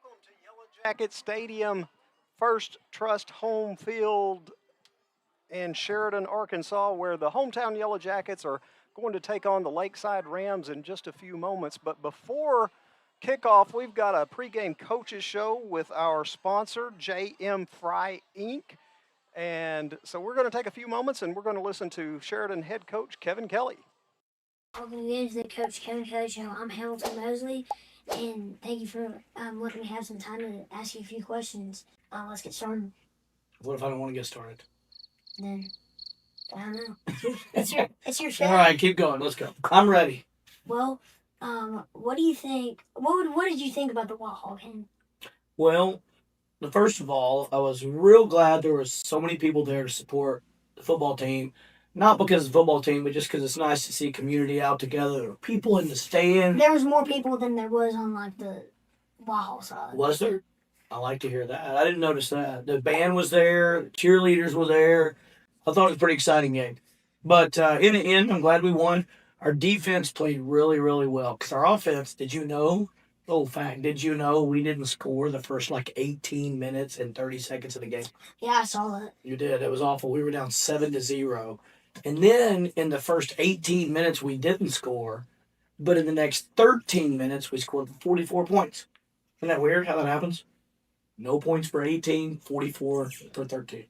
Welcome to Yellowjackets Stadium, First Trust home field in Sheridan, Arkansas, where the hometown Yellowjackets are going to take on the Lakeside Rams in just a few moments. But before kickoff, we've got a pregame coaches show with our sponsor, JM Fry Inc. And so we're going to take a few moments and we're going to listen to Sheridan head coach Kevin Kelly. Welcome again to the Coach Kevin Kelly Show. I'm Hamilton Mosley, and thank you for letting me have some time to ask you a few questions. Let's get started. What if I don't want to get started? Then, I don't know. It's your show. All right, keep going. Let's go. I'm ready. Well, what do you think? What did you think about the Wild Hog game? Well, first of all, I was real glad there was so many people there to support the football team. Not because of the football team, but just because it's nice to see community out together. There were people in the stand. There was more people than there was on like the Wild Hog side. Was there? I like to hear that. I didn't notice that. The band was there. The cheerleaders were there. I thought it was a pretty exciting game. But in the end, I'm glad we won. Our defense played really, really well. Because our offense, did you know we didn't score the first 18 minutes and 30 seconds of the game? Yeah, I saw that. You did. It was awful. We were down 7-0. And then in the first 18 minutes, we didn't score. But in the next 13 minutes, we scored 44 points. Isn't that weird how that happens? No points for 18, 44 for 13.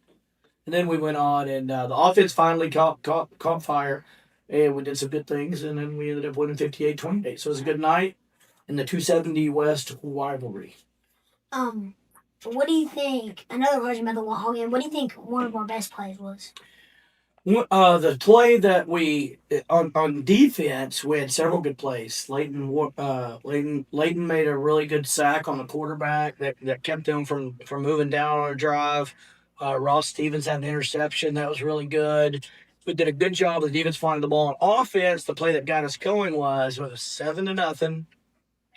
And then we went on, and the offense finally caught fire. And we did some good things, and then we ended up winning 58-28. So it was a good night in the 270 West rivalry. What do you think? Another question about the Wild Hog game. What do you think one of our best plays was? The play that we on defense, we had several good plays. Leighton made a really good sack on the quarterback that kept them from moving down on a drive. Ross Stevens had an interception that was really good. We did a good job of the defense finding the ball. On offense, the play that got us going was 7-0,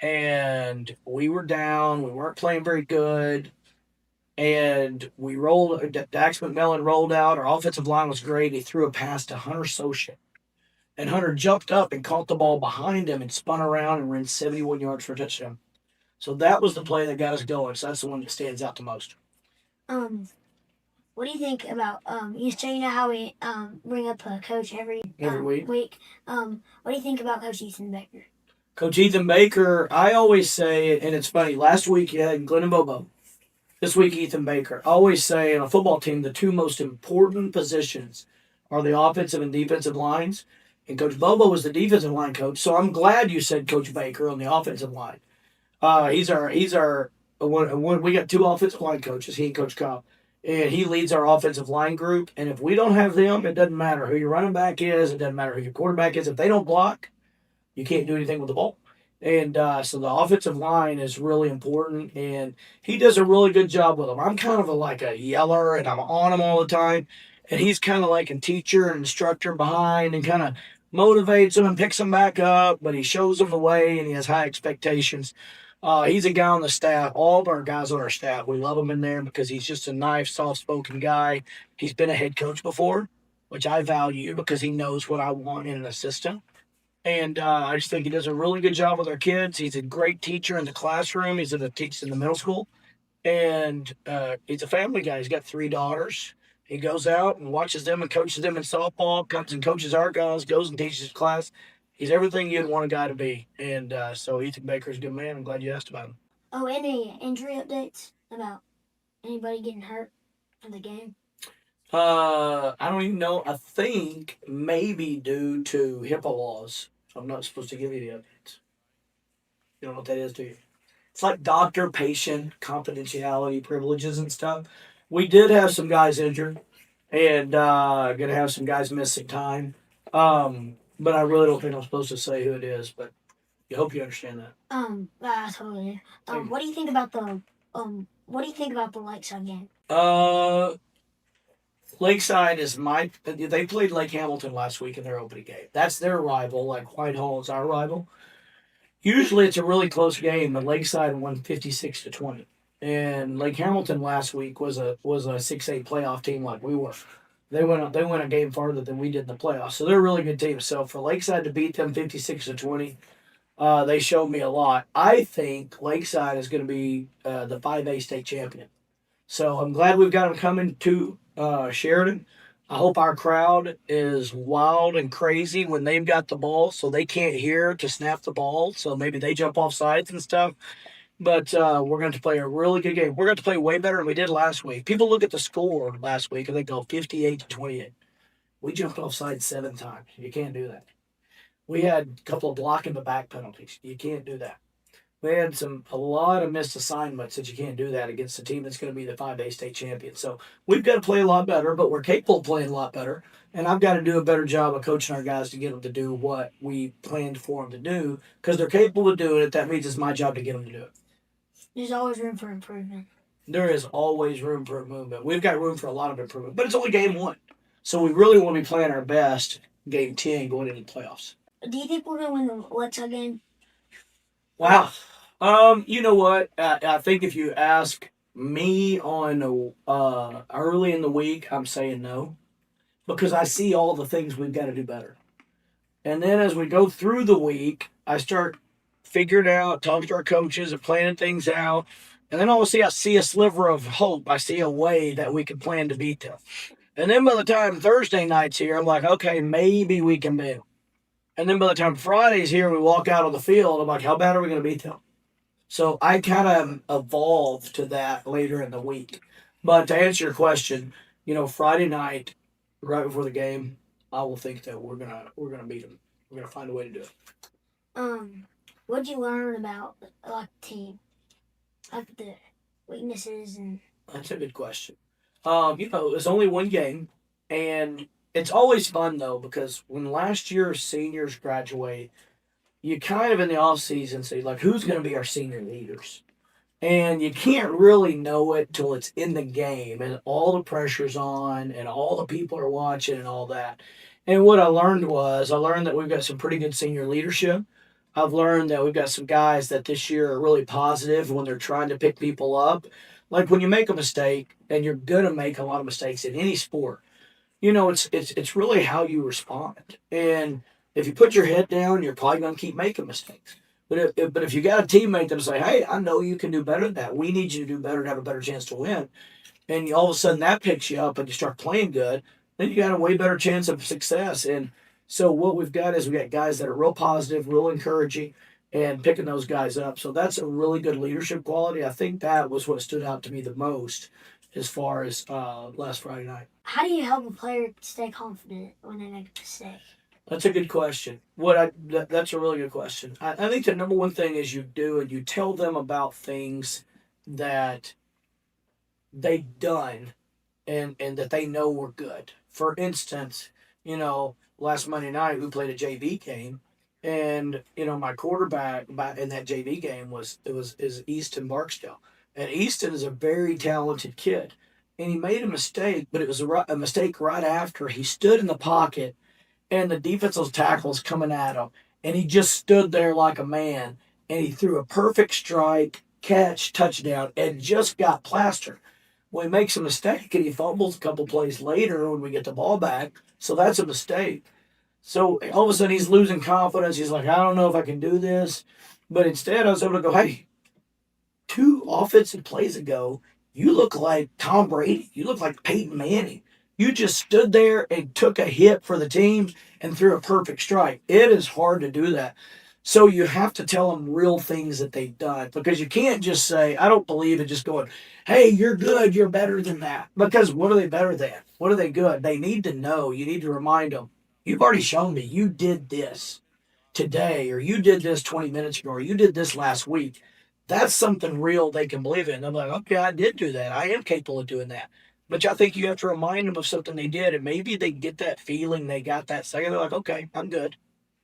and we were down. We weren't playing very good. And we rolled. Dax McMillan rolled out. Our offensive line was great. He threw a pass to Hunter Soshin. And Hunter jumped up and caught the ball behind him and spun around and ran 71 yards for a touchdown. So that was the play that got us going. So that's the one that stands out the most. What do you think about you know how we bring up a coach every week? What do you think about Coach Ethan Baker? Coach Ethan Baker, I always say, and it's funny, last week you had Glenn and Bobo. This week, Ethan Baker. I always say on a football team, the two most important positions are the offensive and defensive lines. And Coach Bobo was the defensive line coach. So I'm glad you said Coach Baker on the offensive line. He's our one. We got two offensive line coaches, he and Coach Cobb. And he leads our offensive line group. And if we don't have them, it doesn't matter who your running back is. It doesn't matter who your quarterback is. If they don't block, you can't do anything with the ball. And so the offensive line is really important, and he does a really good job with them. I'm kind of a yeller, and I'm on him all the time, and he's kind of like a teacher and instructor behind and kind of motivates them and picks them back up, but he shows them the way, and he has high expectations. He's a guy on the staff. All of our guys on our staff, we love him in there because he's just a nice, soft-spoken guy. He's been a head coach before, which I value because he knows what I want in an assistant. And I just think he does a really good job with our kids. He's a great teacher in the classroom. He's teaches in the middle school. And he's a family guy. He's got 3 daughters. He goes out and watches them and coaches them in softball, comes and coaches our guys, goes and teaches class. He's everything you'd want a guy to be. And so Ethan Baker's a good man. I'm glad you asked about him. Oh, any injury updates about anybody getting hurt in the game? I don't even know. I think maybe due to HIPAA laws. I'm not supposed to give you the updates. You don't know what that is, do you? It's like doctor-patient confidentiality privileges and stuff. We did have some guys injured and going to have some guys missing time. But I really don't think I'm supposed to say who it is, but I hope you understand that. I totally do. What do you think about the Lakeside game? Lakeside is they played Lake Hamilton last week in their opening game. That's their rival, like Whitehall is our rival. Usually it's a really close game, but Lakeside won 56-20. And Lake Hamilton last week was a 6-8 playoff team like we were. They went a game farther than we did in the playoffs. So they're a really good team. So for Lakeside to beat them 56-20, They showed me a lot. I think Lakeside is going to be the 5A state champion. So I'm glad we've got them coming to Sheridan. I hope our crowd is wild and crazy when they've got the ball, so they can't hear to snap the ball. So maybe they jump off sides and stuff. But we're going to play a really good game. We're going to play way better than we did last week. People look at the score last week and they go 58-28. We jumped off sides 7 times. You can't do that. We had a couple of block in the back penalties. You can't do that. We had a lot of missed assignments that you can't do that against a team that's going to be the 5A state champion. So we've got to play a lot better, but we're capable of playing a lot better. And I've got to do a better job of coaching our guys to get them to do what we planned for them to do because they're capable of doing it. That means it's my job to get them to do it. There's always room for improvement. There is always room for improvement. We've got room for a lot of improvement, but it's only game 1. So we really want to be playing our best game 10 going into the playoffs. Do you think we're going to win the Lakeside game? Wow. You know what? I think if you ask me on early in the week, I'm saying no. Because I see all the things we've got to do better. And then as we go through the week, I start figuring out, talking to our coaches and planning things out. And then all of a sudden I see a sliver of hope. I see a way that we can plan to beat them. And then by the time Thursday night's here, I'm like, okay, maybe we can beat them. And then by the time Friday's here, we walk out on the field, I'm like, how bad are we going to beat them? So I kind of evolved to that later in the week. But to answer your question, Friday night, right before the game, I will think that we're gonna beat them. We're gonna find a way to do it. What'd you learn about the team, like the weaknesses and? That's a good question. It's only one game, and it's always fun though because when last year's seniors graduate, you kind of in the off season say like who's going to be our senior leaders, and you can't really know it till it's in the game and all the pressure's on and all the people are watching and all that. And what I learned that we've got some pretty good senior leadership. I've learned that we've got some guys that this year are really positive when they're trying to pick people up. Like when you make a mistake, and you're gonna make a lot of mistakes in any sport, it's really how you respond. And if you put your head down, you're probably gonna keep making mistakes. But if you got a teammate that'll say, "Hey, I know you can do better than that. We need you to do better to have a better chance to win," and all of a sudden that picks you up and you start playing good, then you got a way better chance of success. And so what we've got is we got guys that are real positive, real encouraging, and picking those guys up. So that's a really good leadership quality. I think that was what stood out to me the most as far as last Friday night. How do you help a player stay confident when they make a mistake? That's a good question. That's a really good question. I think the number one thing is you tell them about things that they've done and that they know were good. For instance, last Monday night we played a JV game, and my quarterback in that JV game is Easton Barksdale, and Easton is a very talented kid, and he made a mistake, but it was a mistake right after he stood in the pocket, and the defensive tackle's coming at him, and he just stood there like a man, and he threw a perfect strike, catch, touchdown, and just got plastered. Well, he makes a mistake, and he fumbles a couple plays later when we get the ball back, so that's a mistake. So all of a sudden he's losing confidence. He's like, I don't know if I can do this. But instead I was able to go, hey, 2 offensive plays ago, you look like Tom Brady. You look like Peyton Manning. You just stood there and took a hit for the team and threw a perfect strike. It is hard to do that. So you have to tell them real things that they've done, because you can't just say, I don't believe in just going, hey, you're good, you're better than that. Because what are they better than? What are they good? They need to know. You need to remind them, you've already shown me you did this today, or you did this 20 minutes ago, or you did this last week. That's something real they can believe in. I'm like, okay, I did do that. I am capable of doing that. But I think you have to remind them of something they did, and maybe they get that feeling, they got that second. They're like, okay, I'm good.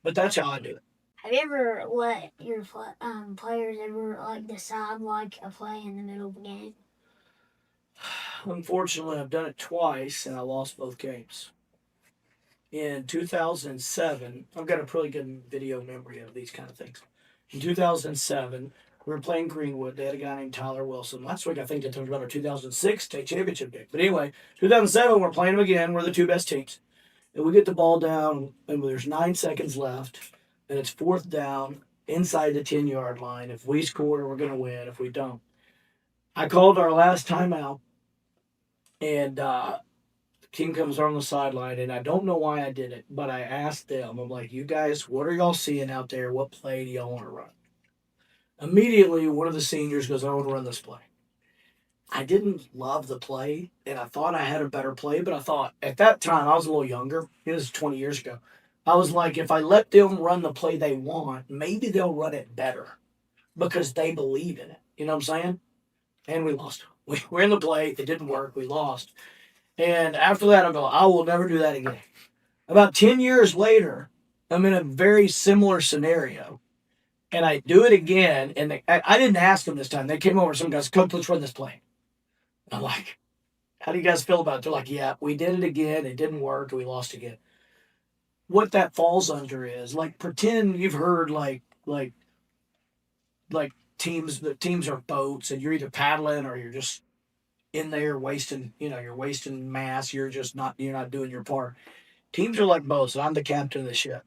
But that's how I do it. Have you ever let your players ever decide a play in the middle of the game? Unfortunately, I've done it twice, and I lost both games. In 2007, I've got a pretty good video memory of these kind of things. In 2007, we were playing Greenwood. They had a guy named Tyler Wilson. Last week, I think they talked about our 2006 state championship game. But anyway, 2007, we're playing them again. We're the 2 best teams. And we get the ball down, and there's 9 seconds left, and it's 4th down, inside the 10-yard line. If we score, we're going to win. If we don't. I called our last timeout, and the team comes on the sideline, and I don't know why I did it, but I asked them, I'm like, you guys, what are y'all seeing out there? What play do y'all want to run? Immediately, one of the seniors goes, I want to run this play. I didn't love the play, and I thought I had a better play, but I thought at that time, I was a little younger. It was 20 years ago. I was like, if I let them run the play they want, maybe they'll run it better because they believe in it. You know what I'm saying? And we lost. We were in the play. It didn't work. We lost. And after that, I go, I will never do that again. About 10 years later, I'm in a very similar scenario. And I do it again. And I didn't ask them this time. They came over. Some guys, Coach, let's run this play. I'm like, how do you guys feel about it? They're like, yeah, we did it again. It didn't work. We lost again. What that falls under is like, pretend you've heard like teams, the teams are boats and you're either paddling or you're just in there wasting, you're wasting mass. You're not doing your part. Teams are like boats, and I'm the captain of the ship.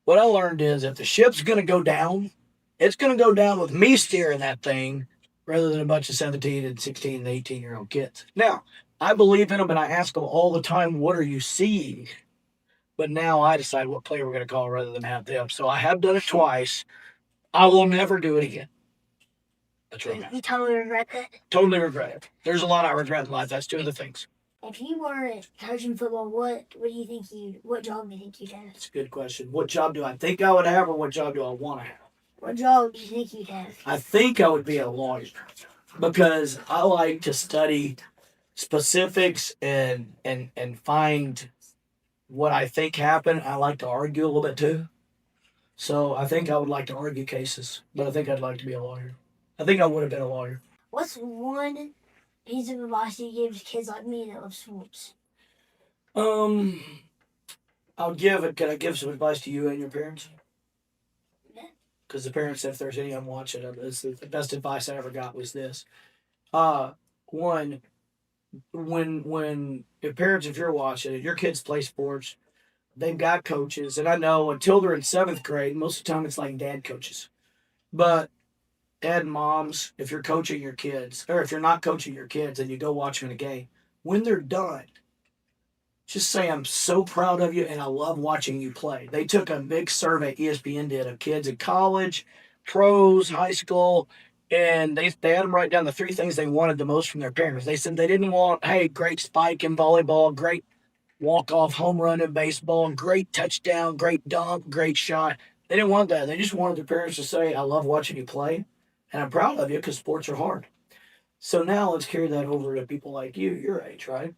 What I learned is if the ship's going to go down, it's going to go down with me steering that thing rather than a bunch of 17 and 16 and 18-year-old kids. Now, I believe in them, and I ask them all the time, what are you seeing? But now I decide what play we're going to call rather than have them. So I have done it twice. I will never do it again. That's right. You totally regret that? Totally regret it. There's a lot I regret in life. That's two of the things. If you weren't coaching football, what job do you think you'd have? That's a good question. What job do I think I would have, or what job do I want to have? What job do you think you'd have? I think I would be a lawyer because I like to study specifics and find what I think happened. I like to argue a little bit too. So I think I would like to argue cases, but I think I'd like to be a lawyer. I think I would have been a lawyer. What's one piece of advice you give to kids like me that love sports? Can I give some advice to you and your parents? Yeah. Because the parents, if there's any of them watching, it's the best advice I ever got was this. One, when your parents, if you're watching it, your kids play sports, they've got coaches, and I know until they're in 7th grade, most of the time it's like dad coaches. But dad and moms, if you're coaching your kids, or if you're not coaching your kids and you go watch them in a game, when they're done, just say, I'm so proud of you and I love watching you play. They took a big survey ESPN did of kids in college, pros, high school, and they had them write down the 3 things they wanted the most from their parents. They said they didn't want, hey, great spike in volleyball, great walk-off home run in baseball, great touchdown, great dunk, great shot. They didn't want that. They just wanted their parents to say, I love watching you play, and I'm proud of you because sports are hard. So now let's carry that over to people like you, your age, right?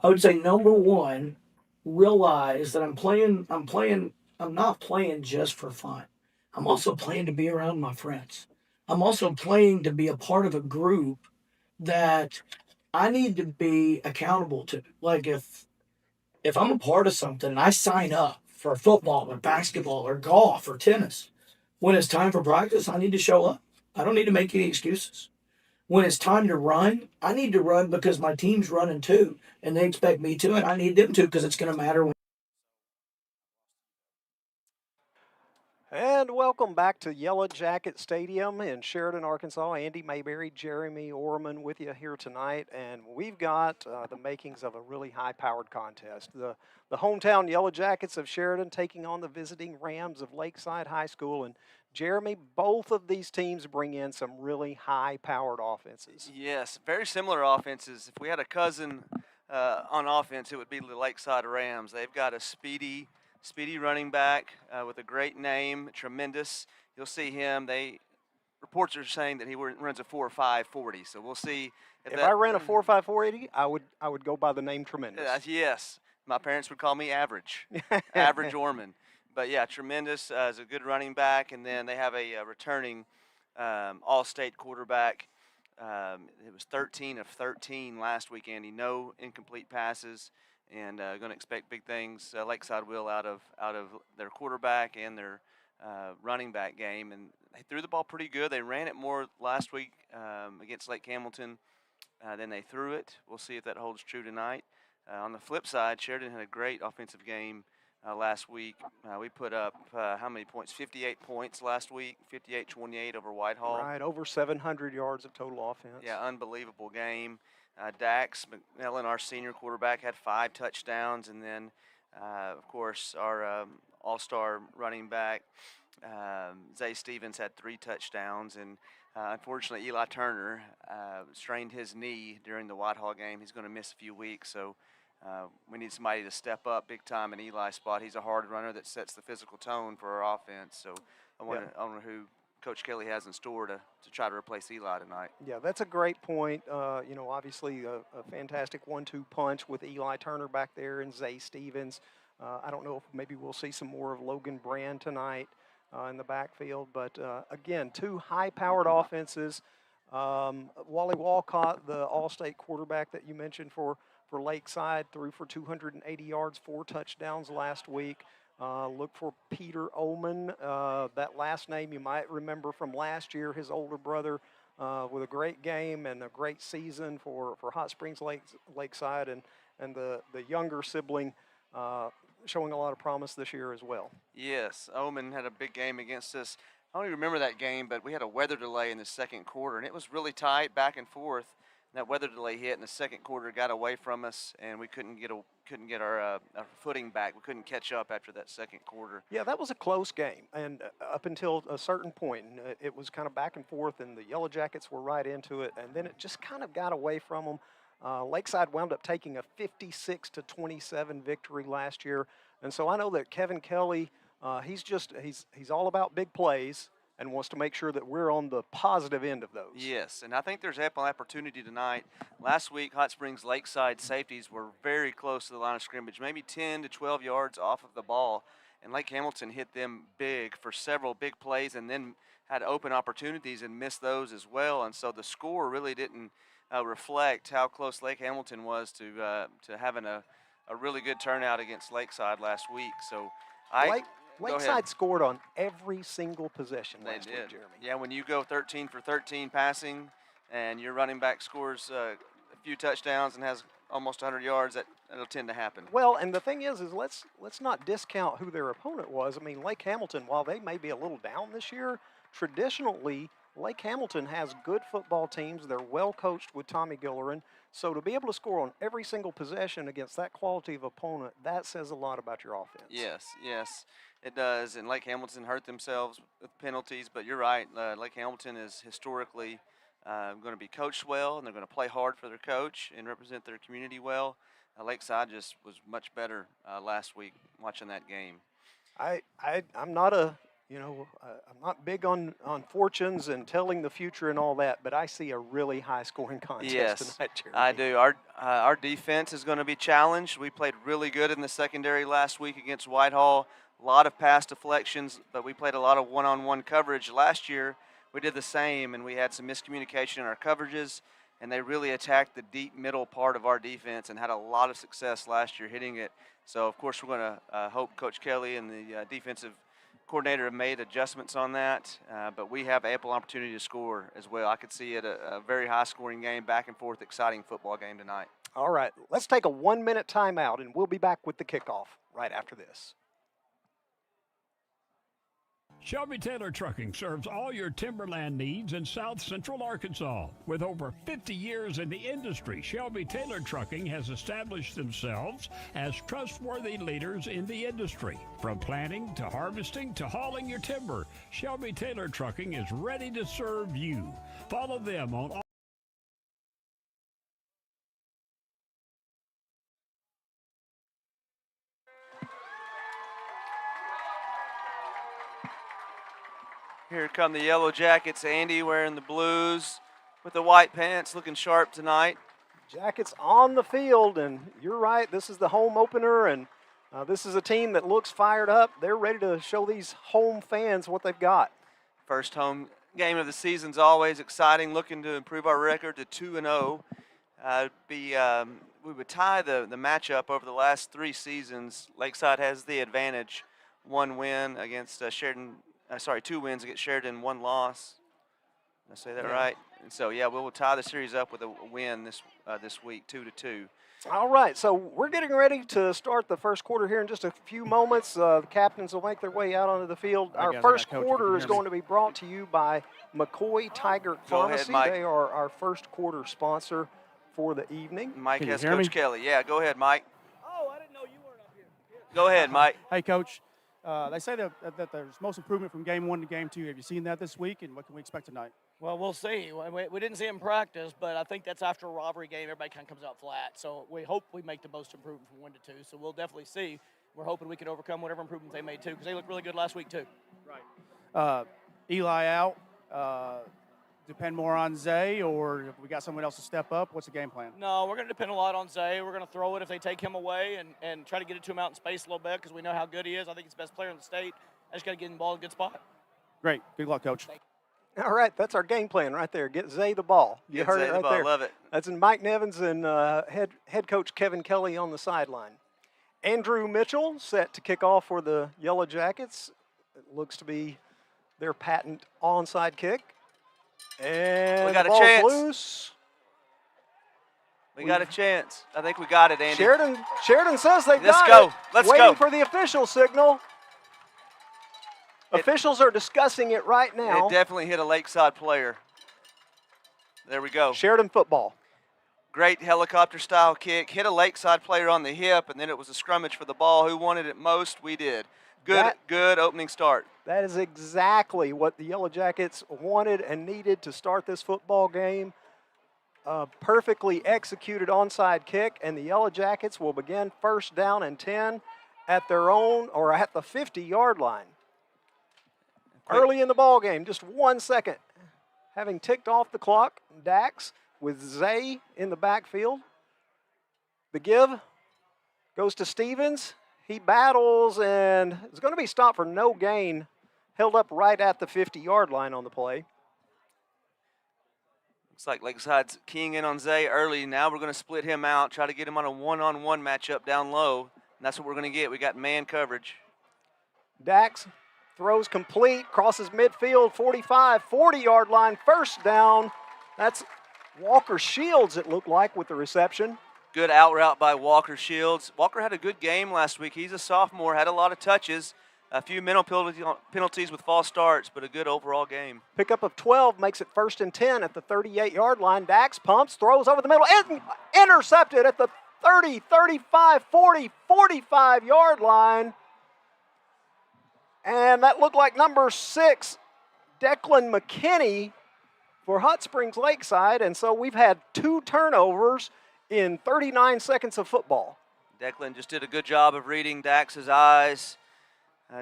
I would say number one, realize that I'm not playing just for fun. I'm also playing to be around my friends. I'm also playing to be a part of a group that I need to be accountable to. Like if I'm a part of something and I sign up for football or basketball or golf or tennis, when it's time for practice, I need to show up. I don't need to make any excuses. When it's time to run, I need to run because my team's running too, and they expect me to, and I need them to because it's going to matter. And welcome back to Yellowjacket Stadium in Sheridan, Arkansas. Andy Mayberry, Jeremy Orman with you here tonight, and we've got the makings of a really high-powered contest. The hometown Yellowjackets of Sheridan taking on the visiting Rams of Lakeside High School, and Jeremy, both of these teams bring in some really high-powered offenses. Yes, very similar offenses. If we had a cousin on offense, it would be the Lakeside Rams. They've got a speedy running back with a great name, tremendous. You'll see him. Reports are saying that he runs a 4.5 40. So we'll see if I ran a 4.5 480, I would go by the name Tremendous. Yes, my parents would call me Average, Average Orman. But yeah, Tremendous is a good running back, and then they have a returning All-State quarterback. It was 13 of 13 last week, Andy. No incomplete passes. And going to expect big things. Lakeside will out of their quarterback and their running back game, and they threw the ball pretty good. They ran it more last week against Lake Hamilton than they threw it. We'll see if that holds true tonight. On the flip side, Sheridan had a great offensive game last week. We put up how many points? 58 points last week, 58-28 over Whitehall. Right, over 700 yards of total offense. Yeah, unbelievable game. Dax McMillan, our senior quarterback, had 5 touchdowns, and then, of course, our all-star running back, Zay Stevens, had 3 touchdowns, and unfortunately, Eli Turner strained his knee during the Whitehall game. He's going to miss a few weeks, so we need somebody to step up big time in Eli's spot. He's a hard runner that sets the physical tone for our offense. So I wonder who Coach Kelly has in store to try to replace Eli tonight. Yeah, that's a great point. Obviously a fantastic 1-2 punch with Eli Turner back there and Zay Stevens. I don't know if maybe we'll see some more of Logan Brand tonight in the backfield. But, again, 2 high-powered offenses. Wally Walcott, the All-State quarterback that you mentioned for Lakeside, threw for 280 yards, 4 touchdowns last week. Look for Peter Oman. That last name you might remember from last year, his older brother, with a great game and a great season for Hot Springs Lakeside, and the younger sibling showing a lot of promise this year as well. Yes, Oman had a big game against us. I don't even remember that game, but we had a weather delay in the second quarter, and it was really tight back and forth. That weather delay hit in the second quarter, got away from us, and we couldn't get our footing back. We couldn't catch up after that second quarter. Yeah, that was a close game, and up until a certain point, it was kind of back and forth, and the Yellowjackets were right into it, and then it just kind of got away from them. Lakeside wound up taking a 56-27 victory last year, and so I know that Kevin Kelly, he's all about big plays, and wants to make sure that we're on the positive end of those. Yes, and I think there's ample opportunity tonight. Last week, Hot Springs Lakeside safeties were very close to the line of scrimmage, maybe 10 to 12 yards off of the ball, and Lake Hamilton hit them big for several big plays and then had open opportunities and missed those as well, and so the score really didn't reflect how close Lake Hamilton was to having a really good turnout against Lakeside last week. So Lakeside scored on every single possession last week, Jeremy. Yeah, when you go 13 for 13 passing and your running back scores a few touchdowns and has almost 100 yards, that'll tend to happen. Well, and the thing is let's not discount who their opponent was. I mean, Lake Hamilton, while they may be a little down this year, traditionally Lake Hamilton has good football teams. They're well coached with Tommy Gillerin. So to be able to score on every single possession against that quality of opponent, that says a lot about your offense. Yes, it does. And Lake Hamilton hurt themselves with penalties, but you're right. Lake Hamilton is historically going to be coached well, and they're going to play hard for their coach and represent their community well. Lakeside just was much better last week watching that game. I'm not I'm not big on fortunes and telling the future and all that, but I see a really high-scoring contest tonight, Jeremy. I do. Our defense is going to be challenged. We played really good in the secondary last week against Whitehall. A lot of pass deflections, but we played a lot of one-on-one coverage. Last year, we did the same, and we had some miscommunication in our coverages, and they really attacked the deep middle part of our defense and had a lot of success last year hitting it. So, of course, we're going to hope Coach Kelly and the defensive coordinator have made adjustments on that, but we have ample opportunity to score as well. I could see it a very high-scoring game, back and forth, exciting football game tonight. All right, let's take a 1-minute timeout, and we'll be back with the kickoff right after this. Shelby Taylor Trucking serves all your timberland needs in South Central Arkansas. With over 50 years in the industry, Shelby Taylor Trucking has established themselves as trustworthy leaders in the industry. From planting to harvesting to hauling your timber, Shelby Taylor Trucking is ready to serve you. Follow them on all Here come the Yellowjackets. Andy wearing the blues with the white pants, looking sharp tonight. Jackets on the field, and you're right, this is the home opener, and this is a team that looks fired up. They're ready to show these home fans what they've got. First home game of the season's always exciting, looking to improve our record to 2-0. We would tie the matchup over the last 3 seasons. Lakeside has the advantage, 1 win against Sheridan. 2 wins against Sheridan, 1 loss. Did I say that right? And so, yeah, we'll tie the series up with a win this week, 2-2. All right, so we're getting ready to start the first quarter here in just a few moments. The captains will make their way out onto the field. All right, Our guys, I got first Coach, if you quarter can is hear me. going to be brought to you by McCoy Tiger Go ahead, Pharmacy. Mike. They are our first quarter sponsor for the evening. Mike Can you has hear Coach me? Kelly. Yeah, go ahead, Mike. Oh, I didn't know you weren't up here. Go ahead, Mike. Hey, Coach. They say that there's most improvement from game 1 to game 2. Have you seen that this week, and what can we expect tonight? Well, we'll see. We didn't see him practice, but I think that's after a rivalry game. Everybody kind of comes out flat. So we hope we make the most improvement from 1 to 2. So we'll definitely see. We're hoping we can overcome whatever improvements they made, too, because they looked really good last week, too. Right. Eli out. Depend more on Zay, or if we got someone else to step up? What's the game plan? No, we're going to depend a lot on Zay. We're going to throw it if they take him away and try to get it to him out in space a little bit because we know how good he is. I think he's the best player in the state. I just got to get him the ball in a good spot. Great. Good luck, Coach. All right, that's our game plan right there. Get Zay the ball. You Get heard Zay it the right ball. there. Love it. That's in Mike Nevins and head coach Kevin Kelly on the sideline. Andrew Mitchell set to kick off for the Yellowjackets. It looks to be their patent onside kick. And We got the a ball's chance. loose. We got a chance. I think we got it, Andy. Sheridan says they Let's got go. it. Let's Waiting go. for the official signal. Officials are discussing it right now. It definitely hit a Lakeside player. There we go. Sheridan football. Great helicopter-style kick. Hit a Lakeside player on the hip, and then it was a scrummage for the ball. Who wanted it most? We did. Good opening start. That is exactly what the Yellowjackets wanted and needed to start this football game. Perfectly executed onside kick, and the Yellowjackets will begin first down and 10 at their own or at the 50-yard line. Early in the ball game, just 1 second. Having ticked off the clock, Dax with Zay in the backfield. The give goes to Stevens. He battles and is going to be stopped for no gain, held up right at the 50-yard line on the play. Looks like Lakeside's keying in on Zay early. Now we're going to split him out, try to get him on a one-on-one matchup down low. And that's what we're going to get. We got man coverage. Dax throws complete, crosses midfield, 45, 40-yard line, first down. That's Walker Shields, it looked like, with the reception. Good out route by Walker Shields. Walker had a good game last week. He's a sophomore, had a lot of touches, a few mental penalties with false starts, but a good overall game. Pickup of 12 makes it first and 10 at the 38-yard line. Dax pumps, throws over the middle, and intercepted at the 30, 35, 40, 45-yard line. And that looked like number 6, Declan McKinney for Hot Springs Lakeside. And so we've had 2 turnovers in 39 seconds of football. Declan just did a good job of reading Dax's eyes.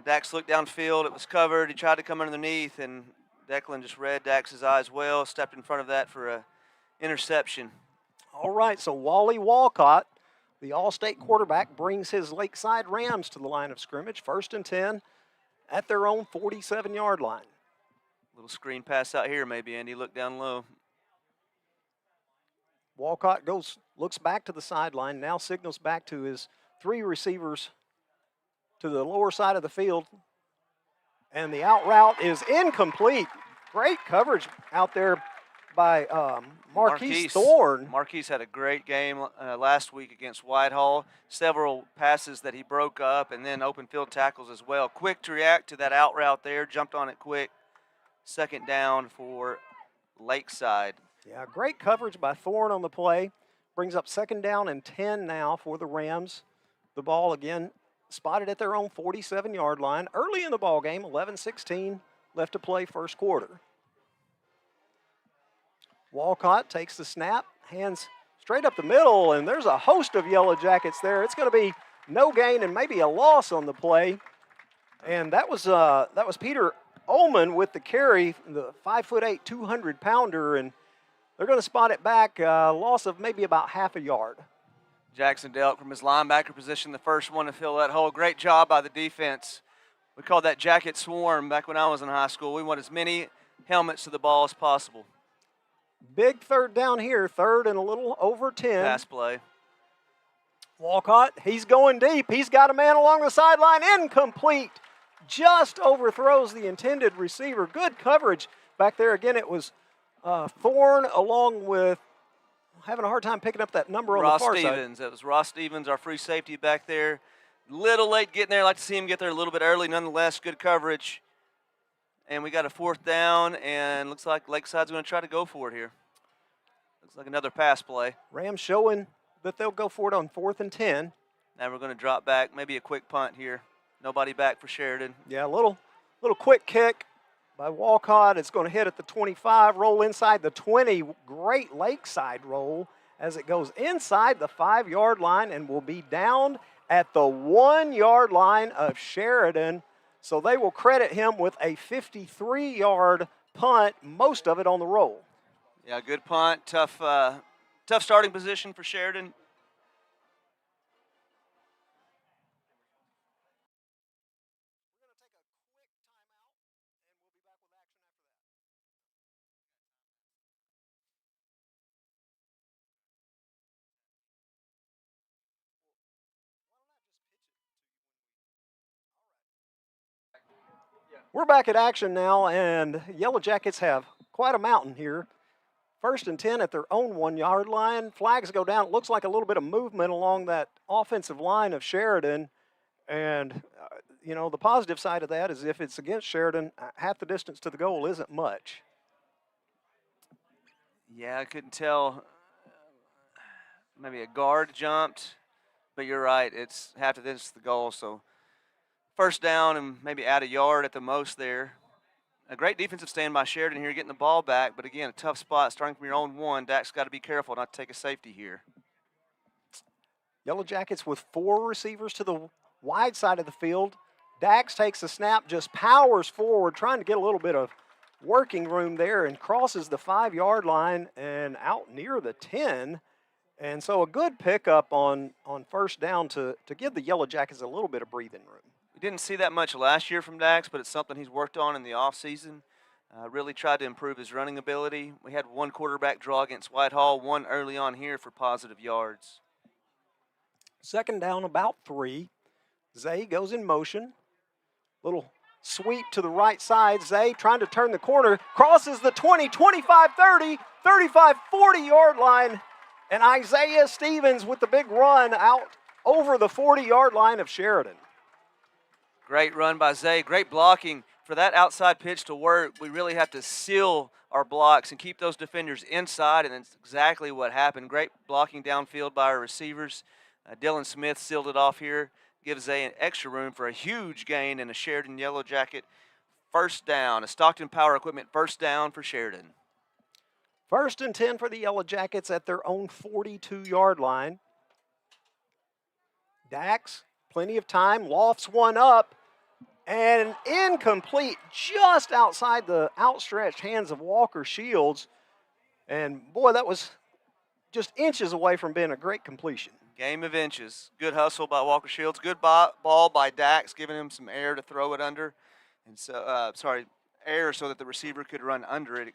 Dax looked downfield. It was covered. He tried to come underneath, and Declan just read Dax's eyes well, stepped in front of that for an interception. All right, so Wally Walcott, the All-State quarterback, brings his Lakeside Rams to the line of scrimmage, first and 10 at their own 47-yard line. Little screen pass out here maybe, Andy. Look down low. Walcott looks back to the sideline, now signals back to his 3 receivers to the lower side of the field. And the out route is incomplete. Great coverage out there by Marquise Thorne. Marquise had a great game last week against Whitehall. Several passes that he broke up, and then open field tackles as well. Quick to react to that out route there, jumped on it quick. Second down for Lakeside. Yeah, great coverage by Thorne on the play. Brings up second down and 10 now for the Rams. The ball again spotted at their own 47-yard line. Early in the ball game, 11-16 left to play first quarter. Walcott takes the snap, hands straight up the middle, and there's a host of Yellowjackets there. It's going to be no gain and maybe a loss on the play. And that was Peter Ullman with the carry, the 5'8", 200-pounder, and they're going to spot it back, loss of maybe about half a yard. Jackson Delk from his linebacker position, the first one to fill that hole. Great job by the defense. We called that jacket swarm back when I was in high school. We want as many helmets to the ball as possible. Big third down here, third and a little over 10. Pass play. Walcott, he's going deep. He's got a man along the sideline, incomplete. Just overthrows the intended receiver. Good coverage back there. Again, it was Thorne along with having a hard time picking up that number on the Ross far Stevens. That was Ross Stevens, our free safety back there. Little late getting there. I'd like to see him get there a little bit early. Nonetheless, good coverage. And we got a 4th down, and looks like Lakeside's going to try to go for it here. Looks like another pass play. side. Rams showing that they'll go for it on 4th and 10. Now we're going to drop back, maybe a quick punt here. Nobody back for Sheridan. Yeah, a little quick kick by Walcott. It's going to hit at the 25, roll inside the 20. Great Lakeside roll as it goes inside the 5-yard line and will be down at the 1-yard line of Sheridan. So they will credit him with a 53-yard punt, most of it on the roll. Yeah, good punt. Tough starting position for Sheridan. We're back at action now, and Yellowjackets have quite a mountain here. 1st and 10 at their own 1-yard line. Flags go down. It looks like a little bit of movement along that offensive line of Sheridan. And, the positive side of that is if it's against Sheridan, half the distance to the goal isn't much. Yeah, I couldn't tell. Maybe a guard jumped, but you're right. It's half the distance to the goal, so 1st down and maybe add a yard at the most there. A great defensive stand by Sheridan here, getting the ball back, but again, a tough spot starting from your own 1. Dak's got to be careful not to take a safety here. Yellowjackets with 4 receivers to the wide side of the field. Dax takes the snap, just powers forward, trying to get a little bit of working room there and crosses the 5-yard line and out near the 10. And so a good pickup on 1st down to give the Yellowjackets a little bit of breathing room. We didn't see that much last year from Dax, but it's something he's worked on in the offseason. Really tried to improve his running ability. We had 1 quarterback draw against Whitehall, 1 early on here for positive yards. 2nd down, about 3. Zay goes in motion. Little sweep to the right side. Zay trying to turn the corner. Crosses the 20, 25, 30, 35, 40-yard line. And Isaiah Stevens with the big run out over the 40-yard line of Sheridan. Great run by Zay. Great blocking. For that outside pitch to work, we really have to seal our blocks and keep those defenders inside, and that's exactly what happened. Great blocking downfield by our receivers. Dylan Smith sealed it off here. Gives Zay an extra room for a huge gain and a Sheridan Yellowjacket 1st down. A Stockton Power Equipment 1st down for Sheridan. 1st and 10 for the Yellowjackets at their own 42-yard line. Dax, plenty of time, lofts one up, and incomplete just outside the outstretched hands of Walker Shields. And, boy, that was just inches away from being a great completion. Game of inches. Good hustle by Walker Shields. Good ball by Dax, giving him some air to throw it under. And so, air so that the receiver could run under it,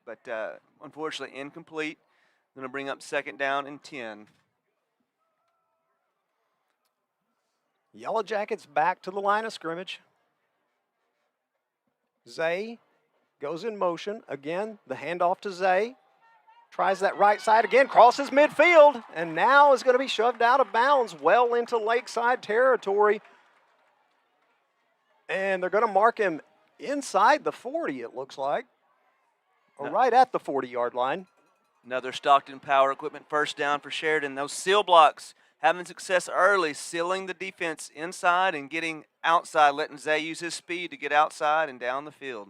But unfortunately, incomplete. Going to bring up 2nd down and 10. Yellowjackets back to the line of scrimmage. Zay goes in motion. Again, the handoff to Zay. Tries that right side again, crosses midfield, and now is going to be shoved out of bounds well into Lakeside territory. And they're going to mark him inside the 40, it looks like, or right at the 40-yard line. Another Stockton Power Equipment 1st down for Sheridan. Those seal blocks having success early, sealing the defense inside and getting outside, letting Zay use his speed to get outside and down the field.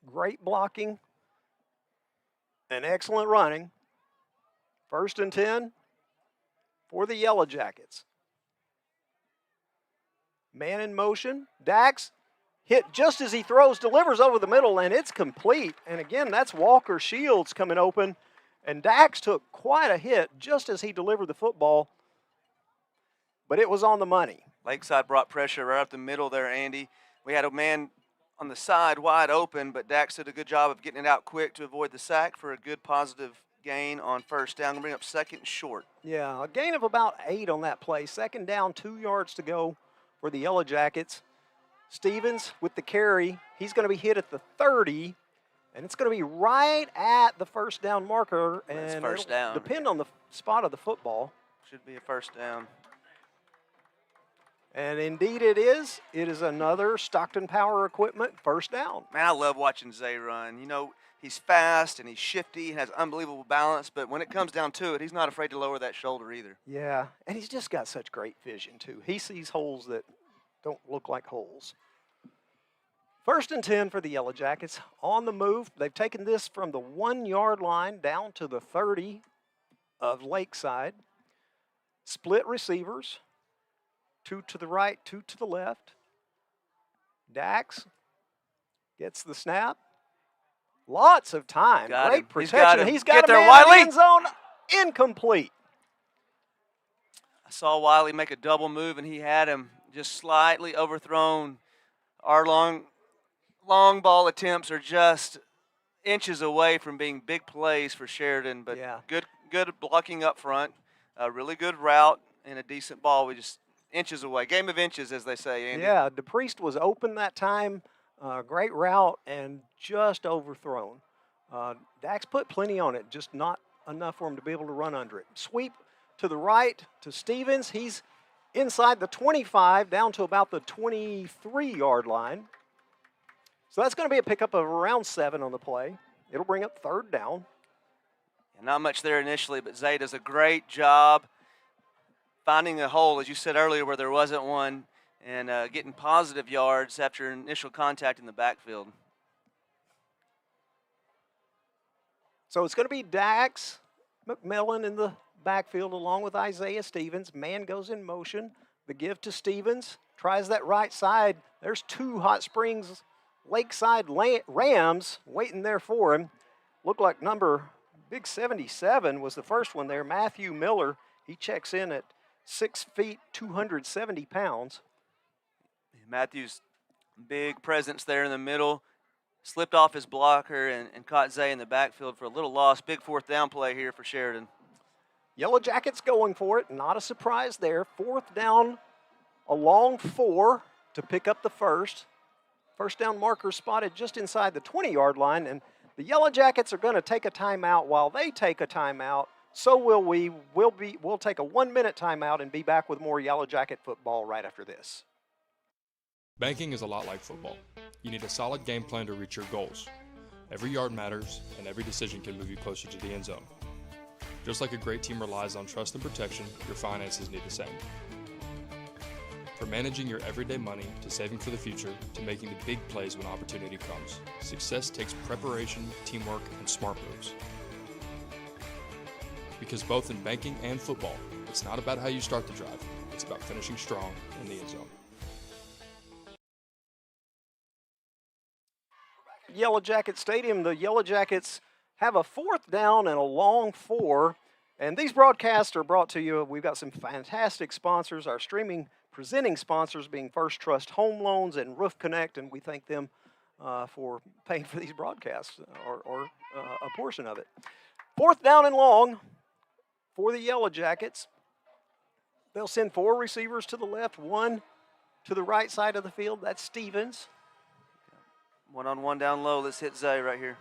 Great blocking and excellent running. 1st and 10 for the Yellowjackets. Man in motion. Dax hit just as he throws, delivers over the middle, and it's complete. And again, that's Walker Shields coming open. And Dax took quite a hit just as he delivered the football, but it was on the money. Lakeside brought pressure right up the middle there, Andy. We had a man on the side wide open, but Dax did a good job of getting it out quick to avoid the sack for a good positive gain on 1st down. Going to bring up 2nd and short. Yeah, a gain of about 8 on that play. 2nd down, 2 yards to go for the Yellowjackets. Stevens with the carry. He's going to be hit at the 30, And it's going to be right at the first down marker. That's And first it'll down. depend on the spot of the football. Should be a first down. And indeed it is. It is another Stockton Power Equipment first down. Man, I love watching Zay run. You know, he's fast and he's shifty and has unbelievable balance, but when it comes down to it, he's not afraid to lower that shoulder either. Yeah, and he's just got such great vision, too. He sees holes that don't look like holes. 1st and 10 for the Yellowjackets. On the move, they've taken this from the 1-yard line down to the 30 of Lakeside. Split receivers, 2 to the right, 2 to the left. Dax gets the snap. Lots of time. Got Great him. protection. He's He's got got him. Get a there, man in Wiley. the end zone. Incomplete. I saw Wiley make a double move, and he had him just slightly overthrown. Our long ball attempts are just inches away from being big plays for Sheridan, but Yeah. good blocking up front, a really good route, and a decent ball. We just inches away. Game of inches, as they say, Andy. Yeah, DePriest was open that time. Great route and just overthrown. Dax put plenty on it, just not enough for him to be able to run under it. Sweep to the right to Stevens. He's inside the 25 down to about the 23-yard line. So that's going to be a pickup of around 7 on the play. It'll bring up 3rd down. And not much there initially, but Zay does a great job finding a hole, as you said earlier, where there wasn't one, and getting positive yards after initial contact in the backfield. So it's going to be Dax McMillan in the backfield along with Isaiah Stevens. Man goes in motion. The give to Stevens. Tries that right side. There's 2 Hot Springs Lakeside Rams waiting there for him. Looked like number big 77 was the first one there. Matthew Miller. He checks in at 6 feet, 270 pounds. Matthew's big presence there in the middle. Slipped off his blocker and caught Zay in the backfield for a little loss. Big 4th down play here for Sheridan. Yellowjackets going for it. Not a surprise there. 4th down, a long 4 to pick up the first. First down marker spotted just inside the 20-yard line. And the Yellowjackets are going to take a timeout. While they take a timeout, so will we. We'll take a 1-minute timeout and be back with more Yellowjacket football right after this. Banking is a lot like football. You need a solid game plan to reach your goals. Every yard matters, and every decision can move you closer to the end zone. Just like a great team relies on trust and protection, your finances need the same. From managing your everyday money to saving for the future to making the big plays when opportunity comes, success takes preparation, teamwork, and smart moves. Because both in banking and football, it's not about how you start the drive, it's about finishing strong in the end zone. Yellowjacket Stadium, the Yellowjackets have a 4th down and a long 4. And these broadcasts are brought to you. We've got some fantastic sponsors. Our streaming presenting sponsors being First Trust Home Loans and Roof Connect, and we thank them for paying for these broadcasts or a portion of it. 4th down and long for the Yellowjackets. They'll send 4 receivers to the left, 1 to the right side of the field. That's Stevens. One-on-one down low. Let's hit Zay right here.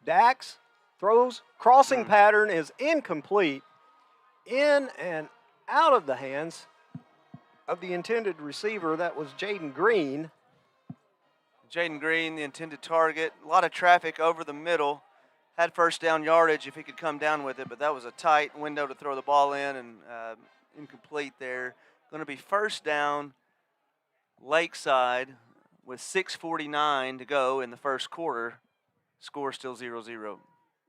Dax throws. Crossing pattern is incomplete. In and out of the hands of the intended receiver. That was Jaden Green. Jaden Green, the intended target. A lot of traffic over the middle. Had first down yardage if he could come down with it, but that was a tight window to throw the ball in and incomplete there. Going to be first down, Lakeside, with 6:49 to go in the first quarter. Score still 0-0.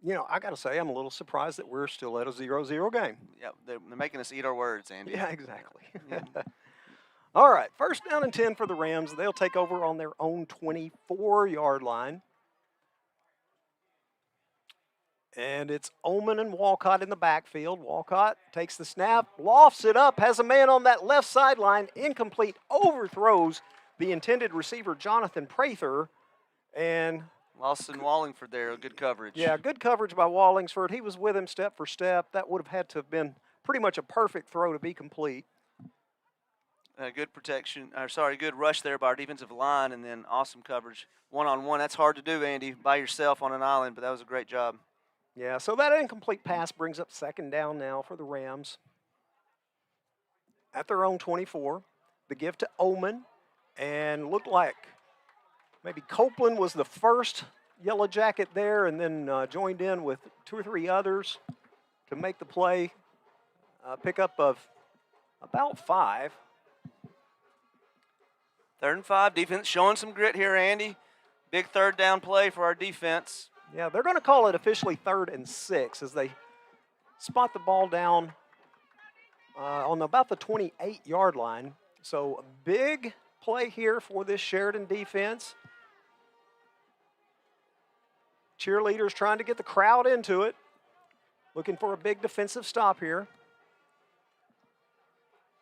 You know, I got to say, I'm a little surprised that we're still at a 0-0 game. Yeah, they're making us eat our words, Andy. Yeah, exactly. Yeah. All right, 1st down and 10 for the Rams. They'll take over on their own 24-yard line. And it's Ullman and Walcott in the backfield. Walcott takes the snap, lofts it up, has a man on that left sideline, incomplete, overthrows the intended receiver, Jonathan Prather, and Lawson Wallingford there, good coverage. yeah, good coverage by Wallingsford. He was with him step for step. That would have had to have been pretty much a perfect throw to be complete. Good protection, good rush there by our defensive line, and then awesome coverage. One-on-one, that's hard to do, Andy, by yourself on an island, but that was a great job. Yeah, so that incomplete pass brings up second down now for the Rams. At their own 24, the give to Oman, and looked like maybe Copeland was the first Yellow Jacket there, and then joined in with 2 or 3 others to make the play. Pickup of about 5. 3rd and 5, defense showing some grit here, Andy. Big 3rd down play for our defense. Yeah, they're going to call it officially 3rd and 6 as they spot the ball down on about the 28-yard line. So a big play here for this Sheridan defense. Cheerleaders trying to get the crowd into it. Looking for a big defensive stop here.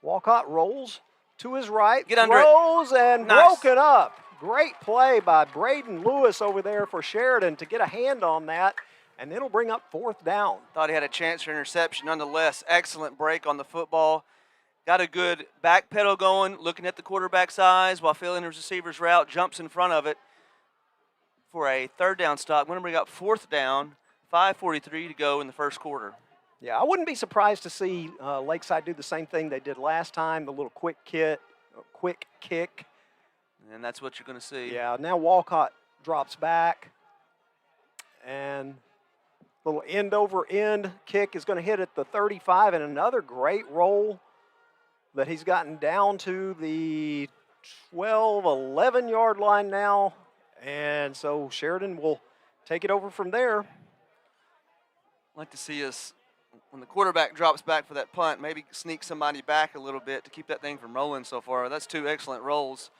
Walcott rolls to his right. Get under throws and Nice. broken up. Great play by Braden Lewis over there for Sheridan to get a hand on that, and it'll bring up 4th down. Thought he had a chance for interception. Nonetheless, excellent break on the football. Got a good back pedal going, looking at the quarterback's eyes while filling his receiver's route, jumps in front of it for a 3rd down stop. Going to bring up 4th down, 5:43 to go in the first quarter. Yeah, I wouldn't be surprised to see Lakeside do the same thing they did last time, the little quick kick. And that's what you're going to see. Yeah, now Walcott drops back, and little end-over-end kick is going to hit at the 35, and another great roll that he's gotten down to the 12, 11-yard line now, and so Sheridan will take it over from there. I'd like to see us, when the quarterback drops back for that punt, maybe sneak somebody back a little bit to keep that thing from rolling so far. That's 2 excellent rolls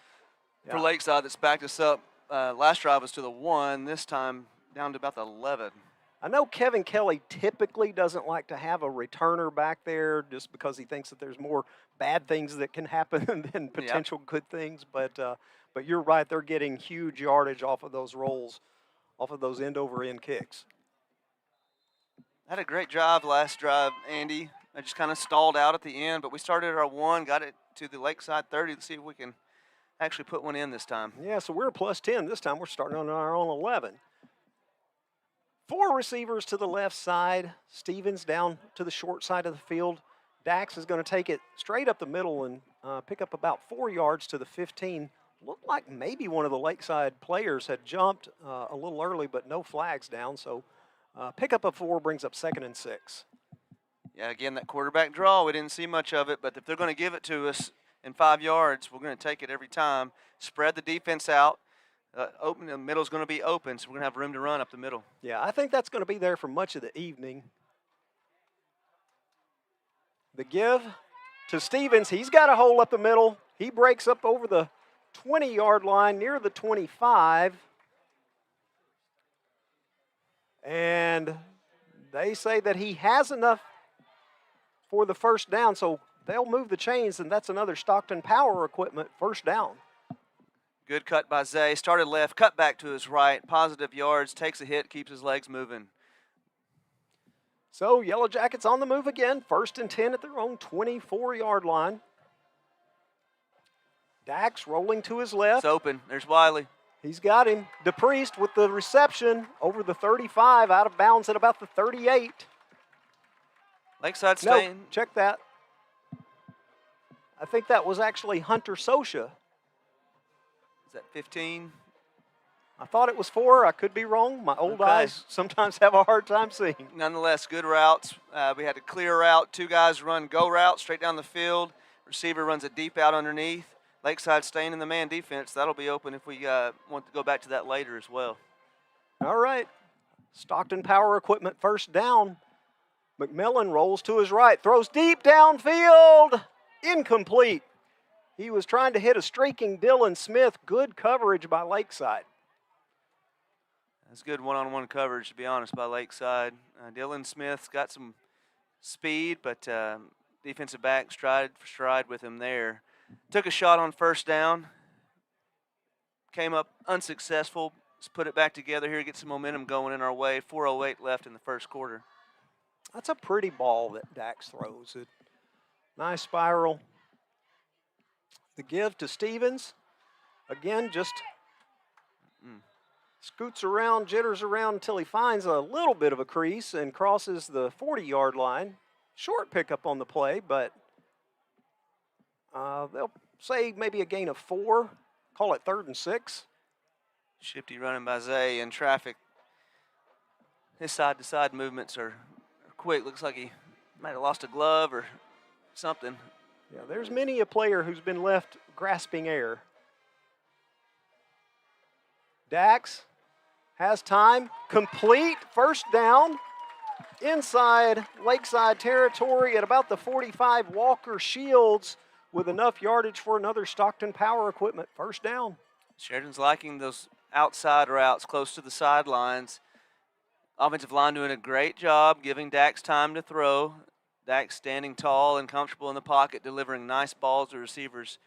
for Lakeside that's backed us up. Last drive was to the 1, this time down to about the 11. I know Kevin Kelly typically doesn't like to have a returner back there just because he thinks that there's more bad things that can happen than potential good things. But you're right, they're getting huge yardage off of those rolls, off of those end-over-end kicks. Had a great drive last drive, Andy. I just kind of stalled out at the end, but we started our 1, got it to the Lakeside 30 to see if we can actually put one in this time. Yeah, so we're plus 10 this time. We're starting on our own 11. 4 receivers to the left side. Stevens down to the short side of the field. Dax is going to take it straight up the middle and pick up about 4 yards to the 15. Looked like maybe one of the Lakeside players had jumped a little early, but no flags down. So pickup of 4 brings up 2nd and 6. Yeah, again, that quarterback draw, we didn't see much of it, but if they're going to give it to us in 5 yards, we're going to take it every time. Spread the defense out. Open, the middle's going to be open, so we're going to have room to run up the middle. Yeah, I think that's going to be there for much of the evening. The give to Stevens. He's got a hole up the middle. He breaks up over the 20-yard line near the 25. And they say that he has enough for the 1st down, so they'll move the chains, and that's another Stockton Power Equipment 1st down. Good cut by Zay. Started left, cut back to his right. Positive yards, takes a hit, keeps his legs moving. So Yellowjackets on the move again. 1st and 10 at their own 24-yard line. Dax rolling to his left. It's open. There's Wiley. He's got him. DePriest with the reception over the 35, out of bounds at about the 38. Lakeside staying. No, check that. I think that was actually Hunter Sosha. Is that 15? I thought it was 4. I could be wrong. My old eyes sometimes have a hard time seeing. Nonetheless, good routes. We had a clear route. 2 guys run go route straight down the field. Receiver runs a deep out underneath. Lakeside staying in the man defense. That'll be open if we want to go back to that later as well. All right. Stockton Power Equipment 1st down. McMillan rolls to his right. Throws deep downfield. Incomplete. He was trying to hit a streaking Dylan Smith. Good coverage by Lakeside. That's good one-on-one coverage, to be honest, by Lakeside. Dylan Smith's got some speed, but defensive back stride for stride with him there. Took a shot on 1st down. Came up unsuccessful. Let's put it back together here, get some momentum going in our way. 4:08 left in the first quarter. That's a pretty ball that Dax throws. Nice spiral. The give to Stevens. Again, just scoots around, jitters around until he finds a little bit of a crease and crosses the 40-yard line. Short pickup on the play, but they'll say maybe a gain of 4. Call it 3rd and 6. Shifty running by Zay in traffic. His side-to-side movements are quick. Looks like he might have lost a glove or something. Yeah, there's many a player who's been left grasping air. Dax has time, complete, first down, inside Lakeside territory at about the 45. Walker Shields with enough yardage for another Stockton Power Equipment first down. Sheridan's liking those outside routes close to the sidelines. Offensive line doing a great job giving Dax time to throw. Dax standing tall and comfortable in the pocket, delivering nice balls to receivers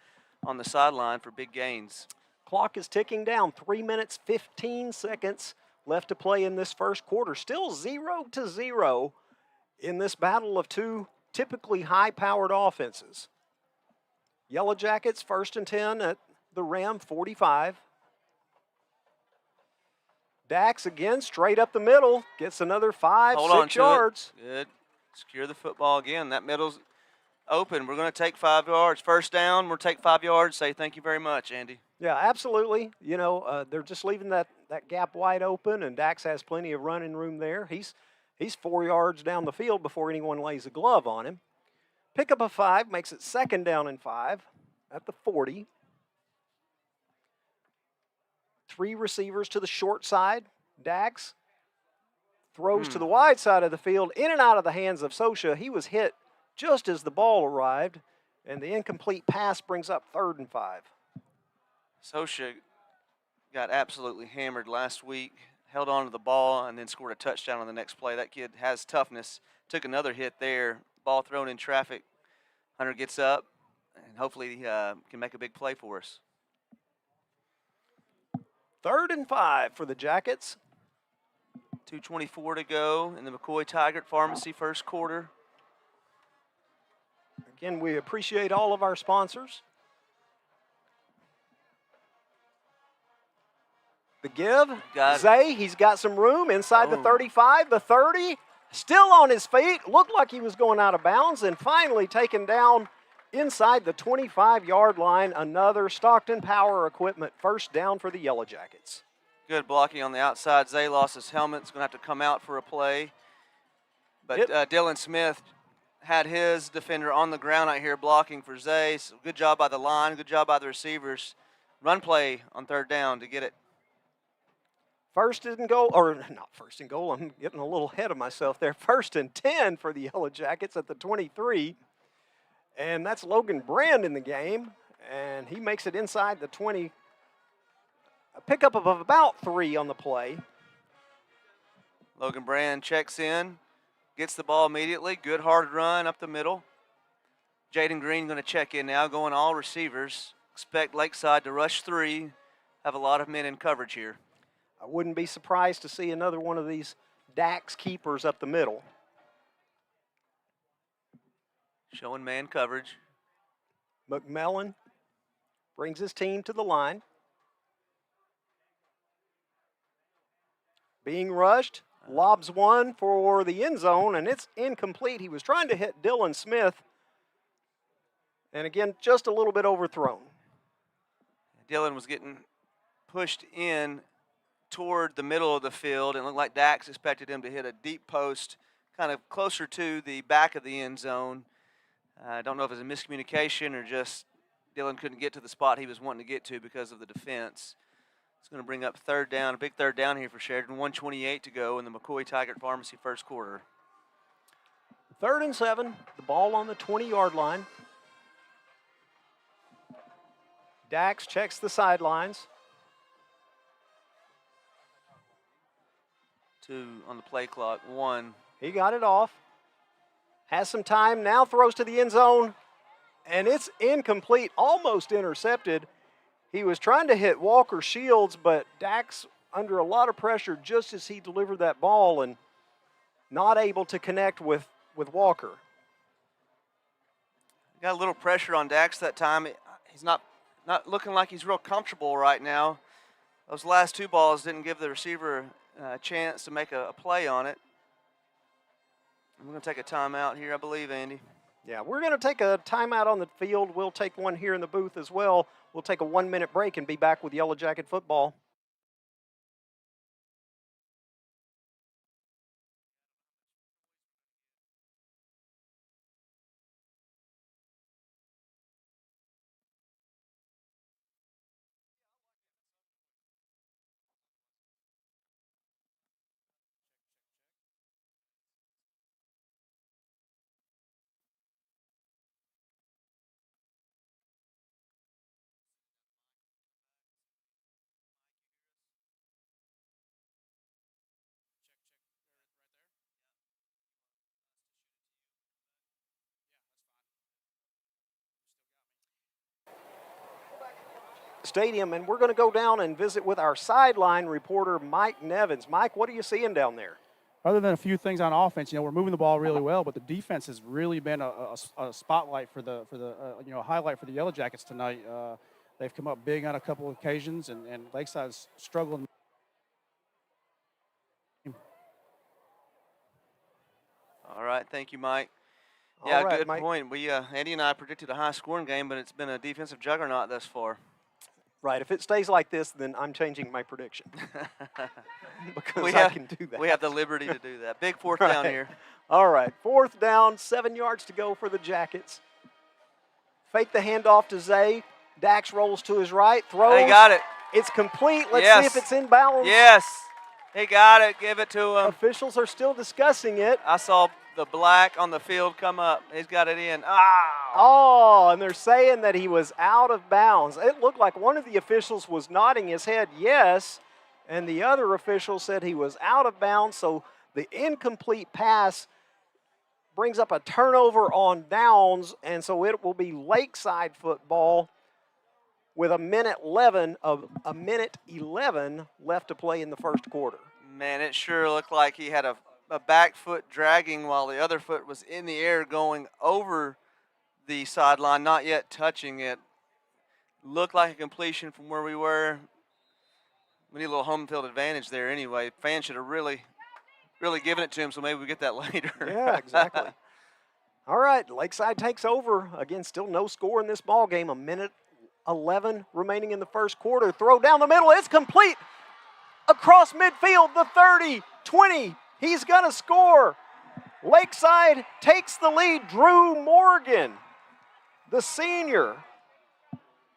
on the sideline for big gains. Clock is ticking down. 3 minutes, 15 seconds left to play in this first quarter. Still 0-0 in this battle of two typically high-powered offenses. Yellowjackets 1st and 10 at the Ram 45. Dax again straight up the middle. Gets another 5-6 yards. Good. Secure the football again. That middle's open. We're going to take 5 yards. First down, we'll take 5 yards. Say thank you very much, Andy. Yeah, absolutely. You know, they're just leaving that gap wide open, and Dax has plenty of running room there. He's 4 yards down the field before anyone lays a glove on him. Pickup of 5 makes it 2nd down and 5 at the 40. 3 receivers to the short side. Dax throws to the wide side of the field, in and out of the hands of Sosha. He was hit just as the ball arrived, and the incomplete pass brings up 3rd and 5. Sosha got absolutely hammered last week, held on to the ball, and then scored a touchdown on the next play. That kid has toughness. Took another hit there. Ball thrown in traffic. Hunter gets up, and hopefully he can make a big play for us. 3rd and 5 for the Jackets. 2:24 to go in the McCoy Tigert Pharmacy first quarter. Again, we appreciate all of our sponsors. The give, Zay, he's got some room inside the 35, the 30, still on his feet, looked like he was going out of bounds, and finally taken down inside the 25-yard line. Another Stockton Power Equipment first down for the Yellowjackets. Good blocking on the outside. Zay lost his helmet. He's going to have to come out for a play. But Dylan Smith had his defender on the ground out here blocking for Zay. So good job by the line. Good job by the receivers. Run play on 3rd down to get it. 1st and goal, or not 1st and goal, I'm getting a little ahead of myself there. 1st and 10 for the Yellowjackets at the 23. And that's Logan Brand in the game. And he makes it inside the 20. A pickup of about 3 on the play. Logan Brand checks in, gets the ball immediately. Good hard run up the middle. Jaden Green going to check in now, going all receivers. Expect Lakeside to rush 3. Have a lot of men in coverage here. I wouldn't be surprised to see another one of these Dax keepers up the middle. Showing man coverage. McMillan brings his team to the line. Being rushed, lobs one for the end zone, and it's incomplete. He was trying to hit Dylan Smith, and again, just a little bit overthrown. Dylan was getting pushed in toward the middle of the field, and it looked like Dax expected him to hit a deep post, kind of closer to the back of the end zone. I don't know if it was a miscommunication or just Dylan couldn't get to the spot he was wanting to get to because of the defense. It's going to bring up 3rd down, a big 3rd down here for Sheridan. 1:28 to go in the McCoy Tigert Pharmacy first quarter. 3rd and 7, the ball on the 20-yard line. Dax checks the sidelines. 2 on the play clock, 1. He got it off. Has some time, now throws to the end zone, and it's incomplete, almost intercepted. He was trying to hit Walker Shields, but Dax under a lot of pressure just as he delivered that ball and not able to connect with Walker. Got a little pressure on Dax that time. he's not looking like he's real comfortable right now. Those last 2 balls didn't give the receiver a chance to make a play on it. I'm going to take a timeout here, I believe, Andy. Yeah, we're going to take a timeout on the field. We'll take one here in the booth as well. We'll take a 1-minute break and be back with Yellow Jacket football. Stadium, and we're going to go down and visit with our sideline reporter, Mike Nevins. Mike, what are you seeing down there? Other than a few things on offense, we're moving the ball really well, but the defense has really been a spotlight for the highlight for the Yellow Jackets tonight. They've come up big on a couple of occasions, and Lakeside's struggling. All right, thank you, Mike. Yeah, All right, good Mike. point. We Andy and I predicted a high-scoring game, but it's been a defensive juggernaut thus far. Right, if it stays like this, then I'm changing my prediction. Because I can do that. We have the liberty to do that. Big 4th down here. All right, 4th down, 7 yards to go for the Jackets. Fake the handoff to Zay. Dax rolls to his right, throws. He got it. It's complete. Let's Yes. see if it's in bounds. Yes, he got it. Give it to him. Officials are still discussing it. I saw the black on the field come up. He's got it in. Oh, and they're saying that he was out of bounds. It looked like one of the officials was nodding his head yes, and the other official said he was out of bounds, so the incomplete pass brings up a turnover on downs, and so it will be Lakeside football with a minute 11 left to play in the first quarter. Man, it sure looked like he had a back foot dragging while the other foot was in the air going over the sideline, not yet touching it. Looked like a completion from where we were. We need a little home field advantage there anyway. Fans should have really given it to him, so maybe we get that later. Yeah, exactly. All right, Lakeside takes over. Again, still no score in this ball game. A minute 11 remaining in the first quarter. Throw down the middle. It's complete. Across midfield, the 30, 20. He's going to score. Lakeside takes the lead. Drew Morgan, the senior,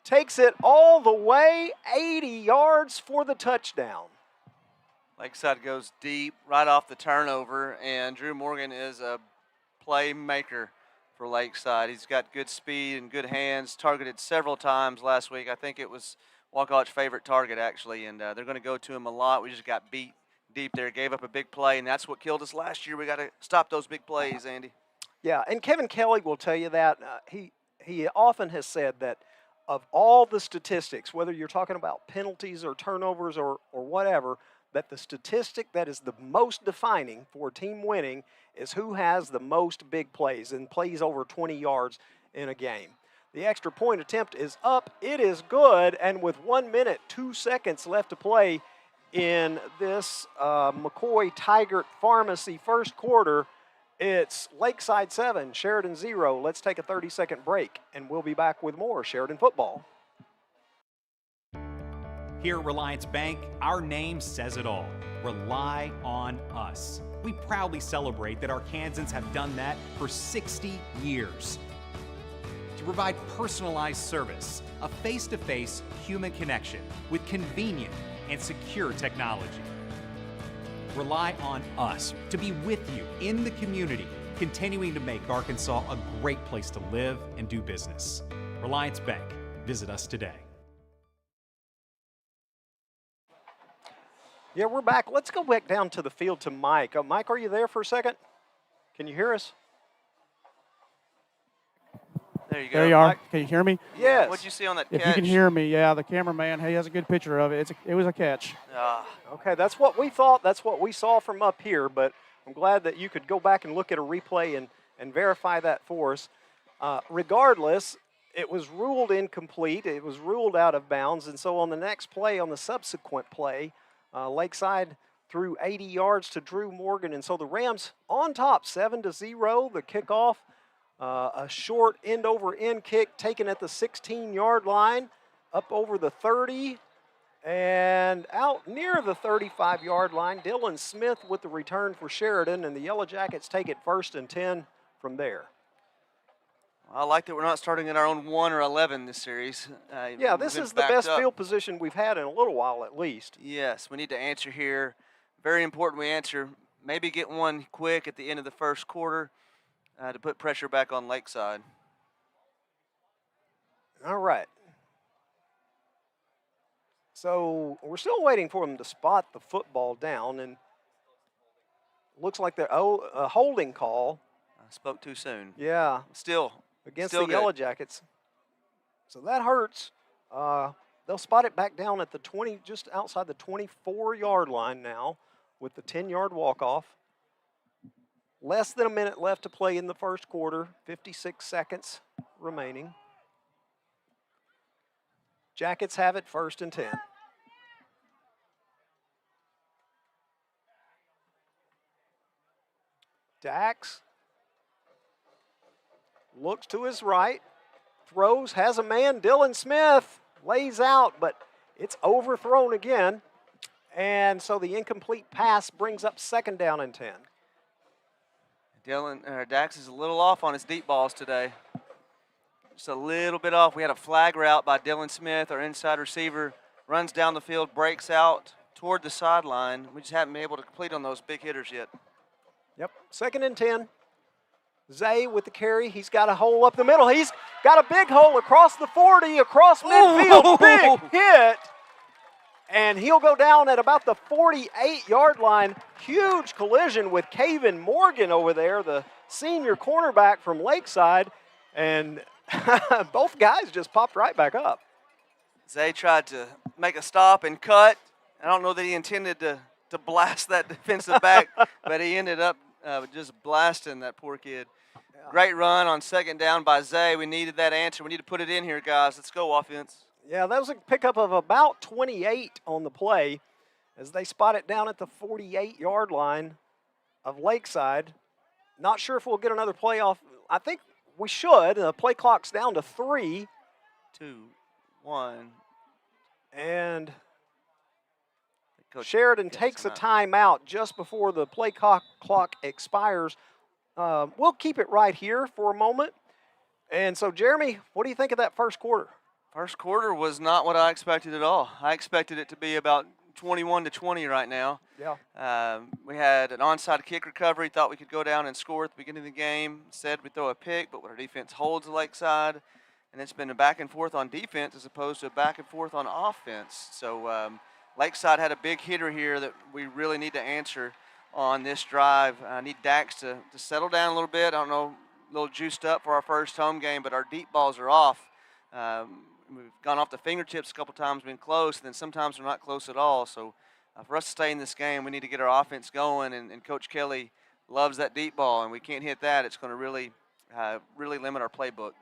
takes it all the way, 80 yards for the touchdown. Lakeside goes deep right off the turnover, and Drew Morgan is a playmaker for Lakeside. He's got good speed and good hands, targeted several times last week. I think it was Walcott's favorite target, actually, and they're going to go to him a lot. We just got beat deep there, gave up a big play, and that's what killed us last year. We got to stop those big plays, Andy. Yeah, and Kevin Kelly will tell you that. He often has said that of all the statistics, whether you're talking about penalties or turnovers or whatever, that the statistic that is the most defining for a team winning is who has the most big plays and plays over 20 yards in a game. The extra point attempt is up. It is good, and with 1 minute, 2 seconds left to play in this McCoy Tigert Pharmacy first quarter, it's Lakeside 7, Sheridan 0. Let's take a 30-second break, and we'll be back with more Sheridan football. Here at Reliance Bank, our name says it all. Rely on us. We proudly celebrate that Arkansans have done that for 60 years. To provide personalized service, a face-to-face human connection with convenient and secure technology. Rely on us to be with you in the community, continuing to make Arkansas a great place to live and do business. Reliance Bank. Visit us today. Yeah, we're back. Let's go back down to the field to Mike. Mike, are you there for a second? Can you hear us? There you go. There you are. Mike. Can you hear me? Yes. What'd you see on that If catch? you can hear me, yeah, the cameraman, he has a good picture of it. It was a catch. Okay, that's what we thought. That's what we saw from up here, but I'm glad that you could go back and look at a replay and verify that for us. Regardless, it was ruled incomplete. It was ruled out of bounds. And so on the next play, on the subsequent play, Lakeside threw 80 yards to Drew Morgan. And so the Rams on top, 7-0. The kickoff, a short end-over-end kick taken at the 16-yard line, up over the 30, and out near the 35-yard line. Dylan Smith with the return for Sheridan, and the Yellowjackets take it 1st and 10 from there. I like that we're not starting at our own 1 or 11 this series. Yeah, this is the best field position we've had in a little while at least. Yes, we need to answer here. Very important we answer. Maybe get one quick at the end of the first quarter to put pressure back on Lakeside. All right. So we're still waiting for them to spot the football down, and looks like they're a holding call. I spoke too soon. Yeah. Still. Against still the good. Yellowjackets. So that hurts. They'll spot it back down at the 20, just outside the 24-yard line now with the 10-yard walk-off. Less than a minute left to play in the first quarter, 56 seconds remaining. Jackets have it 1st and 10. Dax looks to his right, throws, has a man, Dylan Smith, lays out, but it's overthrown again. And so the incomplete pass brings up 2nd down and 10. Dax is a little off on his deep balls today. Just a little bit off. We had a flag route by Dylan Smith, our inside receiver, runs down the field, breaks out toward the sideline. We just haven't been able to complete on those big hitters yet. Yep, 2nd and 10. Zay with the carry. He's got a hole up the middle. He's got a big hole across the 40, across midfield. Big hit. And he'll go down at about the 48-yard line. Huge collision with Caven Morgan over there, the senior cornerback from Lakeside. And both guys just popped right back up. Zay tried to make a stop and cut. I don't know that he intended to blast that defensive back, but he ended up just blasting that poor kid. Yeah. Great run on 2nd down by Zay. We needed that answer. We need to put it in here, guys. Let's go, offense. Yeah, that was a pickup of about 28 on the play as they spot it down at the 48-yard line of Lakeside. Not sure if we'll get another play off. I think we should. The play clock's down to 3. 2, 1. And Coach Sheridan takes a timeout just before the play clock expires. We'll keep it right here for a moment. And so, Jeremy, what do you think of that first quarter? First quarter was not what I expected at all. I expected it to be about 21-20 right now. Yeah. We had an onside kick recovery. Thought we could go down and score at the beginning of the game. Said we'd throw a pick, but our defense holds Lakeside. And it's been a back and forth on defense as opposed to a back and forth on offense. So Lakeside had a big hitter here that we really need to answer on this drive. I need Dax to settle down a little bit. I don't know, a little juiced up for our first home game, but our deep balls are off. We've gone off the fingertips a couple times, been close, and then sometimes we're not close at all. So for us to stay in this game, we need to get our offense going, and Coach Kelly loves that deep ball, and we can't hit that. It's going to really limit our playbook.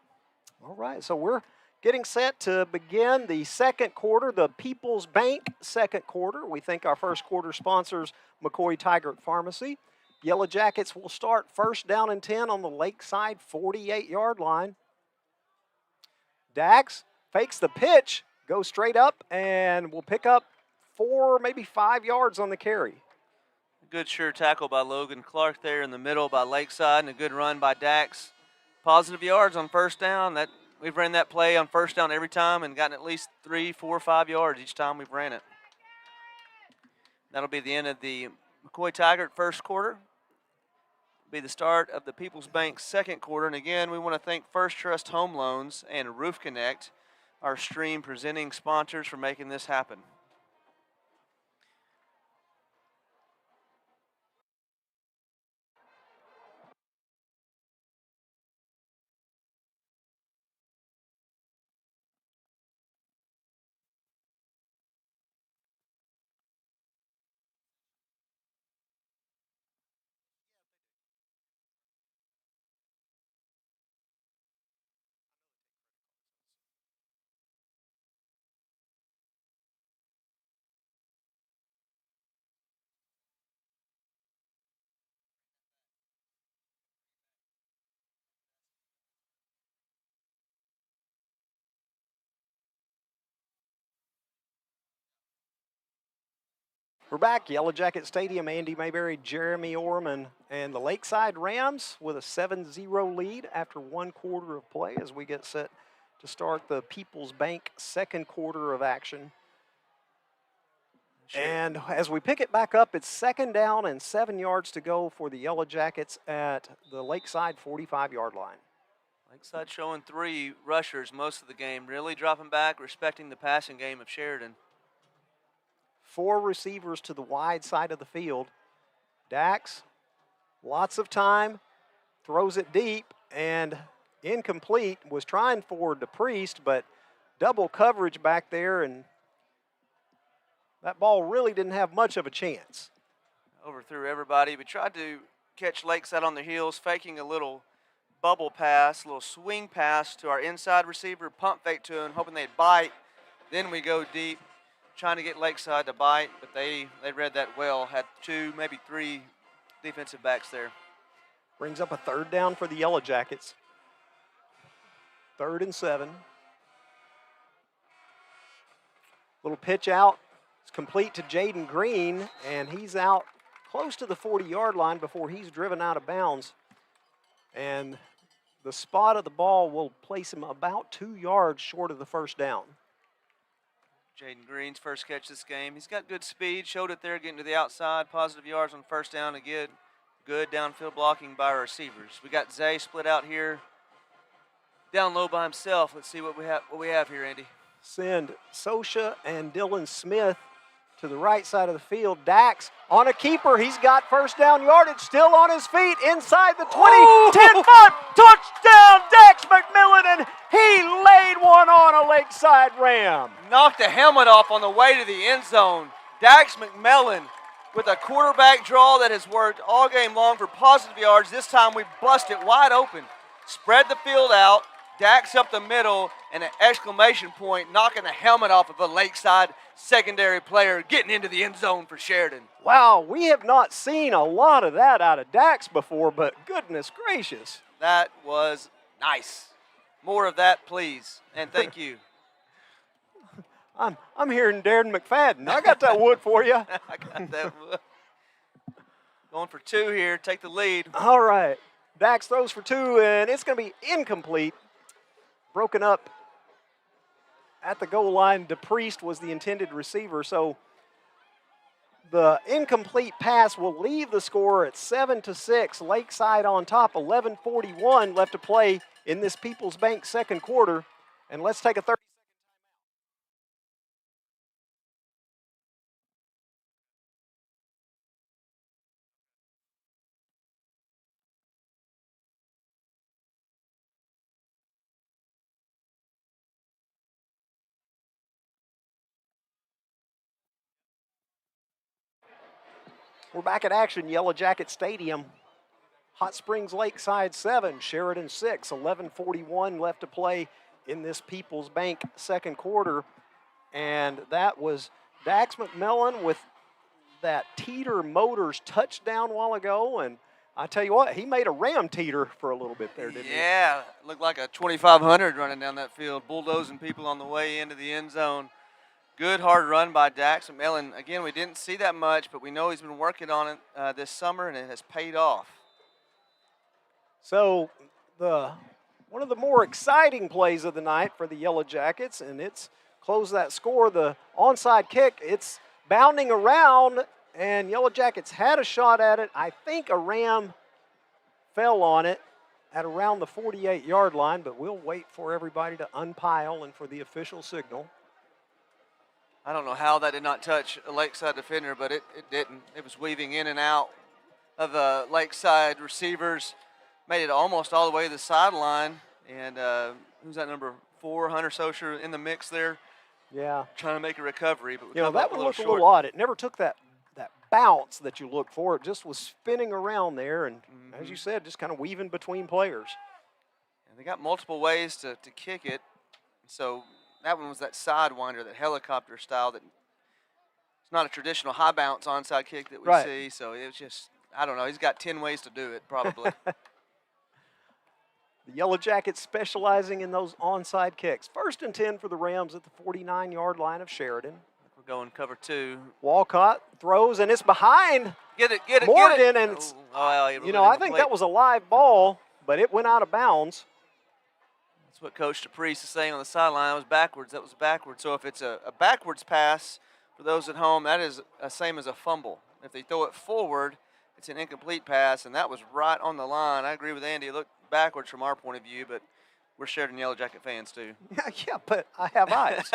All right, so we're getting set to begin the second quarter, the People's Bank second quarter. We thank our first quarter sponsors, McCoy Tigert Pharmacy. Yellowjackets will start 1st down and 10 on the Lakeside 48-yard line. Dax fakes the pitch, goes straight up, and will pick up 4, maybe 5 yards on the carry. A good sure tackle by Logan Clark there in the middle by Lakeside, and a good run by Dax. Positive yards on 1st down. We've ran that play on 1st down every time and gotten at least 3, 4, 5 yards each time we've ran it. That'll be the end of the McCoy Tigert first quarter. Be the start of the People's Bank second quarter. And again, we want to thank First Trust Home Loans and Roof Connect, our stream presenting sponsors, for making this happen. We're back, Yellowjacket Stadium. Andy Mayberry, Jeremy Orman, and the Lakeside Rams with a 7-0 lead after 1 quarter of play as we get set to start the People's Bank second quarter of action. And as we pick it back up, it's 2nd down and 7 yards to go for the Yellowjackets at the Lakeside 45-yard line. Lakeside showing 3 rushers most of the game, really dropping back, respecting the passing game of Sheridan. 4 receivers to the wide side of the field. Dax, lots of time, throws it deep, and incomplete. Was trying for DePriest, but double coverage back there, and that ball really didn't have much of a chance. Overthrew everybody. We tried to catch Lakeside on their heels, faking a little bubble pass, a little swing pass to our inside receiver, pump fake to him, hoping they'd bite. Then we go deep, trying to get Lakeside to bite, but they read that well. Had 2, maybe 3 defensive backs there. Brings up a 3rd down for the Yellowjackets. 3rd and 7. Little pitch out. It's complete to Jaden Green, and he's out close to the 40-yard line before he's driven out of bounds. And the spot of the ball will place him about 2 yards short of the 1st down. Jaden Green's first catch this game. He's got good speed, showed it there, getting to the outside, positive yards on 1st down to get good downfield blocking by our receivers. We got Zay split out here, down low by himself. Let's see what we have here, Andy. Send Sosha and Dylan Smith to the right side of the field. Dax on a keeper. He's got 1st down yardage, still on his feet inside the 20. 10-foot touchdown, Dax McMillan, and he laid one on a Lakeside Ram. Knocked the helmet off on the way to the end zone. Dax McMillan with a quarterback draw that has worked all game long for positive yards. This time we bust it wide open. Spread the field out. Dax up the middle, and an exclamation point, knocking the helmet off of a Lakeside secondary player, getting into the end zone for Sheridan. Wow, we have not seen a lot of that out of Dax before, but goodness gracious. That was nice. More of that, please, and thank you. I'm hearing Darren McFadden. I got that wood for you. I got that wood. Going for 2 here, take the lead. All right. Dax throws for 2, and it's going to be incomplete. Broken up at the goal line. DePriest was the intended receiver, so the incomplete pass will leave the score at 7-6. Lakeside on top, 11:41 left to play in this People's Bank second quarter. And let's take a 30. We're back at action, Yellowjacket Stadium. Hot Springs Lakeside 7, Sheridan 6, 11:41 left to play in this People's Bank second quarter. And that was Dax McMillan with that Teeter Motors touchdown a while ago. And I tell you what, he made a ram teeter for a little bit there, didn't he? Yeah, looked like a 2500 running down that field, bulldozing people on the way into the end zone. Good hard run by Dax McMillan. Again, we didn't see that much, but we know he's been working on it this summer, and it has paid off. So one of the more exciting plays of the night for the Yellowjackets, and it's closed that score. The onside kick, it's bounding around, and Yellowjackets had a shot at it. I think a ram fell on it at around the 48-yard line, but we'll wait for everybody to unpile and for the official signal. I don't know how that did not touch a Lakeside defender, but it didn't. It was weaving in and out of the Lakeside receivers, made it almost all the way to the sideline. And who's that, number 4, Hunter Socher, in the mix there? Yeah. Trying to make a recovery. But that one looked a little odd. It never took that bounce that you look for. It just was spinning around there, and as you said, just kind of weaving between players. And they got multiple ways to kick it. So that one was that sidewinder, that helicopter style. That it's not a traditional high bounce onside kick that we see. So it was just, I don't know. He's got 10 ways to do it, probably. The Yellowjackets specializing in those onside kicks. 1st and 10 for the Rams at the 49-yard line of Sheridan. We're going cover 2. Walcott throws, and it's behind Get it, get it, Morgan, get it. and it's, well, I think that was a live ball, but it went out of bounds. That's what Coach DePriest is saying on the sideline. That was backwards. That was backwards. So if it's a backwards pass, for those at home, that is the same as a fumble. If they throw it forward, it's an incomplete pass, and that was right on the line. I agree with Andy. It looked backwards from our point of view, but we're Sheridan Yellow Jacket fans too. Yeah, but I have eyes.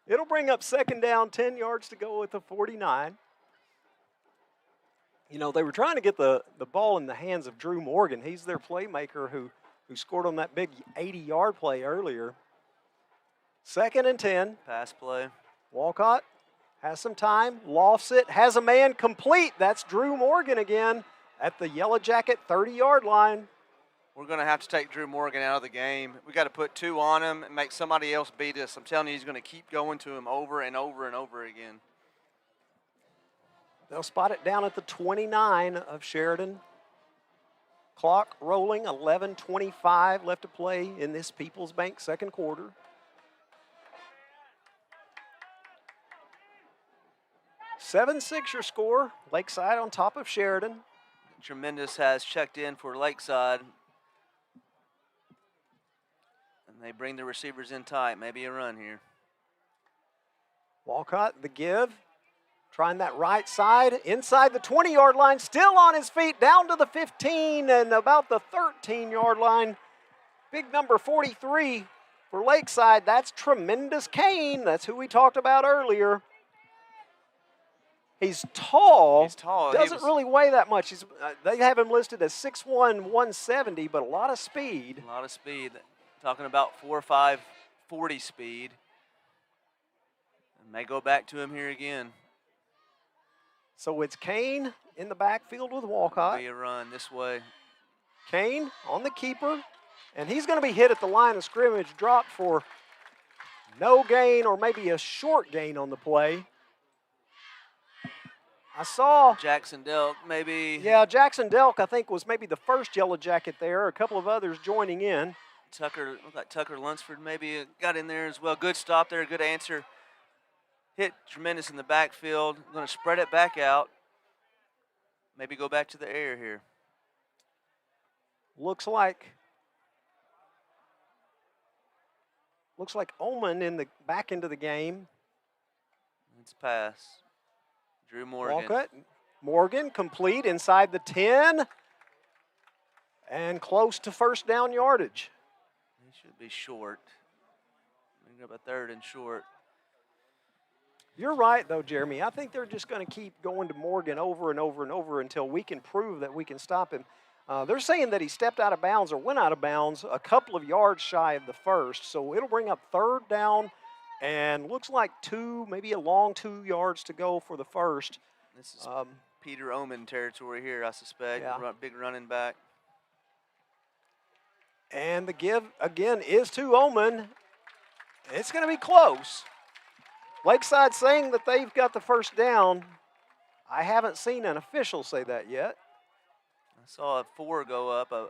It'll bring up second down, 10 yards to go with the 49. They were trying to get the ball in the hands of Drew Morgan. He's their playmaker who scored on that big 80-yard play earlier. 2nd and 10. Pass play. Walcott has some time, lofts it, has a man complete. That's Drew Morgan again at the Yellow Jacket 30-yard line. We're going to have to take Drew Morgan out of the game. We got to put 2 on him and make somebody else beat us. I'm telling you, he's going to keep going to him over and over and over again. They'll spot it down at the 29 of Sheridan. Clock rolling, 11:25 left to play in this Peoples Bank second quarter. Seven-6 your score. Lakeside on top of Sheridan. Tremendous has checked in for Lakeside. And they bring the receivers in tight. Maybe a run here. Walcott, the give. Trying that right side, inside the 20-yard line, still on his feet, down to the 15 and about the 13-yard line. Big number 43 for Lakeside. That's Tremendous Kane. That's who we talked about earlier. He's tall. He's tall. Doesn't really weigh that much. They have him listed as 6'1", 170, but a lot of speed. A lot of speed. Talking about 4.5 40 speed. And may go back to him here again. So it's Kane in the backfield with Walcott. Be a run this way. Kane on the keeper, and he's going to be hit at the line of scrimmage, dropped for no gain or maybe a short gain on the play. I saw Jackson Delk, maybe. Yeah, Jackson Delk, I think, was maybe the first Yellow Jacket there. A couple of others joining in. Looked like Tucker Lunsford maybe got in there as well. Good stop there, good answer. Hit Tremendous in the backfield. Going to spread it back out. Maybe go back to the air here. Looks like Oman in the back into the game. It's pass. Drew Morgan. Walcott. Morgan complete inside the 10 and close to first down yardage. He should be short. We got a 3rd and short. You're right, though, Jeremy. I think they're just going to keep going to Morgan over and over and over until we can prove that we can stop him. They're saying that he stepped out of bounds or went out of bounds a couple of yards shy of the first, so it'll bring up 3rd down and looks like 2, maybe a long 2 yards to go for the first. This is Peter Oman territory here, I suspect. Yeah. Big running back. And the give, again, is to Oman. It's going to be close. Lakeside saying that they've got the first down. I haven't seen an official say that yet. I saw a 4 go up, a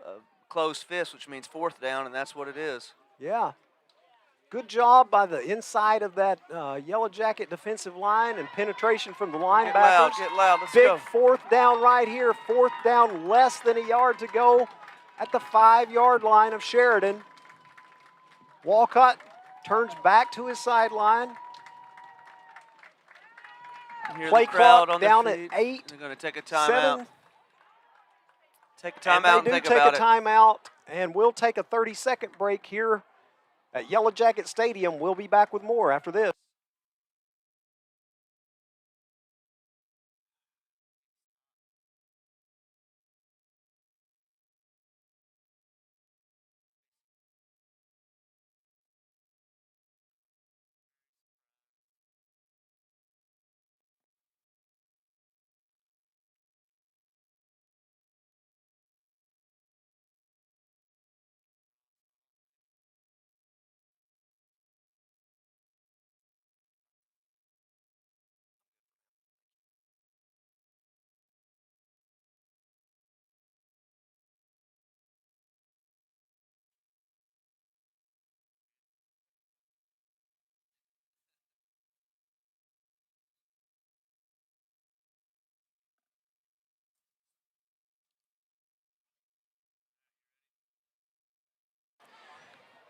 closed fist, which means 4th down, and that's what it is. Yeah. Good job by the inside of that Yellow Jacket defensive line and penetration from the linebackers. Get loud, let's Big go. 4th down right here. 4th down, less than a yard to go at the 5-yard line of Sheridan. Walcott turns back to his sideline. Hear Play the crowd clock on their down at feet. 8. They're going to take a timeout. 7. Take a timeout and They think do take about a it. timeout, and we'll take a 30-second break here at Yellow Jacket Stadium. We'll be back with more after this.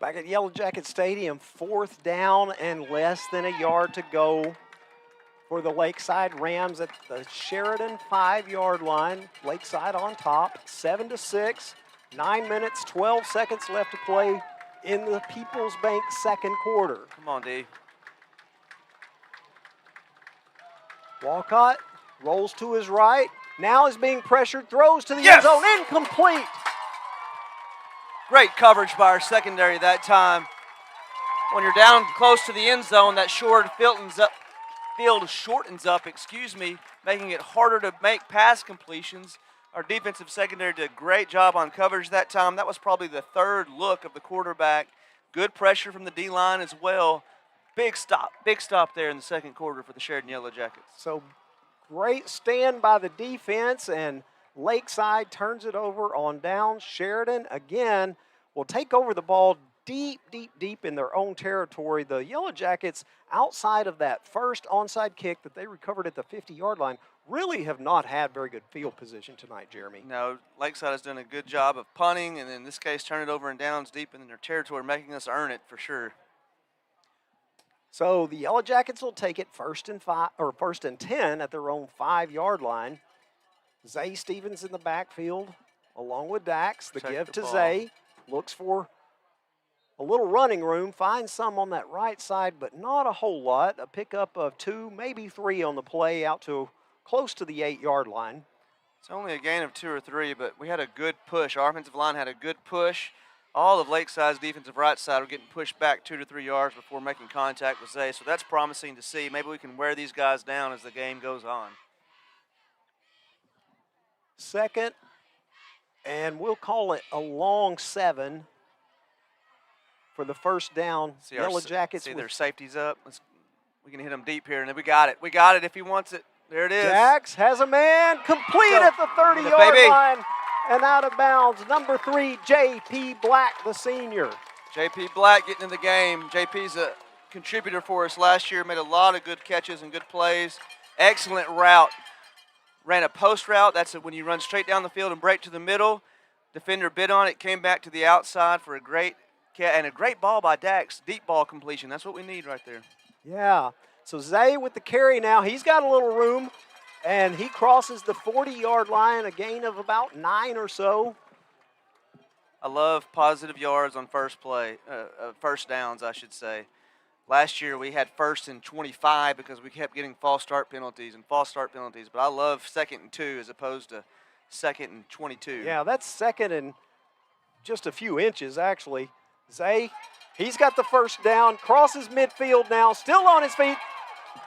Back at Yellowjacket Stadium, 4th down and less than a yard to go for the Lakeside Rams at the Sheridan 5-yard line. Lakeside on top, 7-6, 9 minutes, 12 seconds left to play in the People's Bank second quarter. Come on, D. Walcott rolls to his right, now is being pressured, throws to the Yes! end zone, incomplete. Great coverage by our secondary that time. When you're down close to the end zone, that field shortens up, making it harder to make pass completions. Our defensive secondary did a great job on coverage that time. That was probably the third look of the quarterback. Good pressure from the D-line as well. Big stop there in the second quarter for the Sheridan Yellowjackets. So great stand by the defense, and Lakeside turns it over on down. Sheridan, again, will take over the ball deep in their own territory. The Yellowjackets, outside of that first onside kick that they recovered at the 50-yard line, really have not had very good field position tonight, Jeremy. No, Lakeside has done a good job of punting, and in this case, turn it over and downs deep in their territory, making us earn it for sure. So the Yellowjackets will take it first and 10 at their own 5-yard line. Zay Stevens in the backfield, along with Dax. The give to Zay. Looks for a little running room, finds some on that right side, but not a whole lot. A pickup of 2, maybe 3 on the play out to close to the 8-yard line. It's only a gain of 2 or 3, but we had a good push. Our offensive line had a good push. All of Lakeside's defensive right side were getting pushed back 2 to 3 yards before making contact with Zay, so that's promising to see. Maybe we can wear these guys down as the game goes on. Second, and we'll call it a long 7 for the first down. Yellowjackets. See their safeties up. We can hit them deep here, and then we got it. We got it if he wants it. There it is. Dax has a man complete at the 30-yard line and out of bounds. Number 3, J.P. Black, the senior. J.P. Black getting in the game. J.P.'s a contributor for us last year. Made a lot of good catches and good plays. Excellent route. Ran a post route. That's when you run straight down the field and break to the middle. Defender bit on it, came back to the outside for a great catch, and a great ball by Dax. Deep ball completion. That's what we need right there. Yeah. So Zay with the carry now. He's got a little room, and he crosses the 40-yard line, a gain of about 9 or so. I love positive yards on first downs, I should say. Last year we had 1st and 25 because we kept getting false start penalties. But I love 2nd and 2 as opposed to 2nd and 22. Yeah, that's 2nd and just a few inches, actually. Zay, he's got the first down, crosses midfield now, still on his feet,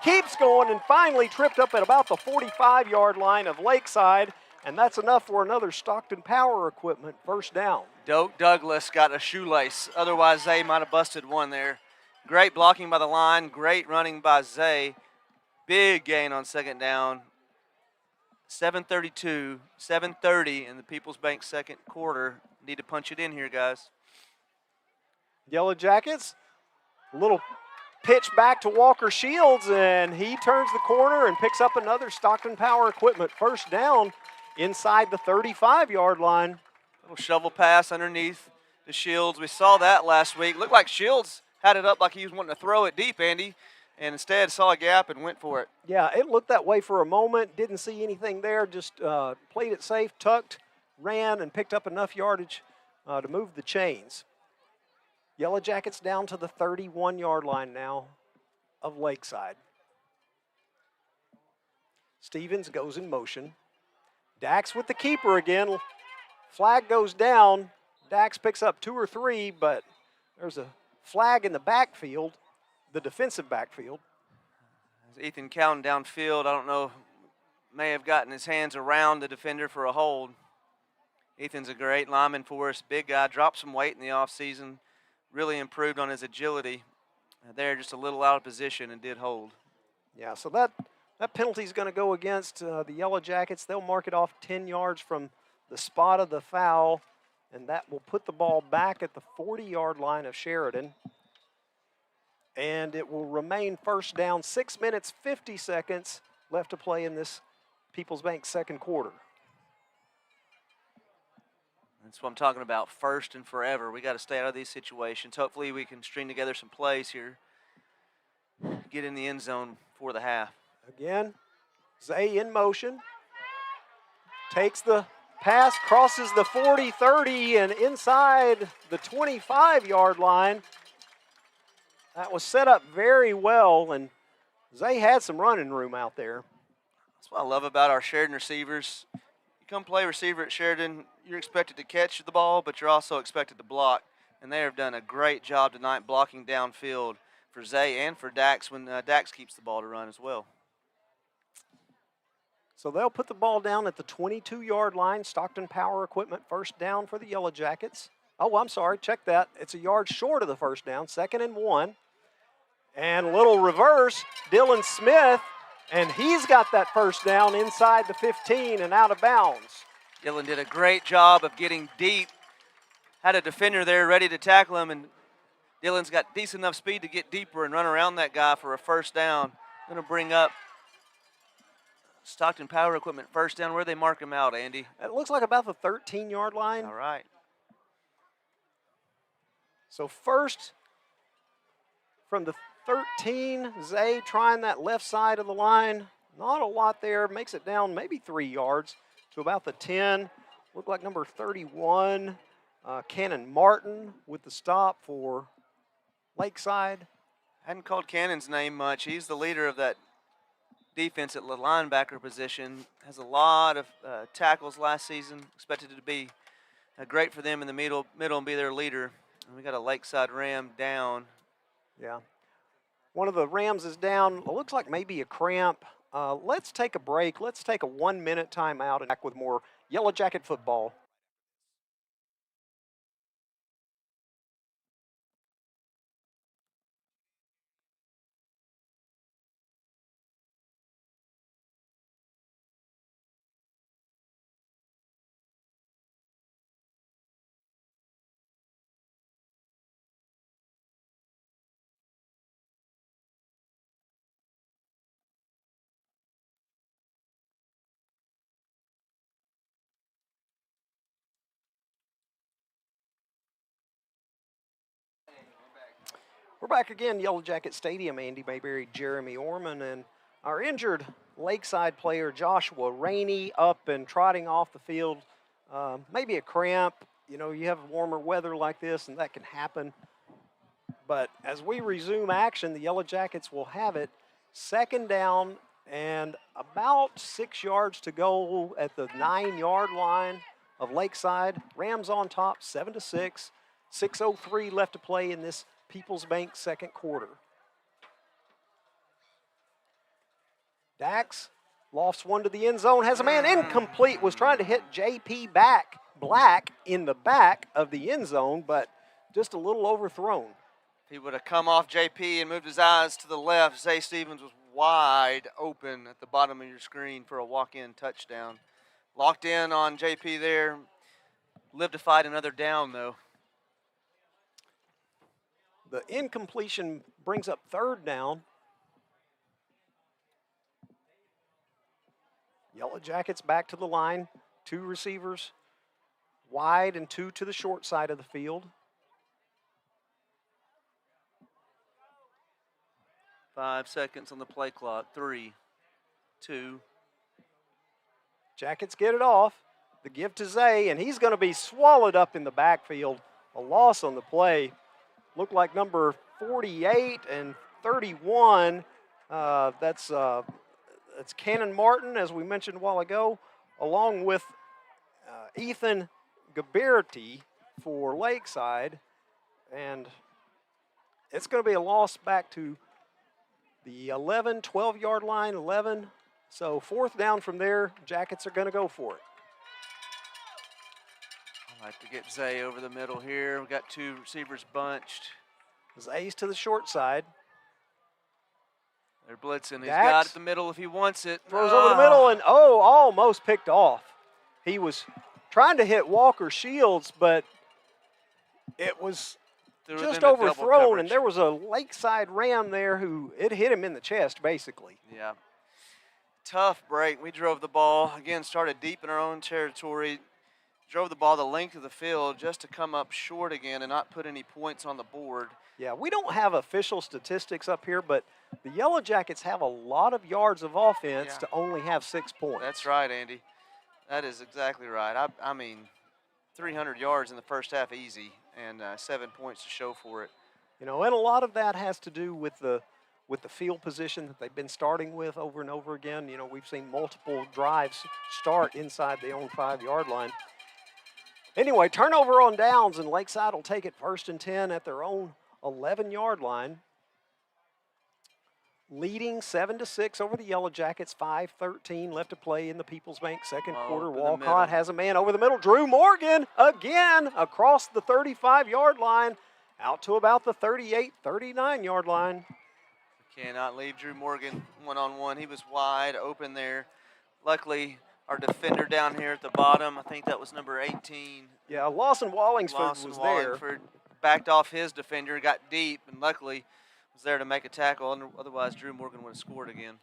keeps going, and finally tripped up at about the 45-yard line of Lakeside, and that's enough for another Stockton Power Equipment first down. Doak Douglas got a shoelace. Otherwise, Zay might have busted one there. Great blocking by the line, great running by Zay. Big gain on 2nd down. 7:32, 7:30 in the People's Bank second quarter. Need to punch it in here, guys. Yellowjackets, a little pitch back to Walker Shields, and he turns the corner and picks up another Stockton Power Equipment first down inside the 35-yard line. Little shovel pass underneath to Shields. We saw that last week. Looked like Shields had it up like he was wanting to throw it deep, Andy, and instead saw a gap and went for it. Yeah, it looked that way for a moment. Didn't see anything there. Just played it safe, tucked, ran, and picked up enough yardage to move the chains. Yellowjackets down to the 31-yard line now of Lakeside. Stevens goes in motion. Dax with the keeper again. Flag goes down. Dax picks up 2 or 3, but there's a flag in the backfield, the defensive backfield. Ethan counting downfield. I don't know, may have gotten his hands around the defender for a hold. Ethan's a great lineman for us. Big guy, dropped some weight in the offseason. Really improved on his agility. There, just a little out of position and did hold. Yeah, so that penalty is going to go against the Yellowjackets. They'll mark it off 10 yards from the spot of the foul, and that will put the ball back at the 40-yard line of Sheridan. And it will remain first down, 6 minutes, 50 seconds left to play in this People's Bank second quarter. That's what I'm talking about, first and forever. We got to stay out of these situations. Hopefully we can string together some plays here, get in the end zone for the half. Again, Zay in motion. Takes the pass, crosses the 40, 30, and inside the 25-yard line. That was set up very well, and Zay had some running room out there. That's what I love about our Sheridan receivers. You come play receiver at Sheridan, you're expected to catch the ball, but you're also expected to block. And they have done a great job tonight blocking downfield for Zay and for Dax when Dax keeps the ball to run as well. So they'll put the ball down at the 22-yard line. Stockton Power Equipment first down for the Yellowjackets. Oh, I'm sorry, check that. It's a yard short of the first down, 2nd and 1. And a little reverse, Dylan Smith, and he's got that first down inside the 15 and out of bounds. Dylan did a great job of getting deep. Had a defender there ready to tackle him, and Dylan's got decent enough speed to get deeper and run around that guy for a first down. Going to bring up Stockton Power Equipment first down. Where they mark him out, Andy? It looks like about the 13-yard line. All right. So first from the 13, Zay trying that left side of the line. Not a lot there. Makes it down maybe 3 yards to about the 10. Looked like number 31, Cannon Martin with the stop for Lakeside. Hadn't called Cannon's name much. He's the leader of that defense at the linebacker position. Has a lot of tackles last season. Expected to be great for them in the middle and be their leader. And we got a Lakeside Ram down. Yeah. One of the Rams is down. It looks like maybe a cramp. Let's take a break. Let's take a 1-minute timeout and back with more Yellow Jacket football. We're back again, Yellow Jacket Stadium. Andy Mayberry, Jeremy Orman, and our injured Lakeside player Joshua Rainey up and trotting off the field. Maybe a cramp. You know, you have warmer weather like this, and that can happen. But as we resume action, the Yellow Jackets will have it 2nd down and about 6 yards to go at the 9-yard line of Lakeside. Rams on top, 7-6. 6:03 left to play in this Peoples Bank second quarter. Dax lofts one to the end zone, has a man incomplete, was trying to hit J.P. Black in the back of the end zone, but just a little overthrown. If he would have come off J.P. and moved his eyes to the left, Zay Stevens was wide open at the bottom of your screen for a walk-in touchdown. Locked in on J.P. there. Lived to fight another down, though. The incompletion brings up 3rd down. Yellow Jackets back to the line. 2 receivers wide and 2 to the short side of the field. 5 seconds on the play clock. 3, 2. Jackets get it off. The give to Zay, and he's going to be swallowed up in the backfield. A loss on the play. Looked like number 48 and 31. That's Cannon Martin, as we mentioned a while ago, along with Ethan Gaberti for Lakeside. And it's going to be a loss back to the 11, 12-yard line, 11. So 4th down from there, Jackets are going to go for it. I like to get Zay over the middle here. We've got 2 receivers bunched. Zay's to the short side. They're blitzing. He's Dax got it the middle if he wants it. Throws over the middle and, almost picked off. He was trying to hit Walker Shields, but it was just overthrown, and there was a Lakeside Ram there who it hit him in the chest, basically. Yeah. Tough break. We drove the ball. Again, started deep in our own territory. drove the ball the length of the field just to come up short again and not put any points on the board. Yeah, we don't have official statistics up here, but the Yellowjackets have a lot of yards of offense Yeah. to only have 6 points. That's right, Andy. That is exactly right. I mean, 300 yards in the first half easy, and 7 points to show for it. You know, and a lot of that has to do with the field position that they've been starting with over and over again. You know, we've seen multiple drives start inside the own 5-yard line. Anyway, turnover on downs, and Lakeside will take it 1st and 10 at their own 11-yard line. Leading 7-6 over the Yellowjackets, 5:13 left to play in the People's Bank second quarter. Over the Walcott middle. has a man over the middle. Drew Morgan again across the 35-yard line, out to about the 38, 39-yard line. Cannot leave Drew Morgan one-on-one. He was wide open there. Luckily, our defender down here at the bottom, I think that was number 18. Yeah, Lawson Wallingsford Lawson was there. Wallingford backed off his defender, got deep, and luckily was there to make a tackle. Otherwise, Drew Morgan would have scored again.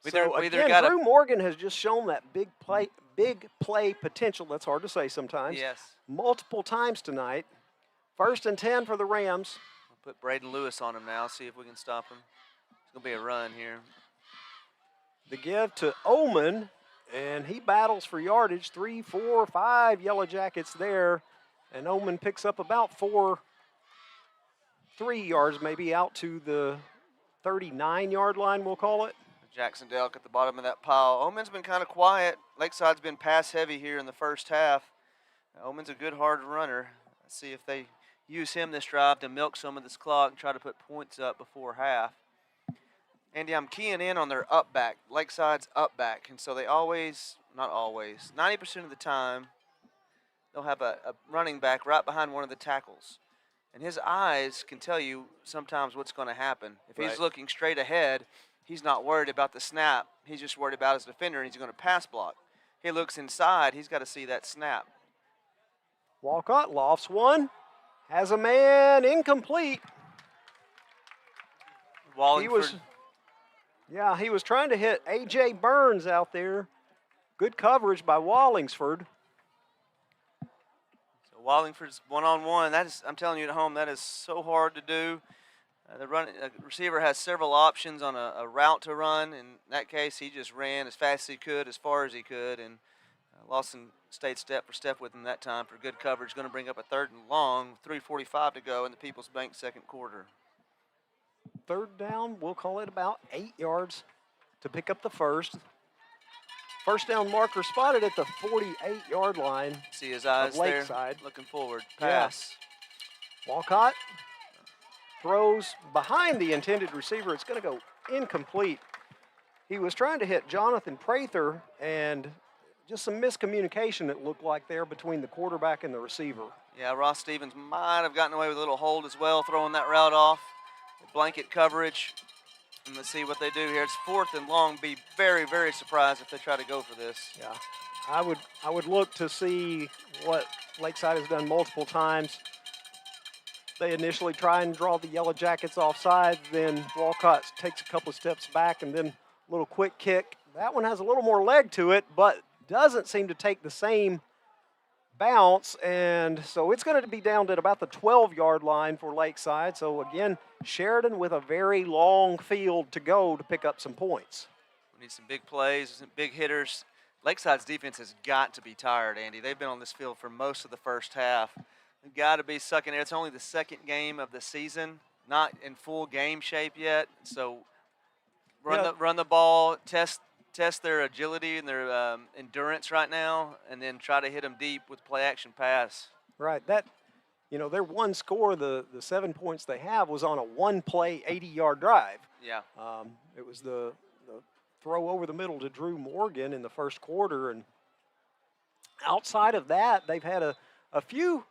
So again, Drew Morgan has just shown that big play potential. That's hard to say sometimes. Yes. Multiple times tonight. 1st and 10 for the Rams. We'll put Braden Lewis on him now, see if we can stop him. It's going to be a run here. The give to Oman, and he battles for yardage. 3, 4, 5 Yellowjackets there, and Oman picks up about 3 yards maybe out to the 39-yard line, we'll call it. Jackson Delk at the bottom of that pile. Oman's been kind of quiet. Lakeside's been pass heavy here in the first half. Oman's a good hard runner. Let's see if they use him this drive to milk some of this clock and try to put points up before half. Andy, I'm keying in on their up back, Lakeside's up back, and so they always, not always, 90% of the time, they'll have a running back right behind one of the tackles. And his eyes can tell you sometimes what's going to happen. If he's looking straight ahead, he's not worried about the snap. He's just worried about his defender, and he's going to pass block. He looks inside, he's got to see that snap. Walcott lofts one, has a man incomplete. Wallingford. He was trying to hit A.J. Burns out there. Good coverage by Wallingsford. So Wallingford's one-on-one. That is, I'm telling you at home, that is so hard to do. The receiver has several options on a route to run. In that case, he just ran as fast as he could, as far as he could, and Lawson stayed step for step with him that time for good coverage. Going to bring up a 3rd and long, 3:45 to go in the People's Bank second quarter. 3rd down, we'll call it about 8 yards to pick up the first. First down marker spotted at the 48-yard line. See his eyes there, Lakeside. looking forward. Pass. Yeah. Walcott throws behind the intended receiver. It's going to go incomplete. He was trying to hit Jonathan Prather, and just some miscommunication it looked like there between the quarterback and the receiver. Yeah, Ross Stevens might have gotten away with a little hold as well, throwing that route off. Blanket coverage. And let's see what they do here. It's 4th and long. Be very, very surprised if they try to go for this. Yeah, I would look to see what Lakeside has done multiple times. They initially try and draw the Yellowjackets offside, then Walcott takes a couple of steps back, and then a little quick kick. That one has a little more leg to it, but doesn't seem to take the same bounce, and so it's going to be down at about the 12-yard line for Lakeside. So again, Sheridan with a very long field to go to pick up some points. We need some big plays, some big hitters. Lakeside's defense has got to be tired, Andy. They've been on this field for most of the first half. They've got to be sucking it. It's only the second game of the season, not in full game shape yet. So run the ball, test their agility and their endurance right now, and then try to hit them deep with play-action pass. Right. That, their one score, the 7 points they have, was on a one-play 80-yard drive. Yeah. It was the throw over the middle to Drew Morgan in the first quarter, and outside of that, they've had a few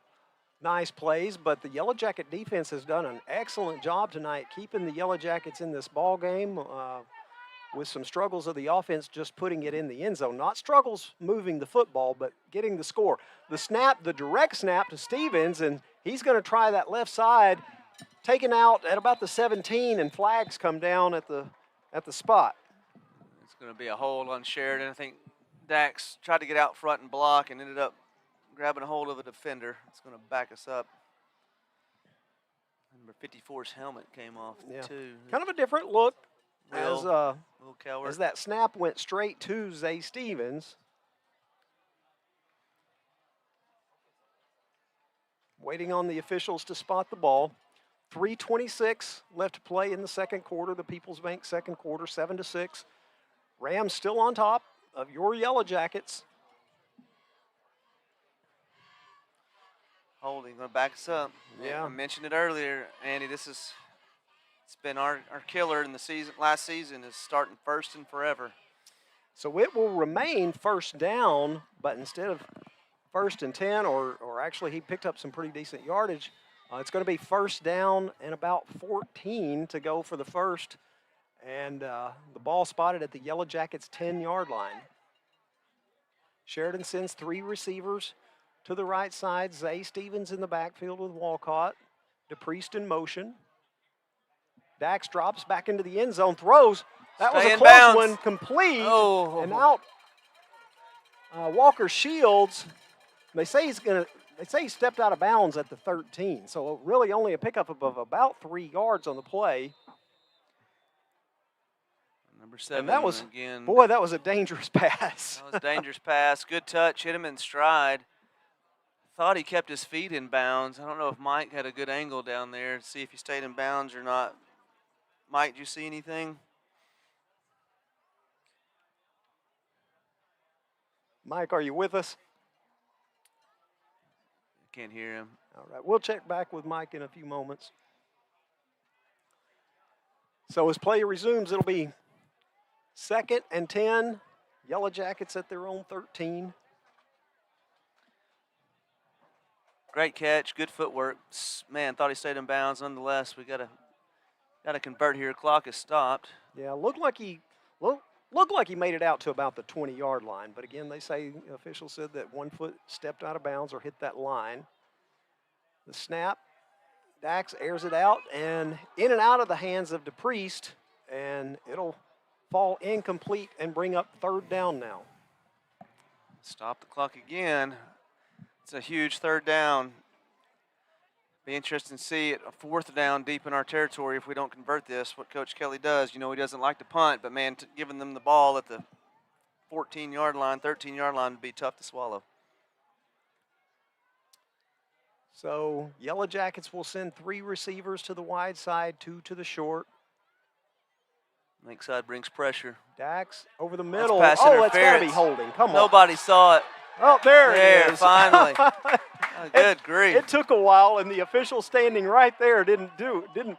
nice plays, but the Yellowjacket defense has done an excellent job tonight keeping the Yellowjackets in this ball game. With some struggles of the offense just putting it in the end zone. Not struggles moving the football, but getting the score. The direct snap to Stevens, and he's going to try that left side, taken out at about the 17, and flags come down at the spot. It's going to be a hold on Sheridan. I think Dax tried to get out front and block and ended up grabbing a hold of a defender. It's going to back us up. Number 54's helmet came off, too. Kind of a different look Will as that snap went straight to Zay Stevens. Waiting on the officials to spot the ball. 3:26 left to play in the second quarter. The People's Bank second quarter, 7-6. Rams still on top of your Yellow Jackets. Holding, going to back us up. Yeah. I mentioned it earlier, Andy. It's been our killer in the season. Last season is starting first and forever. So it will remain first down, but instead of first and 10, or actually he picked up some pretty decent yardage, it's going to be first down and about 14 to go for the first. And the ball spotted at the Yellow Jackets 10-yard line. Sheridan sends 3 receivers to the right side. Zay Stevens in the backfield with Walcott. DePriest in motion. Dax drops back into the end zone, throws. That was a close one, complete. Oh. And out Walker Shields. They say he stepped out of bounds at the 13. So really only a pickup of about 3 yards on the play. Number 7 and that was, again. Boy, that was a dangerous pass. That was a dangerous pass. Good touch, hit him in stride. Thought he kept his feet in bounds. I don't know if Mike had a good angle down there to see if he stayed in bounds or not. Mike, did you see anything? Mike, are you with us? I can't hear him. All right, we'll check back with Mike in a few moments. So as play resumes, it'll be 2nd and 10. Yellow Jackets at their own 13. Great catch, good footwork. Man, thought he stayed in bounds. Nonetheless, we got to convert here. Clock is stopped. Yeah, looked like he made it out to about the 20-yard line. But again, they say officials said that 1 foot stepped out of bounds or hit that line. The snap, Dax airs it out and in and out of the hands of DePriest, and it'll fall incomplete and bring up 3rd down now. Stop the clock again. It's a huge 3rd down. Be interesting to see it, a 4th down deep in our territory if we don't convert this, what Coach Kelly does. You know, he doesn't like to punt, but, man, giving them the ball at the 14-yard line, 13-yard line would be tough to swallow. So Yellow Jackets will send 3 receivers to the wide side, 2 to the short. Lakeside brings pressure. Dax over the middle. That's it's got to be holding. Come on. Nobody saw it. Oh, there it is. Finally. Good grief. It took a while, and the official standing right there didn't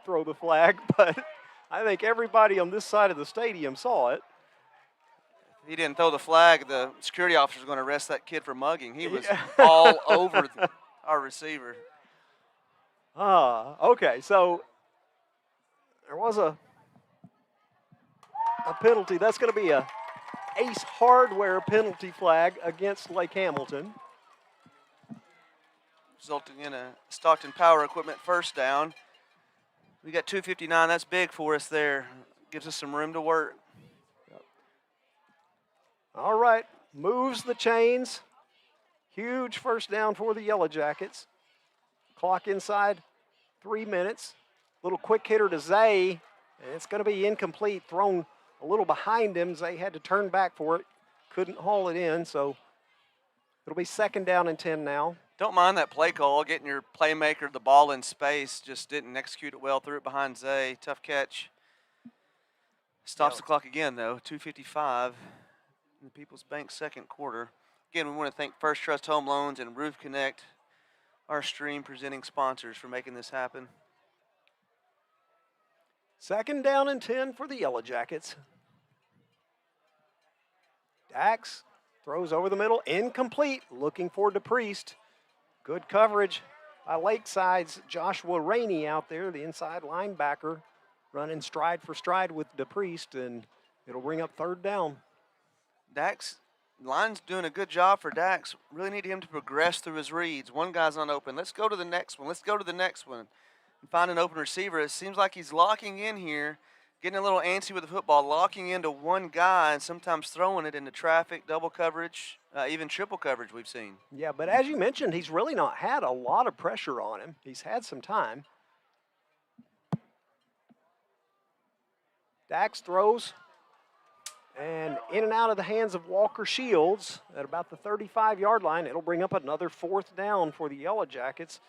throw the flag, but I think everybody on this side of the stadium saw it. If he didn't throw the flag, the security officer was going to arrest that kid for mugging. He was all over our receiver. Okay, so there was a penalty. That's going to be a Ace Hardware penalty flag against Lake Hamilton. Resulting in a Stockton Power Equipment 1st down. We got 2:59. That's big for us there. Gives us some room to work. All right, moves the chains. Huge 1st down for the Yellow Jackets. Clock inside 3 minutes. Little quick hitter to Zay, and it's going to be incomplete, thrown a little behind him. Zay had to turn back for it, couldn't haul it in, so it'll be 2nd down and 10 now. Don't mind that play call, getting your playmaker the ball in space, just didn't execute it well, threw it behind Zay. Tough catch. Stops the clock again, though, 2:55 in the People's Bank second quarter. Again, we want to thank First Trust Home Loans and Roof Connect, our stream presenting sponsors, for making this happen. 2nd down and 10 for the Yellow Jackets. Dax throws over the middle, incomplete, looking for DePriest. Good coverage by Lakeside's Joshua Rainey out there, the inside linebacker, running stride for stride with DePriest, and it'll bring up 3rd down. Dax, line's doing a good job for Dax. Really need him to progress through his reads. One guy's not open. Let's go to the next one. Let's go to the next one and find an open receiver. It seems like he's locking in here, getting a little antsy with the football, locking into one guy and sometimes throwing it into traffic, double coverage, even triple coverage we've seen. Yeah, but as you mentioned, he's really not had a lot of pressure on him. He's had some time. Dax throws, and in and out of the hands of Walker Shields at about the 35-yard line. It'll bring up another 4th down for the Yellowjackets.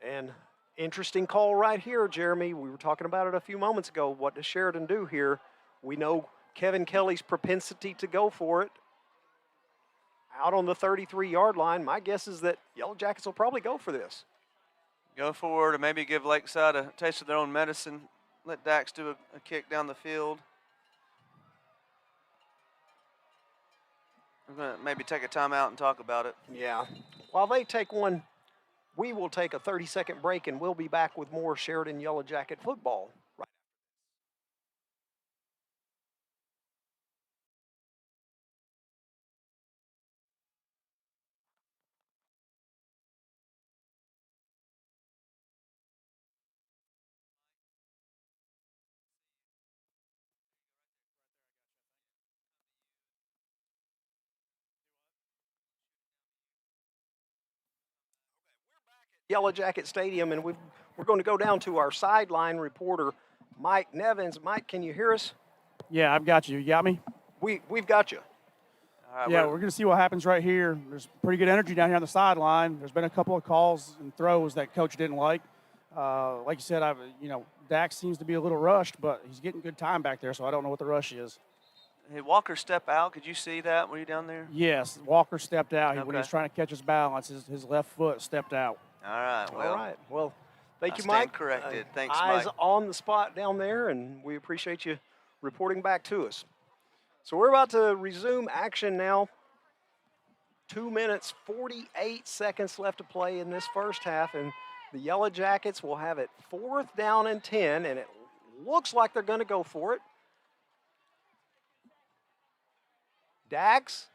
And interesting call right here, Jeremy. We were talking about it a few moments ago. What does Sheridan do here? We know Kevin Kelly's propensity to go for it. Out on the 33-yard line, my guess is that Yellowjackets will probably go for this. Go forward and maybe give Lakeside a taste of their own medicine. Let Dax do a kick down the field. We're going to maybe take a timeout and talk about it. Yeah. While they take one, we will take a 30-second break, and we'll be back with more Sheridan Yellowjacket football. Right. Yellowjacket Stadium, and we're going to go down to our sideline reporter, Mike Nevins. Mike, can you hear us? Yeah, I've got you. You got me? We've got you. Yeah, we're going to see what happens right here. There's pretty good energy down here on the sideline. There's been a couple of calls and throws that coach didn't like. Like you said, Dax seems to be a little rushed, but he's getting good time back there, so I don't know what the rush is. Hey, Walker step out. Could you see that? Were you down there? Yes, Walker stepped out. When Okay. he was trying to catch his balance, his left foot stepped out. All right. Well, All right. Well, thank I you, stand Mike. corrected. Thanks, eyes Mike. on the spot down there, and we appreciate you reporting back to us. So we're about to resume action now. 2 minutes, 48 seconds left to play in this first half, and the Yellowjackets will have it 4th down and 10, and it looks like they're going to go for it. Dax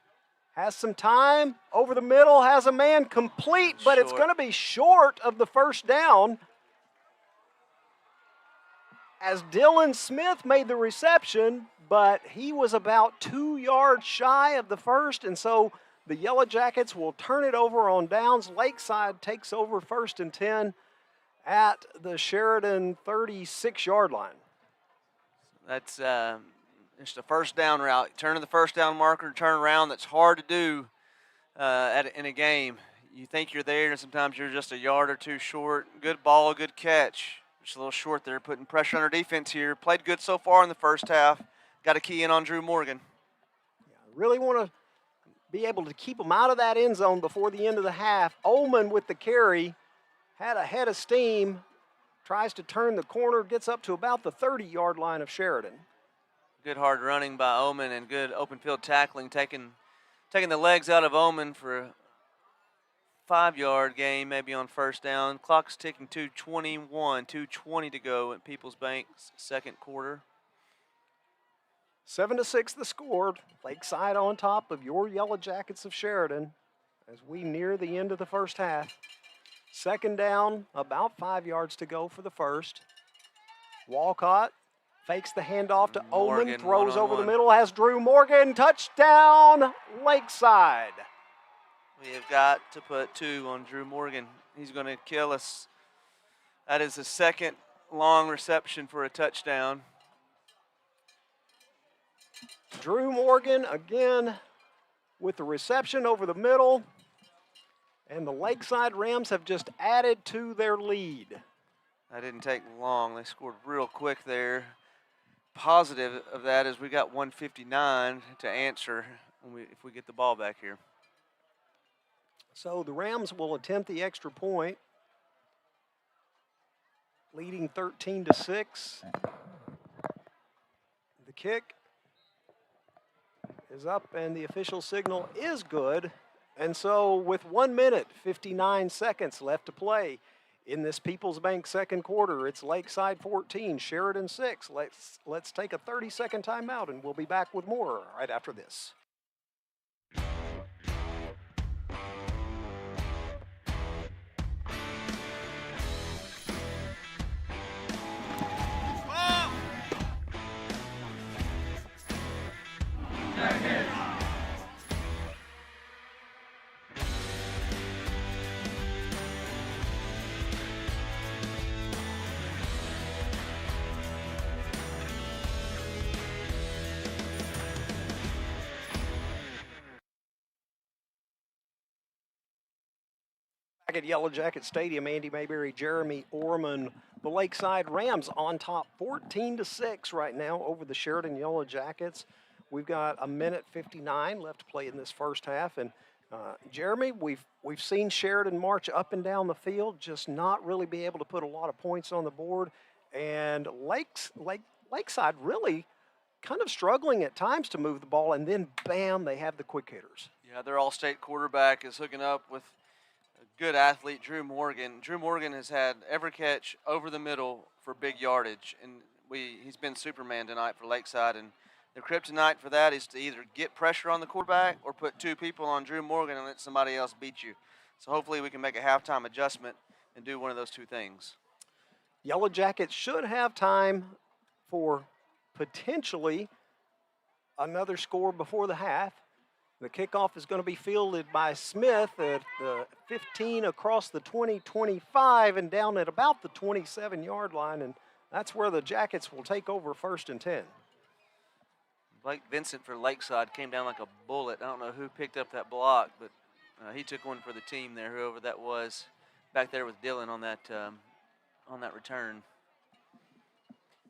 has some time over the middle, has a man complete, but it's Short. going to be short of the first down. As Dylan Smith made the reception, but he was about 2 yards shy of the first, and so the Yellowjackets will turn it over on downs. Lakeside takes over 1st and 10 at the Sheridan 36-yard line. That's just a first down route. Turning the first down marker, turn around. That's hard to do in a game. You think you're there, and sometimes you're just a yard or two short. Good ball, good catch. Just a little short there, putting pressure on our defense here. Played good so far in the first half. Got a key in on Drew Morgan. Really want to be able to keep them out of that end zone before the end of the half. Ullman with the carry, had a head of steam, tries to turn the corner, gets up to about the 30-yard line of Sheridan. Good hard running by Oman and good open field tackling, taking the legs out of Oman for a 5-yard gain, maybe on first down. Clock's ticking, 2:20 to go at Peoples Bank's second quarter. 7-6 the score. Lakeside on top of your Yellowjackets of Sheridan as we near the end of the first half. 2nd down, about 5 yards to go for the first. Walcott fakes the handoff to Oman, Morgan, throws over the one-on-one. middle, has Drew Morgan, touchdown, Lakeside. We have got to put 2 on Drew Morgan. He's going to kill us. That is the second long reception for a touchdown. Drew Morgan again with the reception over the middle. And the Lakeside Rams have just added to their lead. That didn't take long. They scored real quick there. Positive of that is we got 159 to answer if we get the ball back here. So the Rams will attempt the extra point, leading 13-6. The kick is up and the official signal is good. And so with 1 minute, 59 seconds left to play in this Peoples Bank second quarter, it's Lakeside 14, Sheridan 6. Let's take a 30-second timeout and we'll be back with more right after this. Back at Yellowjacket Stadium, Andy Mayberry, Jeremy Orman, the Lakeside Rams on top 14-6 right now over the Sheridan Yellowjackets. We've got a minute 59 left to play in this first half. And Jeremy, we've seen Sheridan march up and down the field, just not really be able to put a lot of points on the board. And Lakeside really kind of struggling at times to move the ball, and then bam, they have the quick hitters. Yeah, their all-state quarterback is hooking up with a good athlete, Drew Morgan. Drew Morgan has had every catch over the middle for big yardage, and he's been Superman tonight for Lakeside. And the kryptonite for that is to either get pressure on the quarterback or put two people on Drew Morgan and let somebody else beat you. So hopefully we can make a halftime adjustment and do one of those two things. Yellowjackets should have time for potentially another score before the half. The kickoff is going to be fielded by Smith at the 15 across the 20-25 and down at about the 27-yard line, and that's where the Jackets will take over 1st and 10. Blake Vincent for Lakeside came down like a bullet. I don't know who picked up that block, but he took one for the team there, whoever that was, back there with Dylan on that return.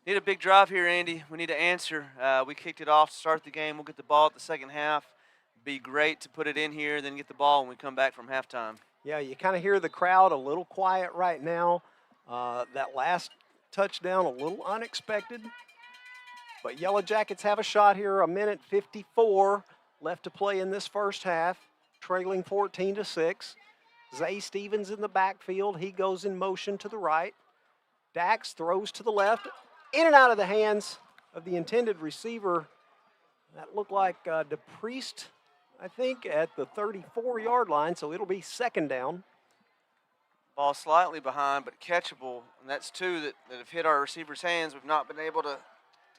Need a big drive here, Andy. We need to answer. We kicked it off to start the game. We'll get the ball at the second half. Be great to put it in here, then get the ball when we come back from halftime. Yeah, you kind of hear the crowd a little quiet right now. That last touchdown a little unexpected. But Yellowjackets have a shot here, a minute 54 left to play in this first half, trailing 14-6. Zay Stevens in the backfield. He goes in motion to the right. Dax throws to the left, in and out of the hands of the intended receiver. That looked like DePriest, I think, at the 34-yard line, so it'll be second down. Ball slightly behind, but catchable, and that's two that have hit our receivers' hands. We've not been able to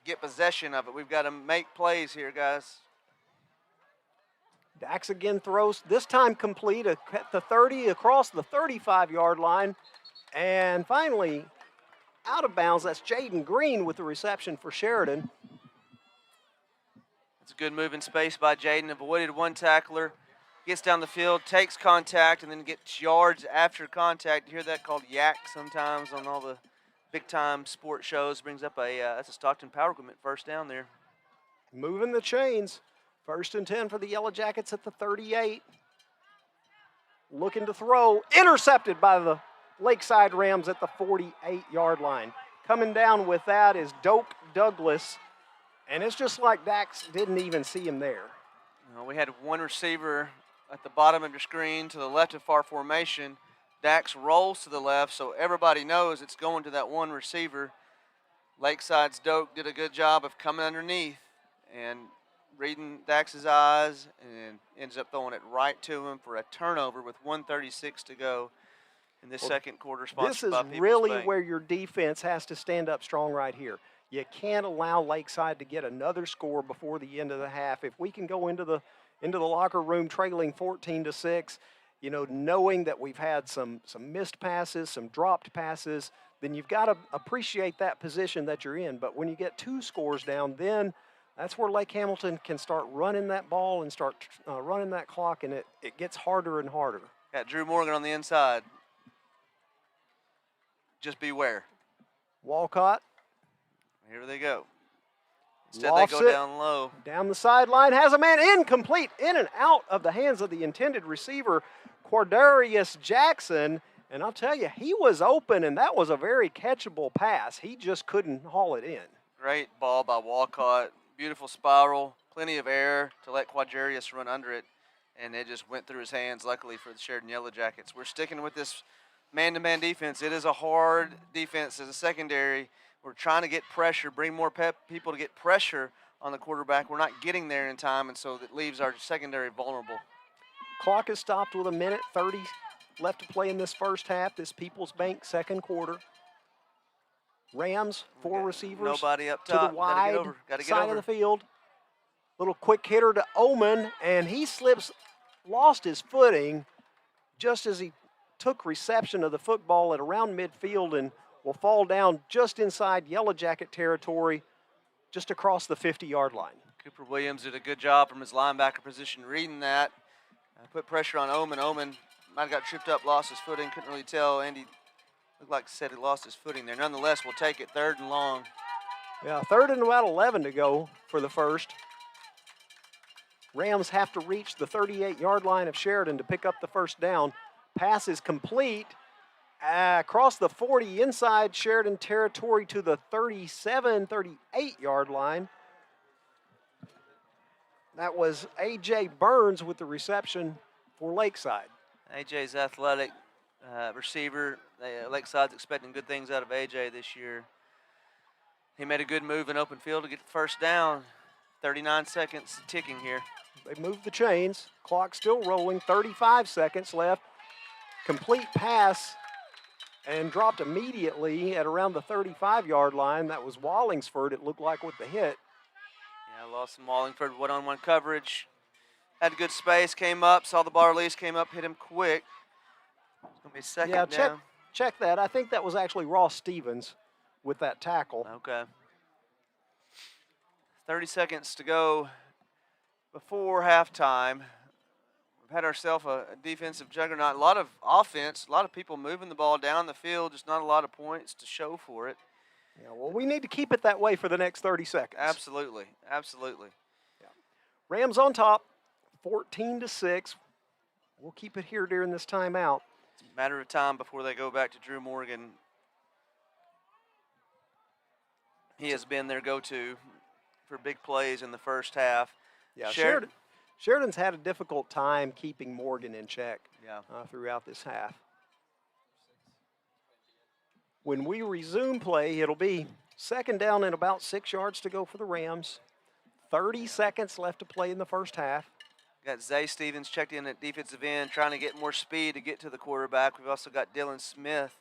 get possession of it. We've got to make plays here, guys. Dax again throws, this time complete at the 30 across the 35-yard line. And finally, out of bounds, that's Jaden Green with the reception for Sheridan. It's a good move in space by Jaden. Avoided one tackler, gets down the field, takes contact, and then gets yards after contact. You hear that called yak sometimes on all the big-time sport shows. Brings up that's a Stockton Power Equipment first down there. Moving the chains. 1st and 10 for the Yellowjackets at the 38. Looking to throw. Intercepted by the Lakeside Rams at the 48-yard line. Coming down with that is Doak Douglas. And it's just like Dax didn't even see him there. We had one receiver at the bottom of your screen to the left of our formation. Dax rolls to the left, so everybody knows it's going to that one receiver. Lakeside's Doak did a good job of coming underneath and reading Dax's eyes and ends up throwing it right to him for a turnover with 1:36 to go in this second quarter. This is really where your defense has to stand up strong right here. You can't allow Lakeside to get another score before the end of the half. If we can go into the locker room trailing 14-6, knowing that we've had some missed passes, some dropped passes, then you've got to appreciate that position that you're in. But when you get 2 scores down, then that's where Lake Hamilton can start running that ball and start running that clock, and it gets harder and harder. Got Drew Morgan on the inside. Just beware. Walcott. Here they go. Instead, they go down low. Down the sideline, has a man incomplete, in and out of the hands of the intended receiver, Quardarius Jackson. And I'll tell you, he was open, and that was a very catchable pass. He just couldn't haul it in. Great ball by Walcott. Beautiful spiral, plenty of air to let Quadarius run under it, and it just went through his hands, luckily for the Sheridan Yellowjackets. We're sticking with this man-to-man defense. It is a hard defense as a secondary. We're trying to get pressure, bring more people to get pressure on the quarterback. We're not getting there in time, and so that leaves our secondary vulnerable. Clock is stopped with a minute 30 left to play in this first half, this People's Bank second quarter. Rams, 4 receivers. Nobody up top. To the wide Gotta get side over. of the field. Little quick hitter to Oman, and he lost his footing just as he took reception of the football at around midfield and will fall down just inside Yellowjacket territory, just across the 50-yard line. Cooper Williams did a good job from his linebacker position reading that. Put pressure on Oman. Oman might have got tripped up, lost his footing. Couldn't really tell. Andy looked like he said he lost his footing there. Nonetheless, we'll take it 3rd and long. Yeah, 3rd and about 11 to go for the first. Rams have to reach the 38-yard line of Sheridan to pick up the first down. Pass is complete. Across the 40 inside Sheridan territory to the 37, 38-yard line. That was A.J. Burns with the reception for Lakeside. A.J.'s athletic receiver. Lakeside's expecting good things out of A.J. this year. He made a good move in open field to get the first down. 39 seconds ticking here. They moved the chains. Clock still rolling. 35 seconds left. Complete pass and dropped immediately at around the 35-yard line. That was Wallingsford, it looked like, with the hit. Yeah, lost some Wallingford one-on-one coverage. Had good space, came up, saw the ball release, came up, hit him quick. It's going to be second down. Check that. I think that was actually Ross Stevens with that tackle. Okay. 30 seconds to go before halftime. We've had ourselves a defensive juggernaut. A lot of offense, a lot of people moving the ball down the field, just not a lot of points to show for it. Yeah, well, we need to keep it that way for the next 30 seconds. Absolutely, absolutely. Yeah. Rams on top, 14-6. We'll keep it here during this timeout. It's a matter of time before they go back to Drew Morgan. He has been their go-to for big plays in the first half. Yeah, Sheridan's had a difficult time keeping Morgan in check throughout this half. When we resume play, it'll be 2nd down and about 6 yards to go for the Rams. 30 seconds left to play in the first half. Got Zay Stevens checked in at defensive end, trying to get more speed to get to the quarterback. We've also got Dylan Smith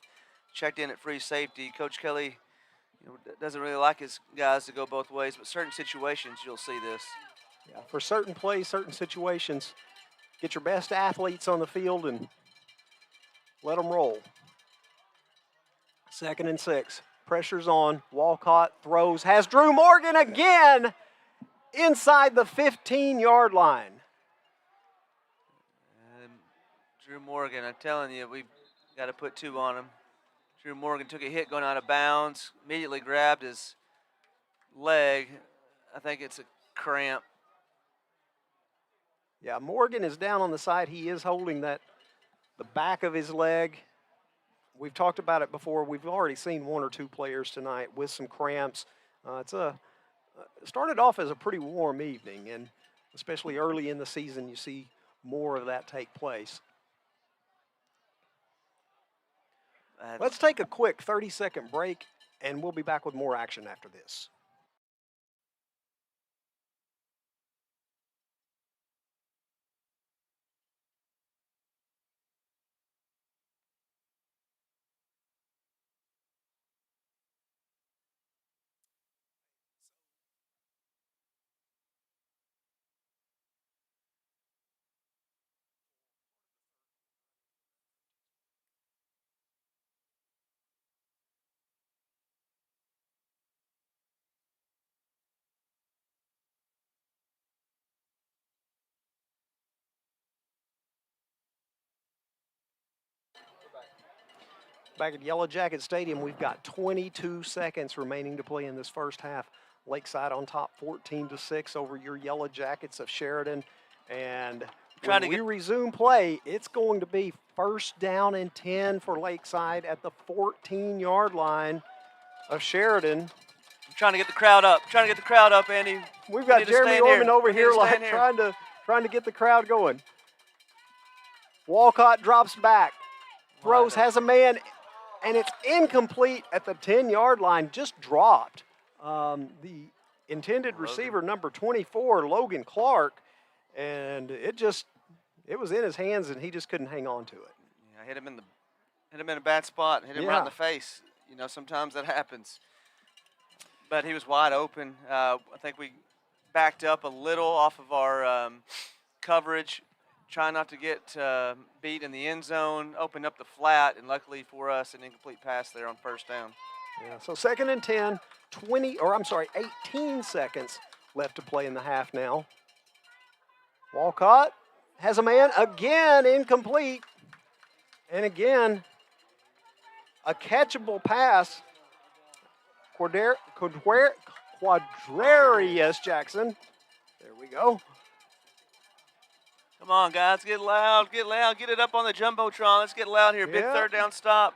checked in at free safety. Coach Kelly doesn't really like his guys to go both ways, but certain situations you'll see this. Yeah, for certain plays, certain situations, get your best athletes on the field and let them roll. 2nd and 6. Pressure's on. Walcott throws. Has Drew Morgan again inside the 15-yard line. Drew Morgan, I'm telling you, we've got to put 2 on him. Drew Morgan took a hit going out of bounds, immediately grabbed his leg. I think it's a cramp. Yeah, Morgan is down on the side. He is holding the back of his leg. We've talked about it before. We've already seen 1 or 2 players tonight with some cramps. Started off as a pretty warm evening, and especially early in the season, you see more of that take place. Let's take a quick 30-second break, and we'll be back with more action after this. Back at Yellowjacket Stadium, we've got 22 seconds remaining to play in this first half. Lakeside on top 14-6 over your Yellowjackets of Sheridan. And when we resume play, it's going to be 1st down and 10 for Lakeside at the 14-yard line of Sheridan. I'm trying to get the crowd up. Andy. We've got Jeremy Orman over here trying to get the crowd going. Walcott drops back, throws, has a man, and it's incomplete at the 10-yard line, just dropped. The intended receiver, number 24, Logan Clark, and it was in his hands, and he just couldn't hang on to it. Yeah, hit him in a bad spot, hit him right in the face. You know, sometimes that happens. But he was wide open. I think we backed up a little off of our coverage, trying not to get beat in the end zone, opened up the flat, and luckily for us, an incomplete pass there on 1st down. Yeah, so 2nd and 10, 18 seconds left to play in the half now. Walcott has a man, again incomplete. And again, a catchable pass. Quadrarius Jackson. There we go. Come on, guys, get loud, get it up on the Jumbotron. Let's get loud here. Big third down stop.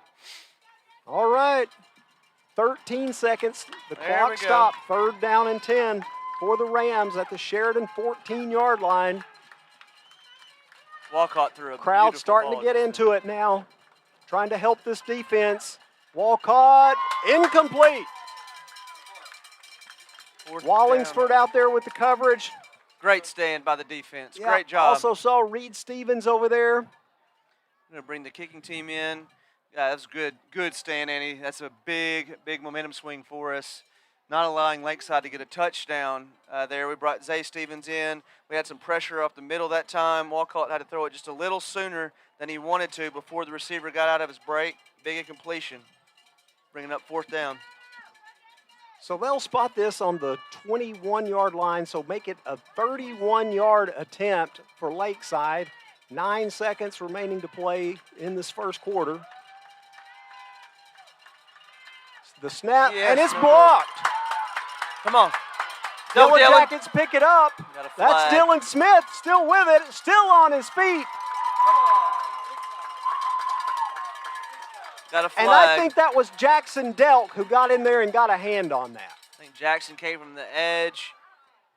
All right. 13 seconds. The There we clock go. stopped. 3rd down and 10 for the Rams at the Sheridan 14-yard line. Walcott threw a Crowd beautiful starting ball to get just into it now. Trying to help this defense. Walcott, incomplete. Fourth Wallingsford down. out there with the coverage. Great stand by the defense. Yeah, Great job. Also saw Reed Stevens over there. I'm going to bring the kicking team in. Yeah, that's good. Good stand, Annie. That's a big momentum swing for us. Not allowing Lakeside to get a touchdown there. We brought Zay Stevens in. We had some pressure up the middle that time. Walcott had to throw it just a little sooner than he wanted to before the receiver got out of his break. Big incompletion. Bringing up 4th down. So they'll spot this on the 21-yard line, so make it a 31-yard attempt for Lakeside. 9 seconds remaining to play in this first quarter. The snap, Yes, and it's no blocked. Come on. Go, Dylan. Yellowjackets pick it up. Got a That's flag. Dylan Smith, still with it, still on his feet. Got a flag. And I think that was Jackson Delk who got in there and got a hand on that. I think Jackson came from the edge.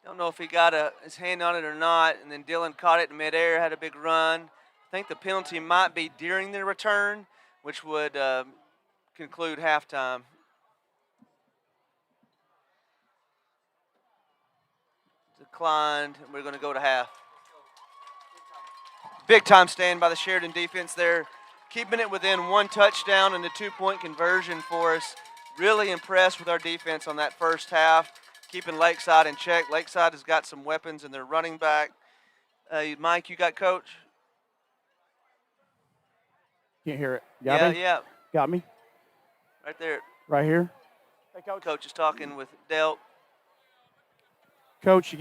Don't know if he got his hand on it or not. And then Dylan caught it in midair, had a big run. I think the penalty might be during the return, which would conclude halftime. Declined. We're going to go to half. Big time stand by the Sheridan defense there. Keeping it within 1 touchdown and a 2-point conversion for us. Really impressed with our defense on that first half. Keeping Lakeside in check. Lakeside has got some weapons in their running back. Mike, you got coach? Can't hear it. Got me? Yeah. Got me? Right there. Right here. Hey, coach is talking with Delk. Coach, you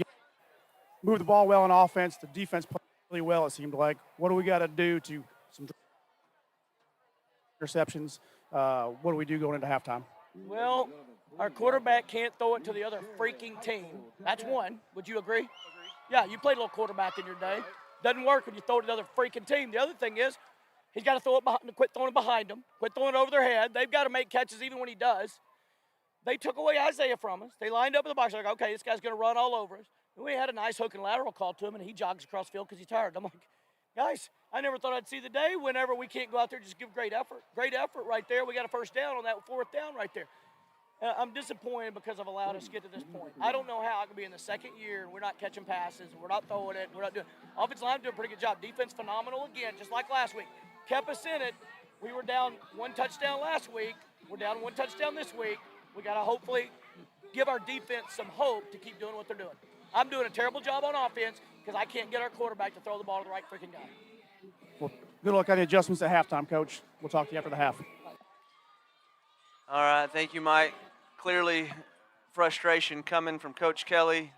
move the ball well on offense. The defense played really well, it seemed like. What do we got to do to some interceptions? What do we do going into halftime? Well, our quarterback can't throw it to the other freaking team. That's one. Would you agree? Yeah, you played a little quarterback in your day. Doesn't work when you throw it to the other freaking team. The other thing is, he's got to throw it behind, quit throwing it behind them, quit throwing it over their head. They've got to make catches even when he does. They took away Isaiah from us. They lined up in the box. They're like, okay, this guy's going to run all over us. And we had a nice hook and lateral call to him, and he jogs across the field because he's tired. I'm like, guys, I never thought I'd see the day whenever we can't go out there and just give great effort. Great effort right there. We got a first down on that 4th down right there. I'm disappointed because I've allowed us to get to this point. I don't know how I can be in the 2nd year and we're not catching passes, we're not throwing it, we're not doing. Offensive line doing a pretty good job. Defense phenomenal again, just like last week. Kept us in it. We were down 1 touchdown last week. We're down 1 touchdown this week. We got to hopefully give our defense some hope to keep doing what they're doing. I'm doing a terrible job on offense because I can't get our quarterback to throw the ball to the right freaking guy. Well, good luck on the adjustments at halftime, Coach. We'll talk to you after the half. All right, thank you, Mike. Clearly, frustration coming from Coach Kelly,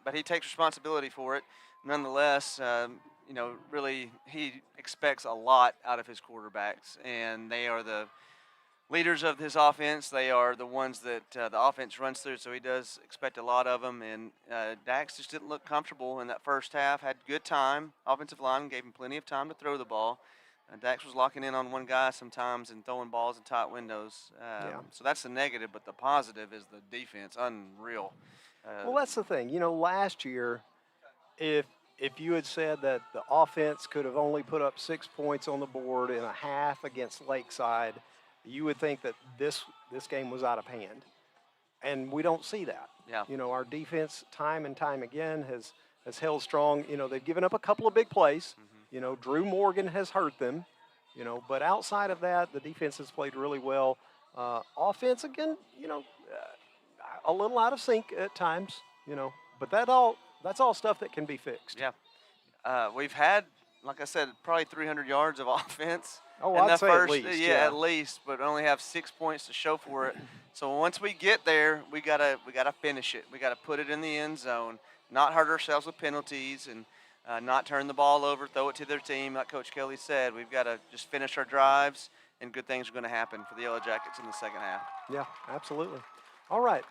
but he takes responsibility for it. Nonetheless, really he expects a lot out of his quarterbacks, and they are the leaders of his offense. They are the ones that the offense runs through, so he does expect a lot of them. And Dax just didn't look comfortable in that first half. Had good time. Offensive line gave him plenty of time to throw the ball. Dax was locking in on one guy sometimes and throwing balls in tight windows. So that's the negative, but the positive is the defense. Unreal. Well, that's the thing. Last year, if you had said that the offense could have only put up 6 points on the board in a half against Lakeside, you would think that this game was out of hand. And we don't see that. Yeah. Our defense time and time again has held strong. They've given up a couple of big plays. Drew Morgan has hurt them. But outside of that, the defense has played really well. Offense, again, a little out of sync at times, But that's all stuff that can be fixed. Yeah. We've had, like I said, probably 300 yards of offense. Oh, in I'd the say first, at least. at least, but only have 6 points to show for it. So once we get there, we gotta finish it. We gotta put it in the end zone, not hurt ourselves with penalties, and not turn the ball over, throw it to their team. Like Coach Kelly said, we've got to just finish our drives, and good things are going to happen for the Yellow Jackets in the second half. Yeah, absolutely. All right.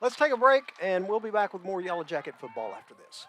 Let's take a break, and we'll be back with more Yellow Jacket football after this.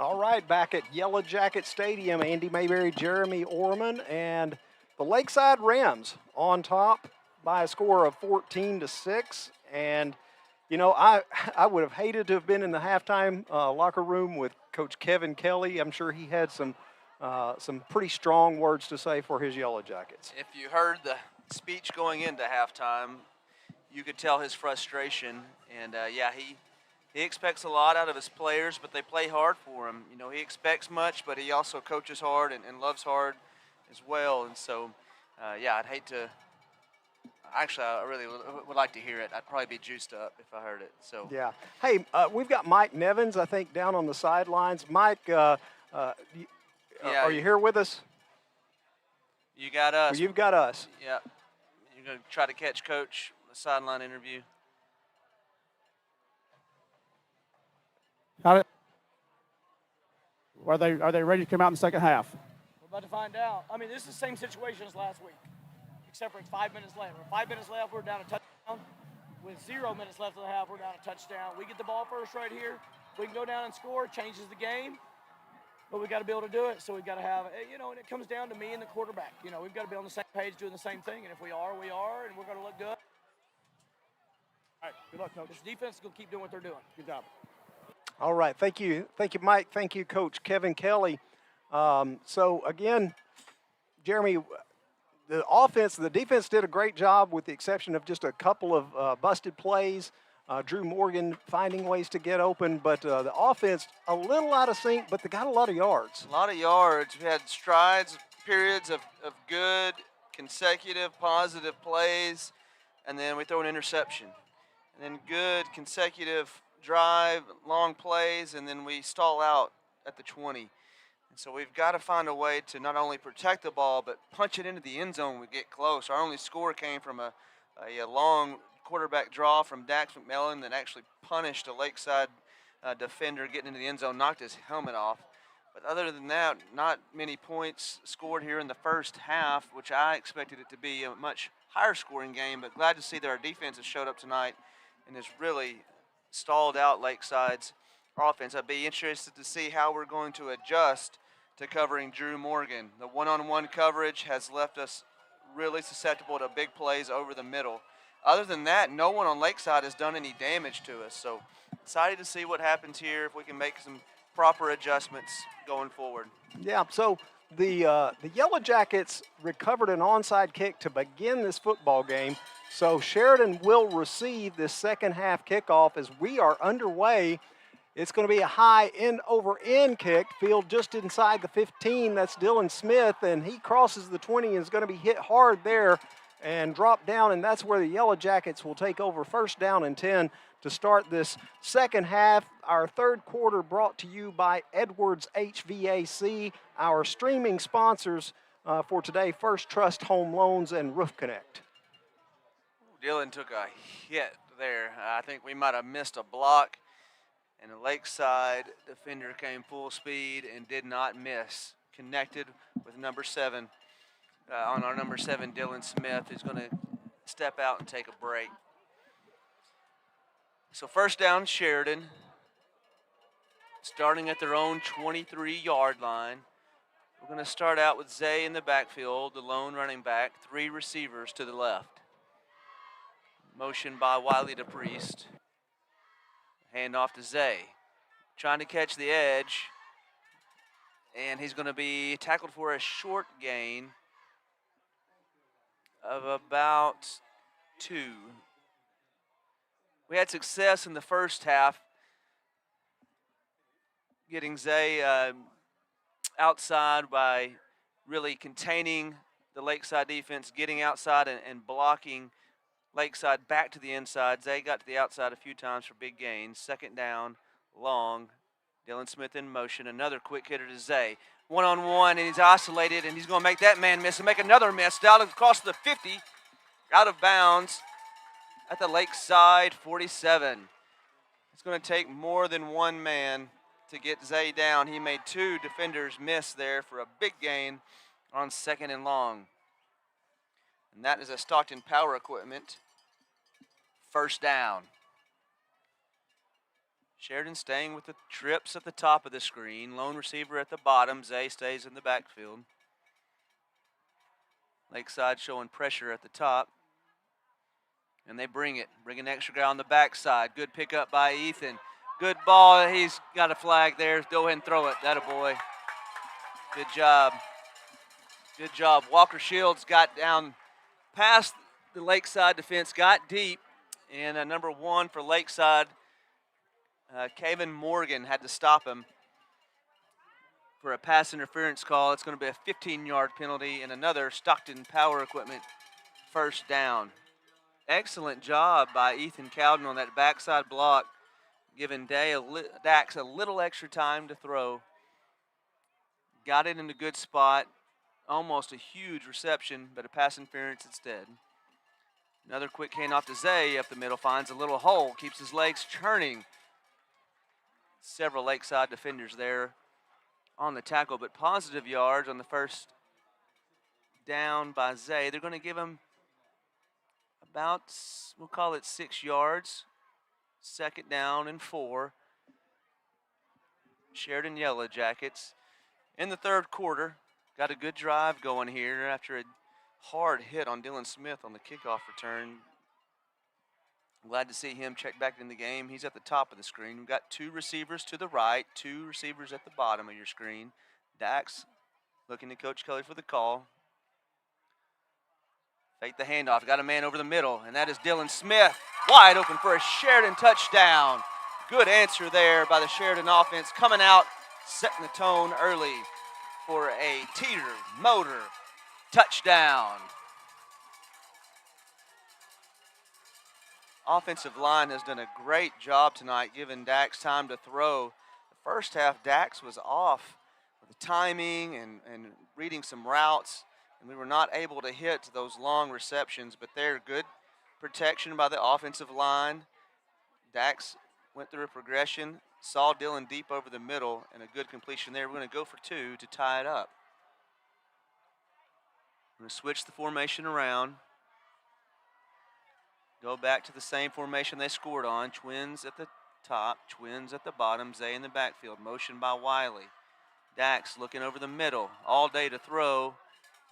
All right, back at Yellowjacket Stadium, Andy Mayberry, Jeremy Orman, and the Lakeside Rams on top by a score of 14-6. And you know, I would have hated to have been in the halftime locker room with Coach Kevin Kelly. I'm sure he had some pretty strong words to say for his Yellowjackets. If you heard the speech going into halftime, you could tell his frustration. And yeah, he expects a lot out of his players, but they play hard for him. You know, he expects much, but he also coaches hard and loves hard as well. And so, yeah, I'd hate to. Actually, I really would like to hear it. I'd probably be juiced up if I heard it. So yeah. Hey, we've got Mike Nevins, I think, down on the sidelines. Mike, are you here with us? You got us. Well, you've got us. Yeah. You're going to try to catch Coach the sideline interview. Are they ready to come out in the second half? We're about to find out. I mean, this is the same situation as last week, except for it's 5 minutes left. With 5 minutes left, we're down a touchdown. With 0 minutes left of the half, we're down a touchdown. We get the ball first right here. We can go down and score, changes the game. But we got to be able to do it, so we've got to have, you know, and it comes down to me and the quarterback. You know, we've got to be on the same page doing the same thing, and if we are, we are, and we're going to look good. All right, good luck, Coach. This defense is going to keep doing what they're doing. Good job. All right, thank you, Mike. Thank you, Coach Kevin Kelly. So again, Jeremy, the defense did a great job with the exception of just a couple of busted plays. Drew Morgan finding ways to get open, but the offense a little out of sync, but they got a lot of yards. A lot of yards. We had strides, periods of good, consecutive, positive plays, and then we throw an interception. And then good, consecutive drive, long plays, and then we stall out at the 20. And so we've got to find a way to not only protect the ball, but punch it into the end zone when we get close. Our only score came from a long quarterback draw from Dax McMillan that actually punished a Lakeside defender getting into the end zone, knocked his helmet off. But other than that, not many points scored here in the first half, which I expected it to be a much higher scoring game, but glad to see that our defense has showed up tonight and has really stalled out Lakeside's offense. I'd be interested to see how we're going to adjust to covering Drew Morgan. The one-on-one coverage has left us really susceptible to big plays over the middle. Other than that, no one on Lakeside has done any damage to us. So excited to see what happens here, if we can make some proper adjustments going forward. Yeah, so the Yellowjackets recovered an onside kick to begin this football game. So Sheridan will receive this second half kickoff as we are underway. It's going to be a high end-over-end kick, field just inside the 15. That's Dylan Smith, and he crosses the 20 and is going to be hit hard there and drop down, and that's where the Yellowjackets will take over, first down and 10 to start this second half. Our third quarter brought to you by Edwards HVAC, our streaming sponsors for today, First Trust Home Loans and Roof Connect. Dylan took a hit there. I think we might have missed a block, and the Lakeside defender came full speed and did not miss. Connected with number 7. On our number 7, Dylan Smith, who's going to step out and take a break. So first down, Sheridan, starting at their own 23-yard line. We're going to start out with Zay in the backfield, the lone running back, 3 receivers to the left. Motion by Wiley to Priest. Hand off to Zay. Trying to catch the edge, and he's going to be tackled for a short gain of about 2. We had success in the first half getting Zay outside by really containing the Lakeside defense, getting outside and blocking Lakeside back to the inside. Zay got to the outside a few times for big gains. Second down, long. Dylan Smith in motion. Another quick hitter to Zay. One-on-one, and he's isolated, and he's going to make that man miss and make another miss down across the 50, out of bounds at the Lakeside 47. It's going to take more than one man to get Zay down. He made 2 defenders miss there for a big gain on second and long. And that is a Stockton Power Equipment first down. Sheridan staying with the trips at the top of the screen. Lone receiver at the bottom. Zay stays in the backfield. Lakeside showing pressure at the top. And they bring it. Bring an extra guy on the backside. Good pickup by Ethan. Good ball. He's got a flag there. Go ahead and throw it. That a boy. Good job. Good job. Walker Shields got down past the Lakeside defense, got deep. And number 1 for Lakeside, Kevin Morgan, had to stop him for a pass interference call. It's going to be a 15-yard penalty and another Stockton Power Equipment first down. Excellent job by Ethan Cowden on that backside block, giving Dax a little extra time to throw. Got it in a good spot. Almost a huge reception, but a pass interference instead. Another quick handoff to Zay up the middle, finds a little hole, keeps his legs churning. Several Lakeside defenders there on the tackle, but positive yards on the first down by Zay. They're going to give him about, we'll call it 6 yards. Second down and 4. Sheridan Yellowjackets. In the third quarter, got a good drive going here after a hard hit on Dylan Smith on the kickoff return. Glad to see him check back in the game. He's at the top of the screen. We've got 2 receivers to the right, 2 receivers at the bottom of your screen. Dax looking to Coach Kelly for the call. Fake the handoff. Got a man over the middle, and that is Dylan Smith. Wide open for a Sheridan touchdown. Good answer there by the Sheridan offense, coming out, setting the tone early for a teeter motor touchdown. Offensive line has done a great job tonight, giving Dax time to throw. The first half, Dax was off with the timing and reading some routes, and we were not able to hit those long receptions, but they're good protection by the offensive line. Dax went through a progression, saw Dylan deep over the middle, and a good completion there. We're going to go for 2 to tie it up. I'm going to switch the formation around. Go back to the same formation they scored on. Twins at the top, twins at the bottom. Zay in the backfield. Motion by Wiley. Dax looking over the middle. All day to throw.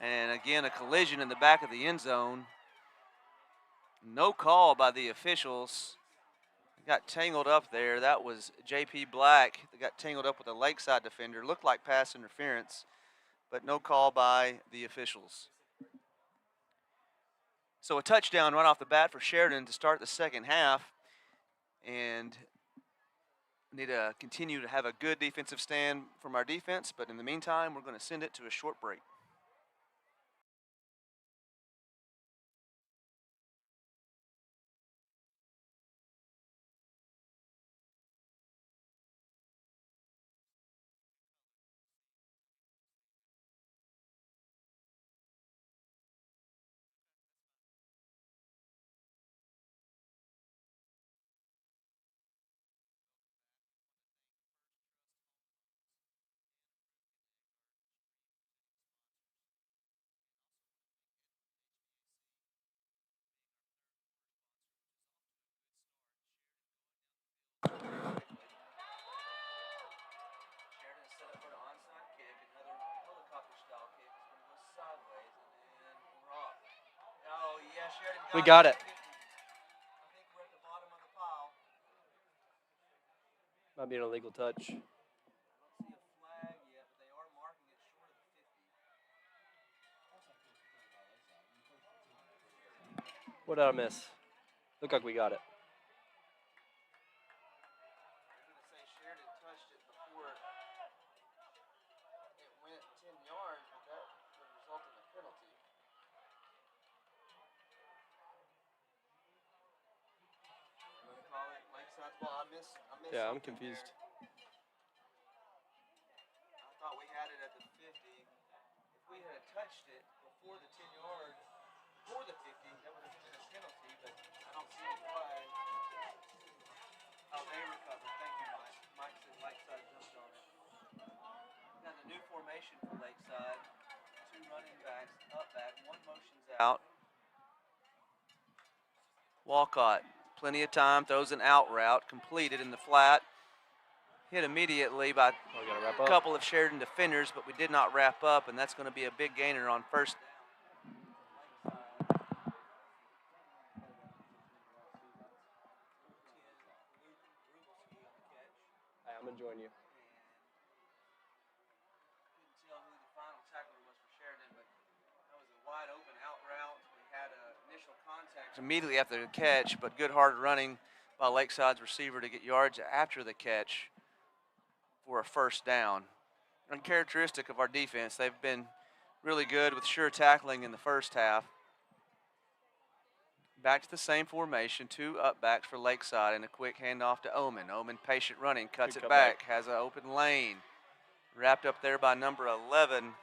And again, a collision in the back of the end zone. No call by the officials. Got tangled up there. That was J.P. Black that got tangled up with a Lakeside defender. Looked like pass interference, but no call by the officials. So a touchdown right off the bat for Sheridan to start the second half. And need to continue to have a good defensive stand from our defense, but in the meantime, we're going to send it to a short break. We got it. Might be an illegal touch. What did I miss? Looked like we got it. Yeah, I'm confused. I thought we had it at the 50. If we had touched it before the 10 yard, before the 50, that would have been a penalty, but I don't see any flag. Oh, they recovered. Thank you, Mike. Mike said Lakeside jumped on it. Got the new formation for Lakeside. 2 running backs, up back, 1 motion's out. Walcott, plenty of time, throws an out route, completed in the flat. hit immediately by We gotta wrap a up. couple of Sheridan defenders, but we did not wrap up, and that's going to be a big gainer on first. Hey, I'm enjoying you. Couldn't tell who the final tackler was for Sheridan, but that was a wide open out route. We had initial contact immediately after the catch, but good hard running by Lakeside's receiver to get yards after the catch for a first down. Uncharacteristic of our defense. They've been really good with sure tackling in the first half. Back to the same formation, 2 up backs for Lakeside and a quick handoff to Omen. Omen patient running, cuts Good it comeback. back, has an open lane. Wrapped up there by number 11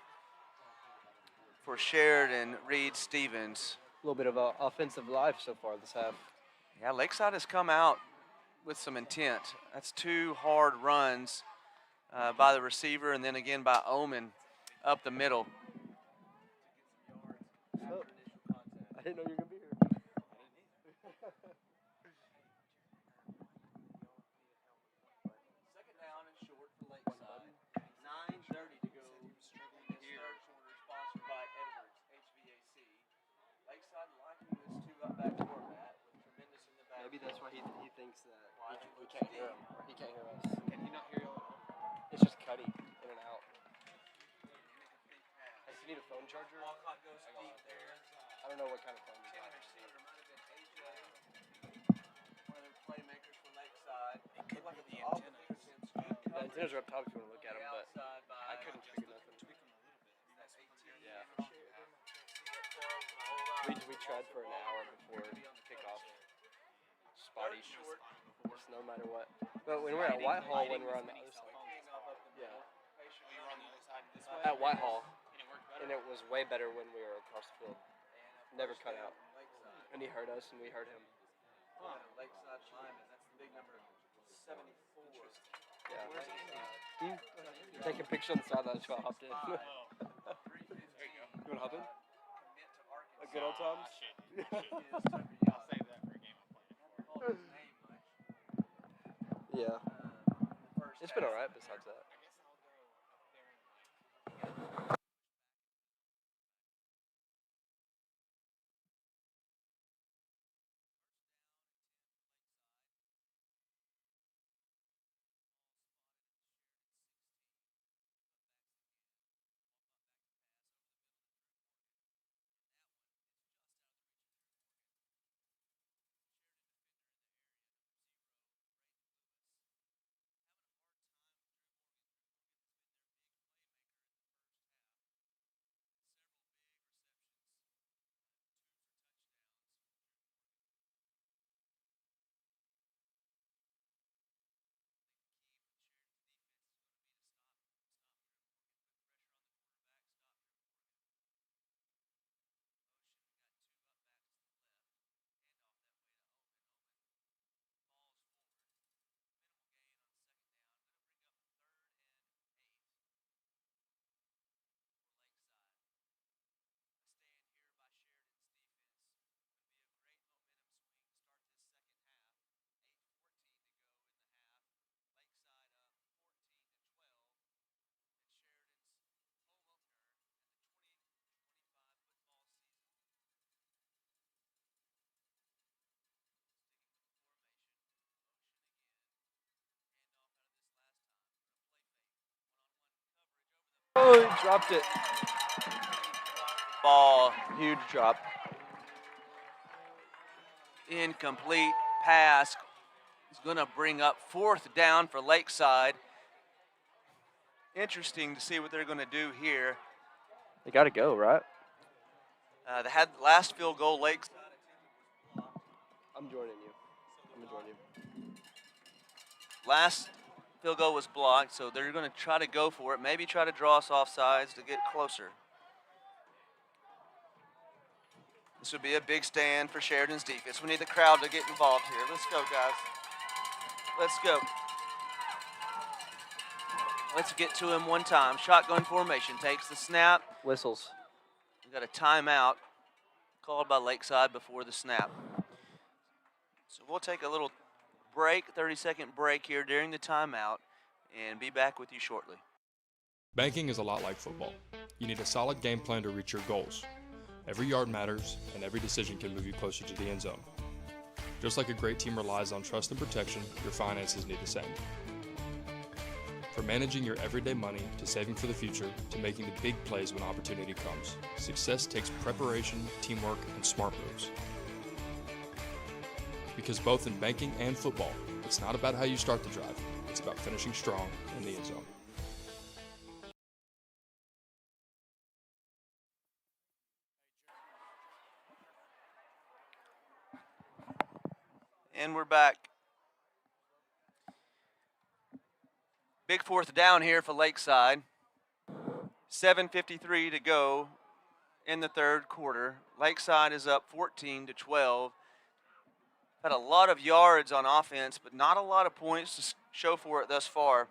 for Sheridan, Reed Stevens. A little bit of offensive life so far this half. Yeah, Lakeside has come out with some intent. That's 2 hard runs by the receiver and then again by Omen up the middle. Oh, I didn't know you were gonna be here. Second down and short for Lakeside. 9:30 to go in this third quarter, sponsored by Edwards HVAC. Lakeside liking this 2 up back format with Tremendous in the back. Maybe that's why he thinks that he can't hear him. Or he can't hear us. Can he not hear you? It's just Cuddy in and out. Hey, do you need a phone charger? Walcott goes deep there. I don't know what kind of phone you got. Receiver might have been AJ, one of their playmakers for Lakeside. Looked like it was off the fingertips. Good The coverage. antennas are up top if you want to look at them, but Outside by I couldn't figure nothing. that's 18. Yeah. We We tried for an hour before kickoff. Spotty. Just no matter what. But when we're at Whitehall, when we're on the other side. Yeah. At Whitehall. And it was way better when we were across the field. Never cut out. And he heard us and we heard him. Lakeside lineman, that's the big number 74. Yeah. You take a picture on the sideline, that's why I hopped in. You want to hop in? A good old times? Yeah. It's been alright besides that. Oh, he dropped it. Ball Huge drop. incomplete pass is going to bring up 4th down for Lakeside. Interesting to see what they're going to do here. They got to go, right? They had the last field goal, Lakeside. I'm joining you. I'm going to join you. Last field goal was blocked, so they're going to try to go for it. Maybe try to draw us off sides to get closer. This would be a big stand for Sheridan's defense. We need the crowd to get involved here. Let's go, guys. Let's go. Let's get to him one time. Shotgun formation. Takes the snap. Whistles. We've got a timeout called by Lakeside before the snap. So we'll take a little break, 30-second break here during the timeout. and be back with you shortly. Banking is a lot like football. You need a solid game plan to reach your goals. Every yard matters, and every decision can move you closer to the end zone. Just like a great team relies on trust and protection, your finances need the same. From managing your everyday money to saving for the future to making the big plays when opportunity comes, success takes preparation, teamwork, and smart moves. Because both in banking and football, it's not about how you start the drive, it's about finishing strong in the end zone. And we're back. Big fourth down here for Lakeside. 7:53 to go in the third quarter. Lakeside is up 14-12. Had a lot of yards on offense, but not a lot of points to show for it thus far.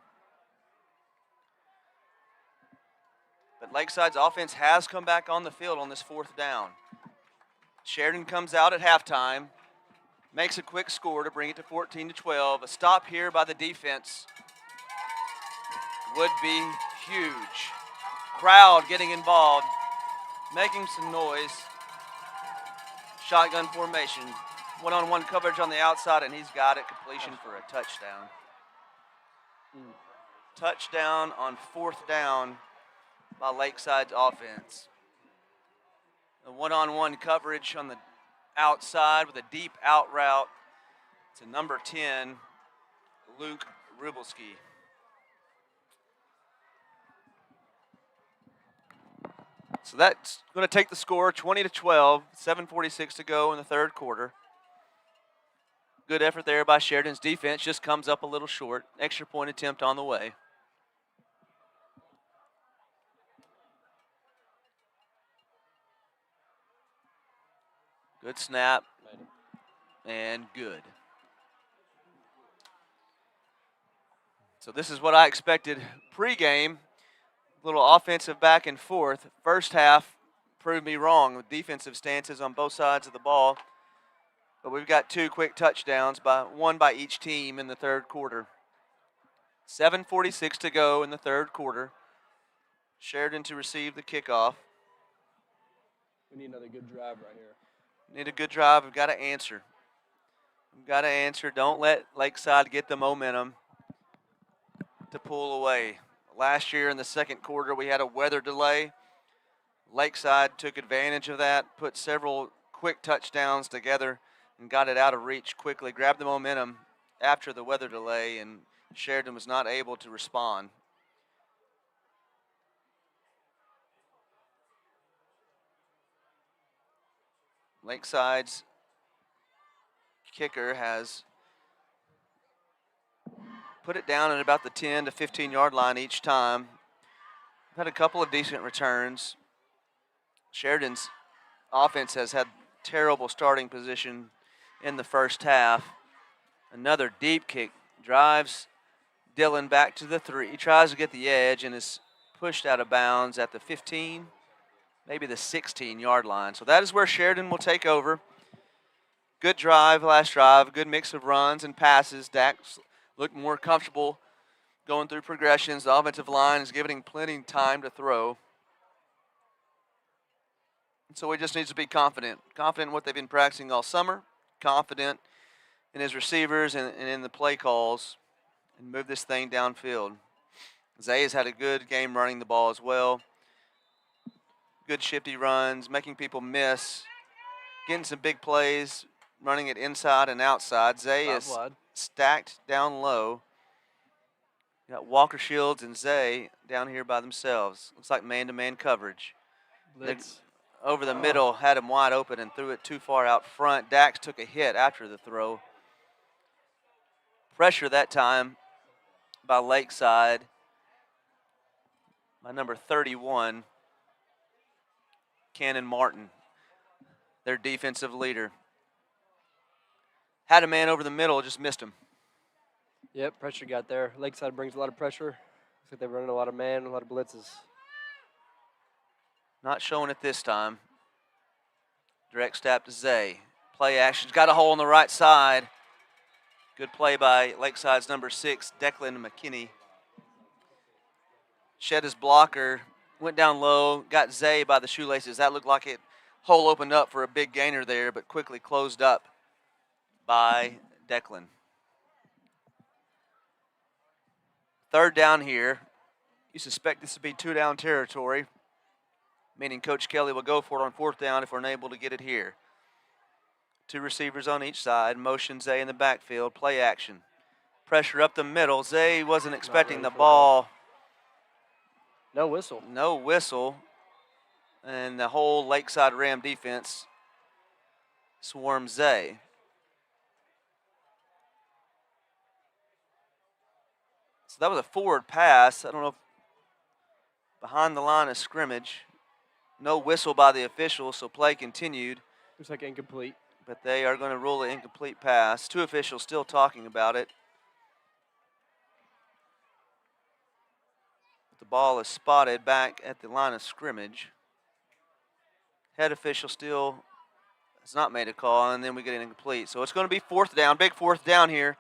But Lakeside's offense has come back on the field on this fourth down. Sheridan comes out at halftime, makes a quick score to bring it to 14-12. A stop here by the defense would be huge. Crowd getting involved, making some noise. Shotgun formation. One-on-one coverage on the outside, and he's got it. Completion for a touchdown. Touchdown on fourth down by Lakeside's offense. The one-on-one coverage on the outside with a deep out route to number 10, Luke Rubelski. So that's going to take the score 20-12, 7:46 to go in the third quarter. Good effort there by Sheridan's defense, just comes up a little short. Extra point attempt on the way. Good snap and good. So this is what I expected pregame. Little offensive back and forth. First half proved me wrong with defensive stances on both sides of the ball. But we've got two quick touchdowns, one by each team in the third quarter. 7:46 to go in the third quarter. Sheridan to receive the kickoff. We need another good drive right here. Need a good drive. We've got to answer. We've got to answer. Don't let Lakeside get the momentum to pull away. Last year in the second quarter, we had a weather delay. Lakeside took advantage of that, put several quick touchdowns together, and got it out of reach quickly, grabbed the momentum after the weather delay, and Sheridan was not able to respond. Lakeside's kicker has put it down at about the 10 to 15 yard line each time. Had a couple of decent returns. Sheridan's offense has had terrible starting position in the first half. Another deep kick drives Dillon back to the 3. He tries to get the edge and is pushed out of bounds at the 15, maybe the 16 yard line. So that is where Sheridan will take over. Good drive, last drive, good mix of runs and passes. Dax looked more comfortable going through progressions. The offensive line is giving him plenty of time to throw. So he just needs to be confident. Confident in what they've been practicing all summer. Confident in his receivers and in the play calls. And move this thing downfield. Zay has had a good game running the ball as well. Good shifty runs, making people miss. Getting some big plays, running it inside and outside. Zay is stacked down low. You got Walker Shields and Zay down here by themselves. Looks like man-to-man coverage. Over the middle, had him wide open and threw it too far out front. Dax took a hit after the throw. Pressure that time by Lakeside, by number 31, Cannon Martin, their defensive leader. Had a man over the middle, just missed him. Yep, pressure got there. Lakeside brings a lot of pressure. Looks like they're running a lot of man, a lot of blitzes. Not showing it this time. Direct snap to Zay. Play action's got a hole on the right side. Good play by Lakeside's number 6, Declan McKinney. shed his blocker, went down low, got Zay by the shoelaces. That looked like it hole opened up for a big gainer there, but quickly closed up by Declan. Third down here. You suspect this would be 2-down territory, meaning Coach Kelly will go for it on 4th down if we're unable to get it here. 2 receivers on each side. Motion Zay in the backfield. Play action. Pressure up the middle. Zay wasn't expecting the ball. No whistle. No whistle. And the whole Lakeside Ram defense swarms Zay. So that was a forward pass. I don't know if behind the line of scrimmage. No whistle by the officials, so play continued. Looks like incomplete. But they are going to rule an incomplete pass. 2 officials still talking about it. The ball is spotted back at the line of scrimmage. Head official still has not made a call, and then we get an incomplete. So it's going to be 4th down, big 4th down here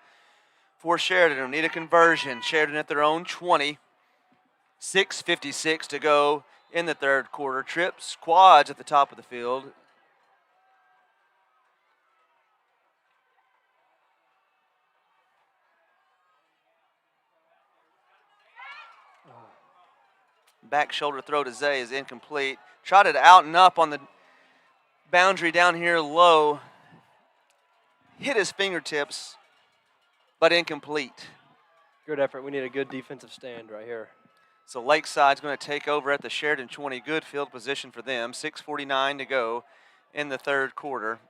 for Sheridan. Need a conversion. Sheridan at their own 20. 6:56 to go in the 3rd quarter. Trips, quads at the top of the field. Back shoulder throw to Zay is incomplete. Tried it out and up on the boundary down here low. Hit his fingertips, but incomplete. Good effort. We need a good defensive stand right here. So Lakeside's going to take over at the Sheridan 20. Good field position for them. 6:49 to go in the 3rd quarter.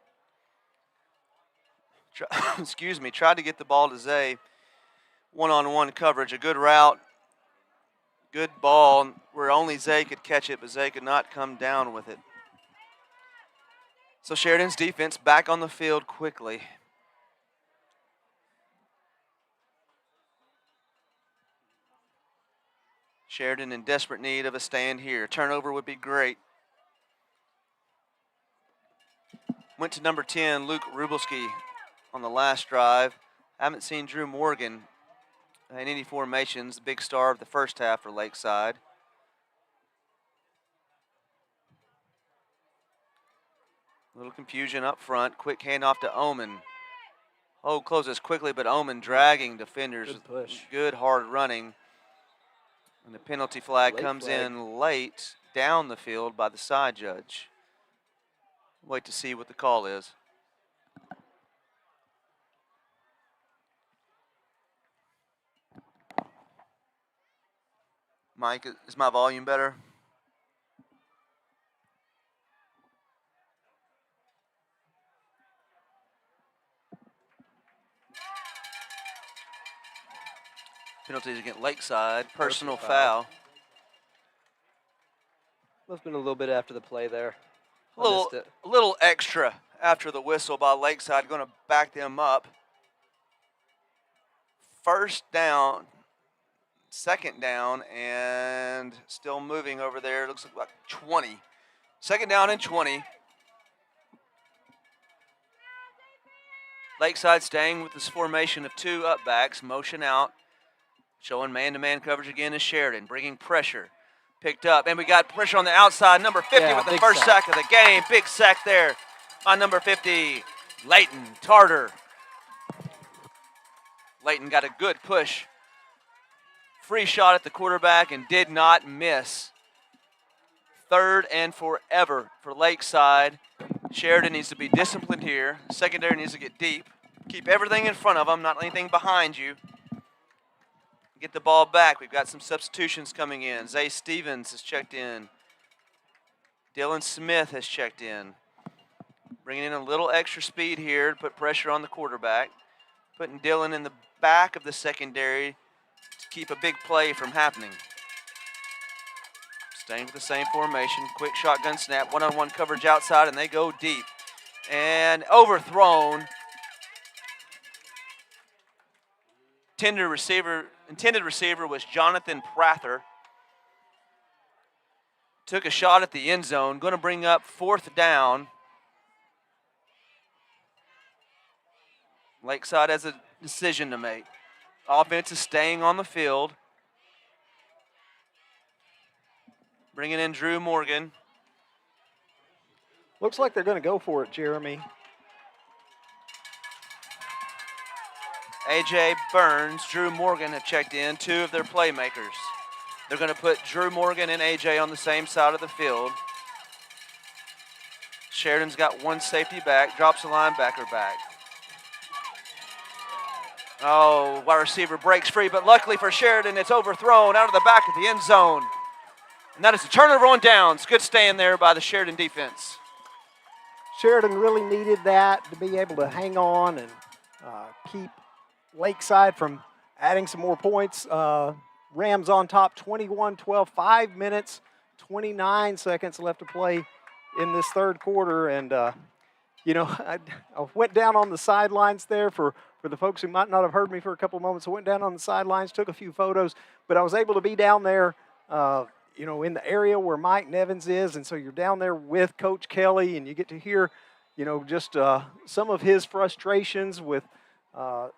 Excuse me. Tried to get the ball to Zay. One-on-one coverage. A good route. Good ball where only Zay could catch it, but Zay could not come down with it. So Sheridan's defense back on the field quickly. Sheridan in desperate need of a stand here. Turnover would be great. Went to number 10, Luke Rubelski on the last drive. Haven't seen Drew Morgan in any formations, the big star of the first half for Lakeside. A little confusion up front. Quick handoff to Omen. Hold closes quickly, but Omen dragging defenders. Good push. Good hard running. And the penalty flag Late comes flag. in late down the field by the side judge. Wait to see what the call is. Mike, is my volume better? Penalties against Lakeside. Personal foul. Must have been a little bit after the play there. A little, Missed it. a little extra after the whistle by Lakeside. Going to back them up. 1st down, 2nd down, and still moving over there. Looks like 20. 2nd down and 20. Lakeside staying with this formation of 2 up backs. Motion out. Showing man-to-man coverage again is Sheridan. Bringing pressure. Picked up. And we got pressure on the outside. Number 50 Yeah, with the big first sack of the game. Big sack there on number 50, Leighton Tarter. Leighton got a good push. Free shot at the quarterback and did not miss. 3rd and forever for Lakeside. Sheridan needs to be disciplined here. Secondary needs to get deep. Keep everything in front of them, not anything behind you. Get the ball back. We've got some substitutions coming in. Zay Stevens has checked in. Dylan Smith has checked in. Bringing in a little extra speed here to put pressure on the quarterback. Putting Dylan in the back of the secondary to keep a big play from happening. Staying with the same formation. Quick shotgun snap. One-on-one coverage outside, and they go deep. And overthrown. Intended receiver was Jonathan Prather. Took a shot at the end zone. Going to bring up 4th down. Lakeside has a decision to make. Offense is staying on the field. Bringing in Drew Morgan. Looks like they're going to go for it, Jeremy. AJ Burns, Drew Morgan have checked in, 2 of their playmakers. They're going to put Drew Morgan and AJ on the same side of the field. Sheridan's got 1 safety back, drops a linebacker back. Oh, wide receiver breaks free, but luckily for Sheridan, it's overthrown out of the back of the end zone. And that is a turnover on downs. Good stand there by the Sheridan defense. Sheridan really needed that to be able to hang on and keep Lakeside from adding some more points. Rams on top 21-12, 5 minutes, 29 seconds left to play in this third quarter. And, I went down on the sidelines there for the folks who might not have heard me for a couple of moments. I went down on the sidelines, took a few photos, but I was able to be down there, in the area where Mike Nevins is. And so you're down there with Coach Kelly, and you get to hear, just some of his frustrations with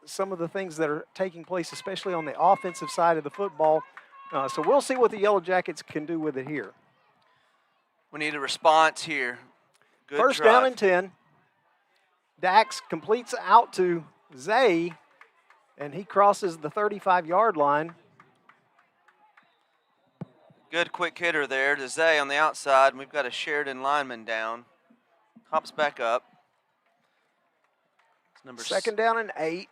some of the things that are taking place, especially on the offensive side of the football. So we'll see what the Yellowjackets can do with it here. We need a response here. Good First drive. down and 10. Dax completes out to Zay, and he crosses the 35-yard line. Good quick hitter there to Zay on the outside, and we've got a Sheridan lineman down. Hops back up. It's number Second down and 8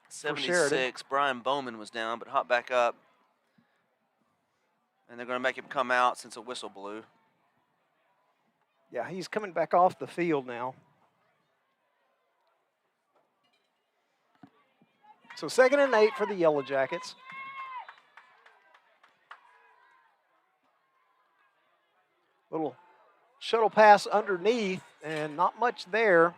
for Sheridan. 76. Brian Bowman was down, but hopped back up. And they're going to make him come out since a whistle blew. Yeah, he's coming back off the field now. So second and 8 for the Yellowjackets. Little shuttle pass underneath, and not much there.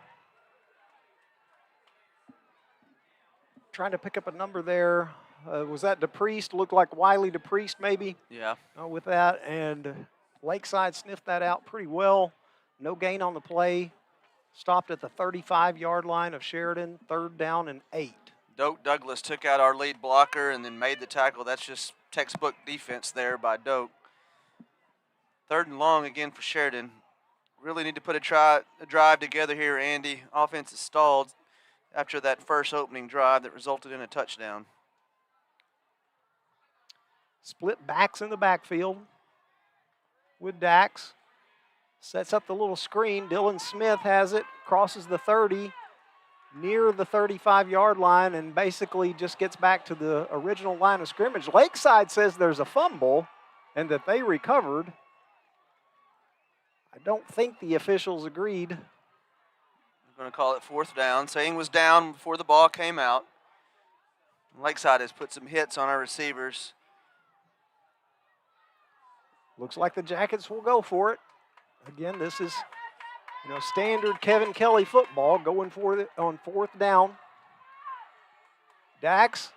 Trying to pick up a number there. Was that DePriest? Looked like Wiley DePriest maybe. Yeah. With that, and Lakeside sniffed that out pretty well. No gain on the play. Stopped at the 35-yard line of Sheridan. Third down and 8. Doak Douglas took out our lead blocker and then made the tackle. That's just textbook defense there by Doak. Third and long again for Sheridan. Really need to put a drive together here, Andy. Offense is stalled after that first opening drive that resulted in a touchdown. Split backs in the backfield with Dax. Sets up the little screen. Dylan Smith has it, crosses the 30, near the 35-yard line, and basically just gets back to the original line of scrimmage. Lakeside says there's a fumble and that they recovered. I don't think the officials agreed. We're going to call it fourth down. Saying was down before the ball came out. Lakeside has put some hits on our receivers. Looks like the Jackets will go for it. Again, this is, standard Kevin Kelly football, going for it on fourth down. Dax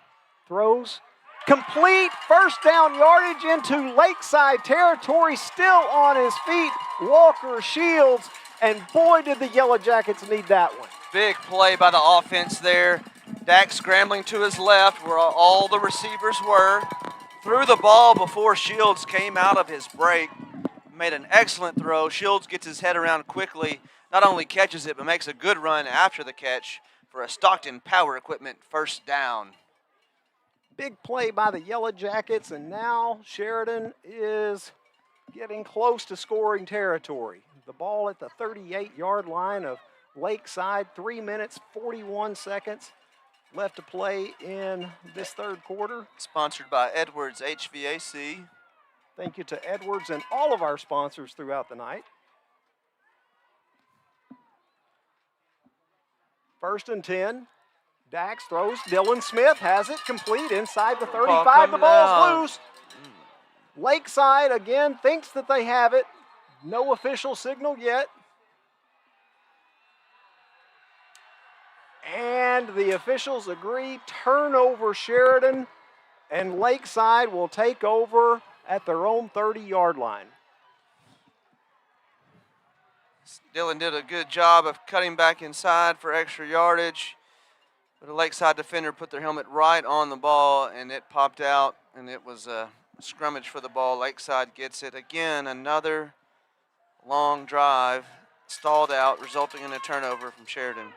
throws, complete, first down yardage into Lakeside territory, still on his feet, Walker Shields, and boy did the Yellowjackets need that one. Big play by the offense there. Dax scrambling to his left where all the receivers were. Threw the ball before Shields came out of his break. Made an excellent throw. Shields gets his head around quickly. Not only catches it, but makes a good run after the catch for a Stockton Power Equipment first down. Big play by the Yellowjackets, and now Sheridan is getting close to scoring territory. The ball at the 38-yard line of Lakeside. 3 minutes, 41 seconds left to play in this third quarter. Sponsored by Edwards HVAC. Thank you to Edwards and all of our sponsors throughout the night. First and 10. Dax throws. Dylan Smith has it complete inside the 35. The ball's loose. Lakeside again thinks that they have it. No official signal yet. And the officials agree. Turnover Sheridan, and Lakeside will take over at their own 30-yard line. Dylan did a good job of cutting back inside for extra yardage. But a Lakeside defender put their helmet right on the ball, and it popped out, and it was a Scrummage for the ball. Lakeside gets it again. Another long drive. Stalled out, resulting in a turnover from Sheridan.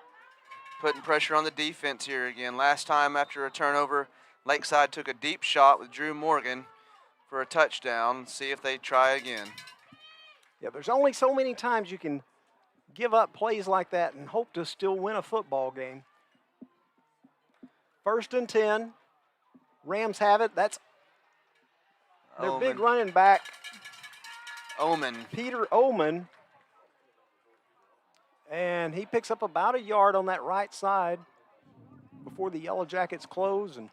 Putting pressure on the defense here again. Last time after a turnover, Lakeside took a deep shot with Drew Morgan for a touchdown. See if they try again. Yeah, there's only so many times you can give up plays like that and hope to still win a football game. 1st and 10. Rams have it. That's their big running back, Peter Oman. And he picks up about a yard on that right side before the Yellowjackets close and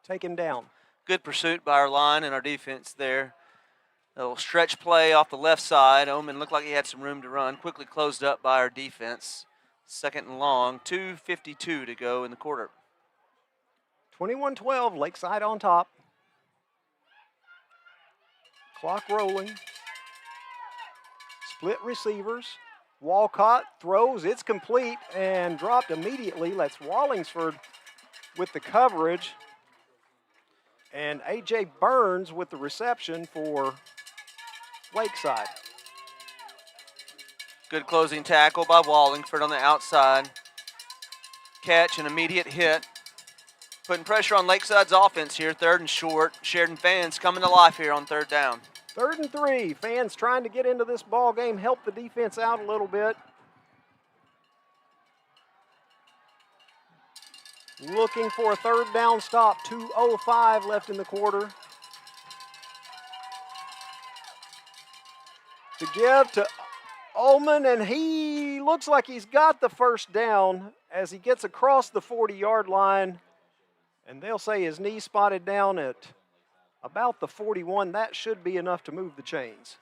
take him down. Good pursuit by our line and our defense there. A little stretch play off the left side. Oman looked like he had some room to run. Quickly closed up by our defense. 2nd and long. 2:52 to go in the quarter. 21-12, Lakeside on top. Clock rolling. Split receivers. Walcott throws, it's complete and dropped immediately. That's Wallingsford with the coverage. And A.J. Burns with the reception for Lakeside. Good closing tackle by Wallingford on the outside. Catch, an immediate hit. Putting pressure on Lakeside's offense here, 3rd and short. Sheridan fans coming to life here on 3rd down. 3rd and 3. Fans trying to get into this ball game, help the defense out a little bit. Looking for a 3rd down stop. 2:05 left in the quarter. To give to Ullman, and he looks like he's got the 1st down as he gets across the 40-yard line. And they'll say his knee spotted down at about the 41. That should be enough to move the chains.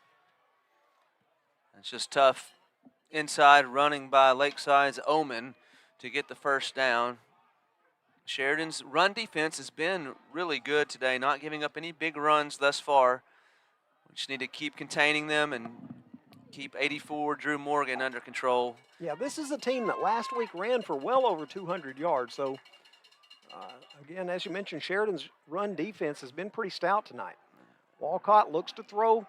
It's just tough inside running by Lakeside's Oman to get the 1st down. Sheridan's run defense has been really good today, not giving up any big runs thus far. We just need to keep containing them and keep 84 Drew Morgan under control. Yeah, this is a team that last week ran for well over 200 yards. So, again, as you mentioned, Sheridan's run defense has been pretty stout tonight. Walcott looks to throw,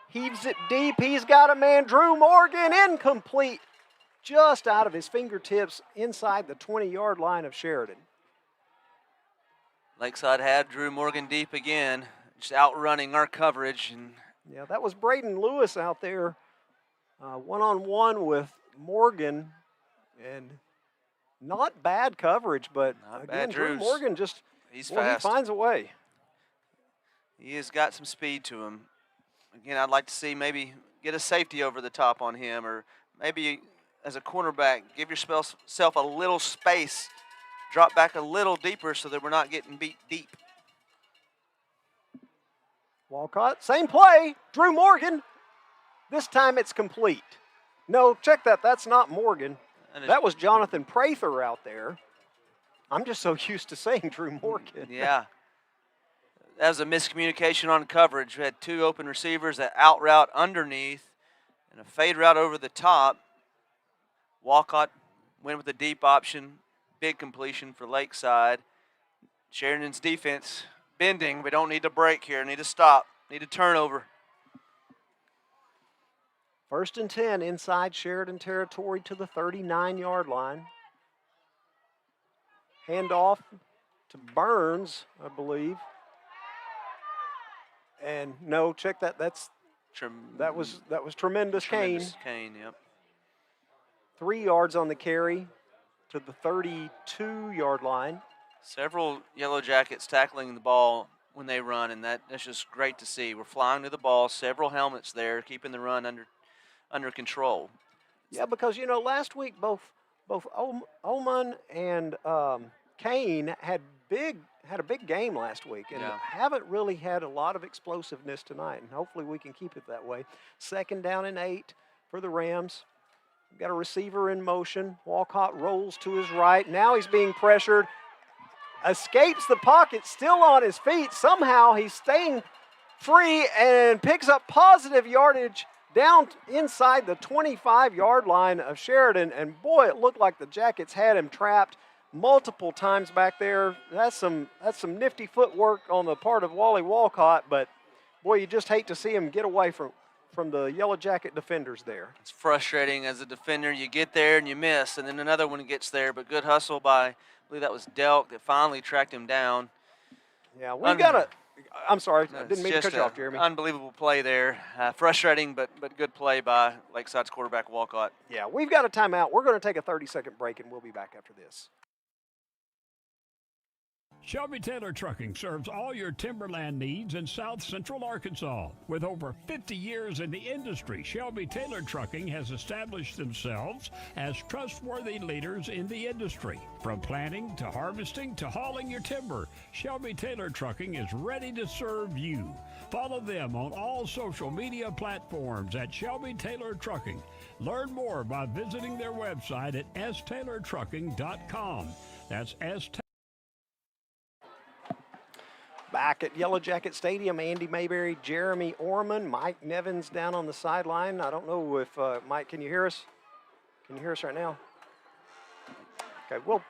heaves it deep. He's got a man, Drew Morgan, incomplete. Just out of his fingertips inside the 20-yard line of Sheridan. Lakeside had Drew Morgan deep again, just outrunning our coverage. And yeah, that was Braden Lewis out there, one-on-one with Morgan, and not bad coverage, but again, Drew Morgan just, he's fast. He finds a way. He has got some speed to him. Again, I'd like to see maybe get a safety over the top on him, or maybe as a cornerback, give yourself a little space. Drop back a little deeper so that we're not getting beat deep. Walcott, same play, Drew Morgan. This time it's complete. No, check that, that's not Morgan. That was Jonathan Prather out there. I'm just so used to saying Drew Morgan. Yeah. That was a miscommunication on coverage. We had 2 open receivers, that out route underneath and a fade route over the top. Walcott went with a deep option. Big completion for Lakeside. Sheridan's defense bending. We don't need to break here. Need to stop. Need a turnover. 1st and 10 inside Sheridan territory to the 39-yard line. Handoff to Burns, I believe. And no, check that. That was tremendous Kane. Kane, yep. 3 yards on the carry to the 32-yard line. Several Yellowjackets tackling the ball when they run, and that's just great to see. We're flying to the ball, several helmets there, keeping the run under control. Yeah, because, last week both Oman and Kane had a big game last week, and haven't really had a lot of explosiveness tonight, and hopefully we can keep it that way. 2nd down and 8 for the Rams. We've got a receiver in motion. Walcott rolls to his right. Now he's being pressured. Escapes the pocket, still on his feet. Somehow he's staying free and picks up positive yardage down inside the 25-yard line of Sheridan. And boy, it looked like the Jackets had him trapped. multiple times back there. That's some nifty footwork on the part of Wally Walcott, but boy, you just hate to see him get away from the Yellow Jacket defenders there. It's frustrating as a defender. You get there and you miss, and then another one gets there, but good hustle by, I believe that was Delk that finally tracked him down. Yeah, we've got a – I'm sorry, I didn't mean to cut you Just off, Jeremy. unbelievable play there. Frustrating, but good play by Lakeside's quarterback Walcott. Yeah, we've got a timeout. We're going to take a 30-second break, and we'll be back after this. Shelby Taylor Trucking serves all your timberland needs in South Central Arkansas. With over 50 years in the industry, Shelby Taylor Trucking has established themselves as trustworthy leaders in the industry. From planting to harvesting to hauling your timber, Shelby Taylor Trucking is ready to serve you. Follow them on all social media platforms at Shelby Taylor Trucking. Learn more by visiting their website at staylortrucking.com. That's Back at Yellow Jacket Stadium, Andy Mayberry, Jeremy Orman, Mike Nevins down on the sideline. I don't know if, Mike, can you hear us? Can you hear us right now? Okay, well,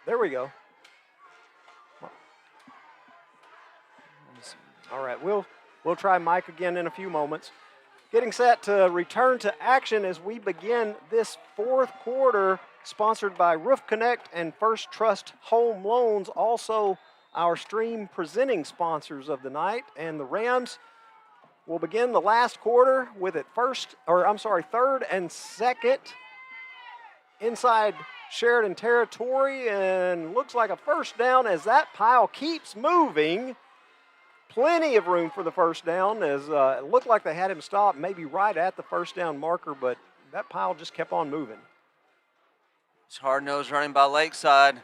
there we go. All right, we'll try Mike again in a few moments. Getting set to return to action as we begin this fourth quarter, sponsored by Roof Connect and First Trust Home Loans, also our stream presenting sponsors of the night. And the Rams will begin the last quarter with it third and second inside Sheridan territory, and looks like a first down as that pile keeps moving. Plenty of room for the first down as it looked like they had him stop maybe right at the first down marker, but that pile just kept on moving. It's hard-nosed running by Lakeside.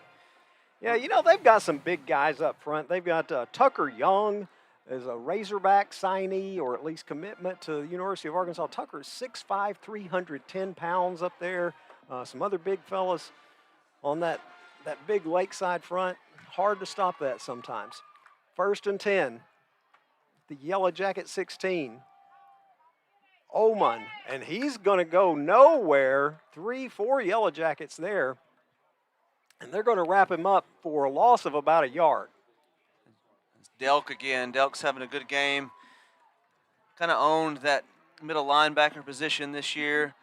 Yeah, you know, they've got some big guys up front. They've got Tucker Young as a Razorback signee, or at least commitment to the University of Arkansas. Tucker is 6'5", 310 pounds up there. Some other big fellas on that big Lakeside front. Hard to stop that sometimes. 1st and 10. The Yellow Jacket 16. Oman, and he's going to go nowhere. 3-4 Yellow Jackets there. And they're going to wrap him up for a loss of about a yard. It's Delk again. Delk's having a good game. Kind of owned that middle linebacker position this year.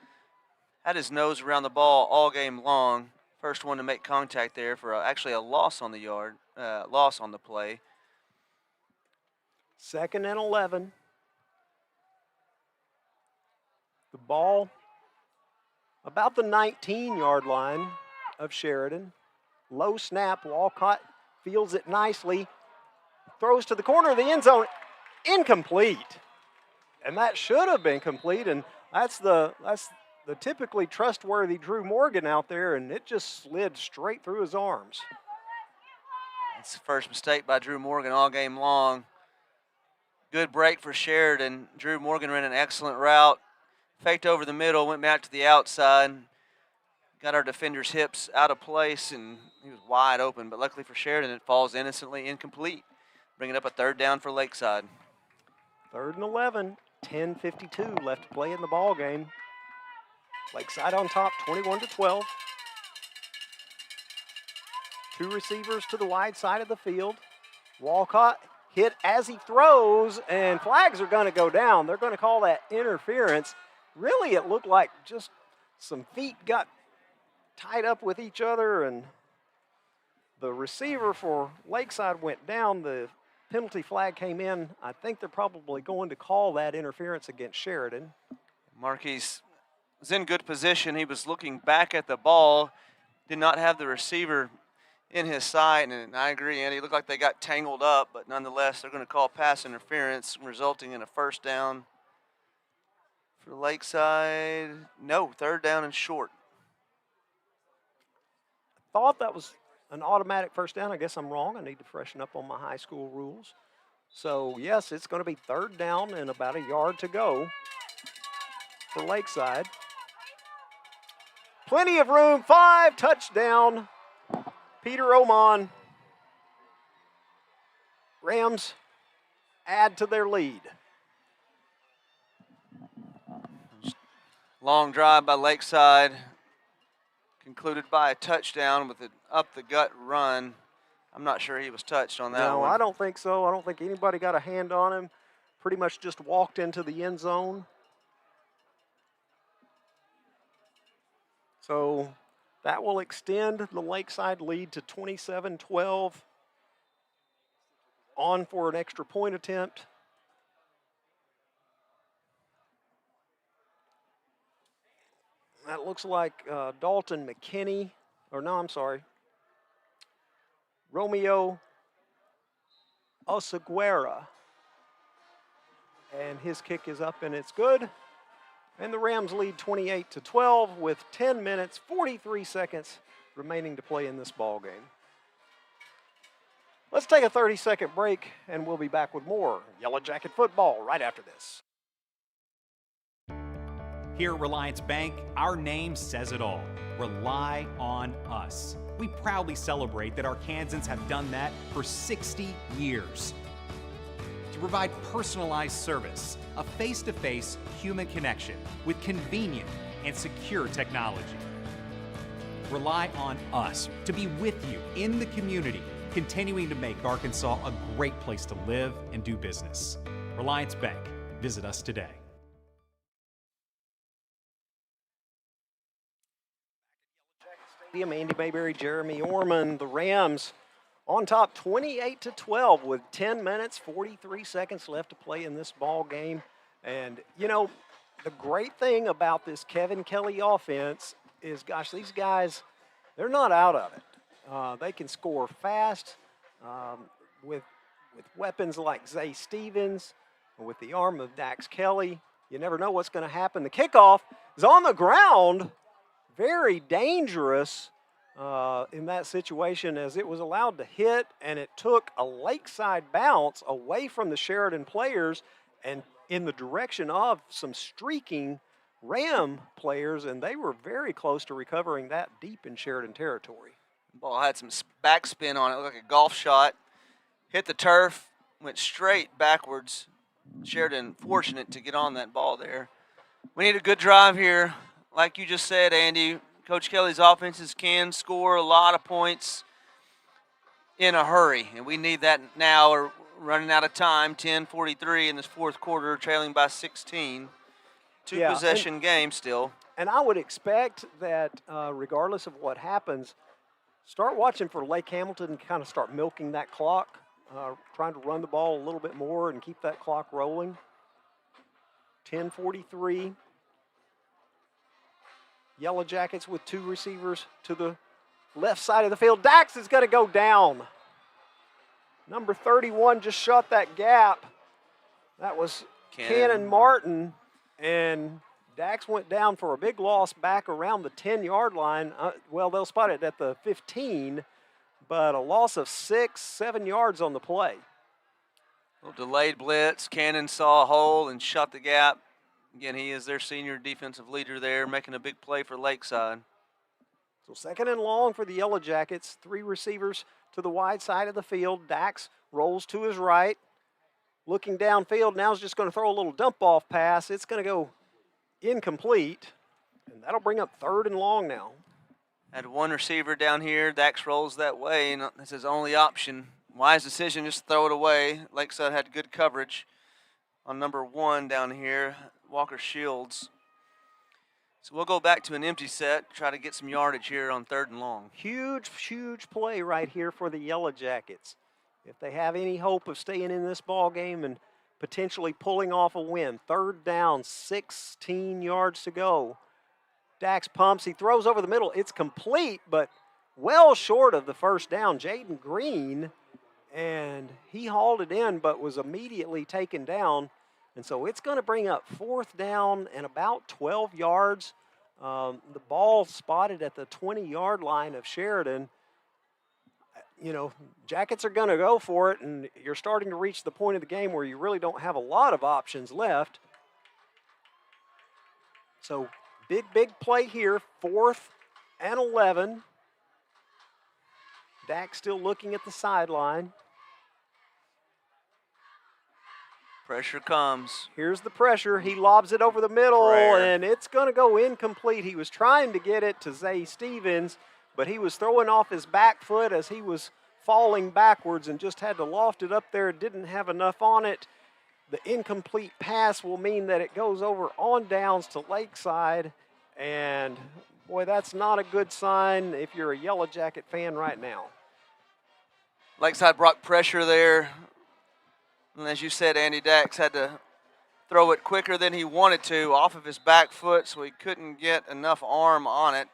Had his nose around the ball all game long. First one to make contact there for actually a loss on the yard, loss on the play. 2nd and 11. The ball about the 19-yard line of Sheridan. Low snap, Walcott fields it nicely, throws to the corner of the end zone, incomplete. And that should have been complete, and that's the typically trustworthy Drew Morgan out there, and it just slid straight through his arms. That's the first mistake by Drew Morgan all game long. Good break for Sheridan. Drew Morgan ran an excellent route, faked over the middle, went back to the outside, got our defender's hips out of place, and he was wide open. But luckily for Sheridan, it falls innocently incomplete, bringing up a 3rd down for Lakeside. 3rd and 11, 10:52 left to play in the ball game. Lakeside on top, 21-12. 2 receivers to the wide side of the field. Walcott hit as he throws, and flags are going to go down. They're going to call that interference. Really, it looked like just some feet got tied up with each other, and the receiver for Lakeside went down. The penalty flag came in. I think they're probably going to call that interference against Sheridan. Marquise was in good position. He was looking back at the ball, did not have the receiver in his sight, and I agree, Andy. It looked like they got tangled up, but nonetheless, they're going to call pass interference, resulting in a 1st down for Lakeside. No, 3rd down and short. Thought that was an automatic 1st down. I guess I'm wrong. I need to freshen up on my high school rules. So, yes, it's going to be 3rd down and about a yard to go for Lakeside. Plenty of room, 5, touchdown. Peter Oman. Rams add to their lead. Long drive by Lakeside. concluded by a touchdown with an up-the-gut run. I'm not sure he was touched on that No, one. I don't think so. I don't think anybody got a hand on him. Pretty much just walked into the end zone. So that will extend the Lakeside lead to 27-12. On for an extra point attempt. That looks like Dalton McKinney, or no, I'm sorry, Romeo Osaguera. And his kick is up and it's good. And the Rams lead 28-12 with 10 minutes, 43 seconds remaining to play in this ball game. Let's take a 30-second break and we'll be back with more Yellow Jacket football right after this. Here at Reliance Bank, our name says it all. Rely on us. We proudly celebrate that our Kansans have done that for 60 years. To provide personalized service, a face-to-face human connection with convenient and secure technology. Rely on us to be with you in the community, continuing to make Arkansas a great place to live and do business. Reliance Bank. Visit us today. Andy Mayberry, Jeremy Orman, the Rams on top 28-12 with 10 minutes, 43 seconds left to play in this ball game. And, you know, the great thing about this Kevin Kelly offense is, gosh, these guys, they're not out of it. They can score fast with weapons like Zay Stevens, with the arm of Dax Kelly. You never know what's going to happen. The kickoff is on the ground. Very dangerous in that situation as it was allowed to hit, and it took a Lakeside bounce away from the Sheridan players and in the direction of some streaking Ram players, and they were very close to recovering that deep in Sheridan territory. Ball had some backspin on it, like a golf shot. Hit the turf, went straight backwards. Sheridan fortunate to get on that ball there. We need a good drive here. Like you just said, Andy, Coach Kelly's offenses can score a lot of points in a hurry, and we need that now. We're running out of time, 10:43 in this fourth quarter, trailing by 16. Two-possession game still. And I would expect that regardless of what happens, start watching for Lake Hamilton and kind of start milking that clock, trying to run the ball a little bit more and keep that clock rolling. 10:43. Yellowjackets with two receivers to the left side of the field. Dax is going to go down. Number 31 just shot that gap. That was Cannon Martin, and Dax went down for a big loss back around the 10-yard line. Well, they'll spot it at the 15, but a loss of 6-7 yards on the play. A little delayed blitz. Cannon saw a hole and shot the gap. Again, he is their senior defensive leader there, making a big play for Lakeside. So second and long for the Yellow Jackets. Three receivers to the wide side of the field. Dax rolls to his right. Looking downfield, now is just going to throw a little dump-off pass. It's going to go incomplete, and that'll bring up third and long now. Had one receiver down here. Dax rolls that way, and that's his only option. Wise decision, just throw it away. Lakeside had good coverage on number 1 down here, Walker Shields. So we'll go back to an empty set, try to get some yardage here on third and long. Huge, huge play right here for the Yellow Jackets. If they have any hope of staying in this ball game and potentially pulling off a win. Third down, 16 yards to go. Dax pumps, he throws over the middle. It's complete, but well short of the first down. Jaden Green, and he hauled it in, but was immediately taken down. And so it's going to bring up fourth down and about 12 yards. The ball spotted at the 20-yard line of Sheridan. You know, Jackets are going to go for it, and you're starting to reach the point of the game where you really don't have a lot of options left. So big play here, 4th and 11. Dax still looking at the sideline. Pressure comes. Here's the pressure. He lobs it over the middle, Prayer. and it's going to go incomplete. He was trying to get it to Zay Stevens, but he was throwing off his back foot as he was falling backwards and just had to loft it up there. Didn't have enough on it. The incomplete pass will mean that it goes over on downs to Lakeside, and boy, that's not a good sign if you're a Yellow Jacket fan right now. Lakeside brought pressure there. And as you said, Andy Dax had to throw it quicker than he wanted to off of his back foot, so he couldn't get enough arm on it.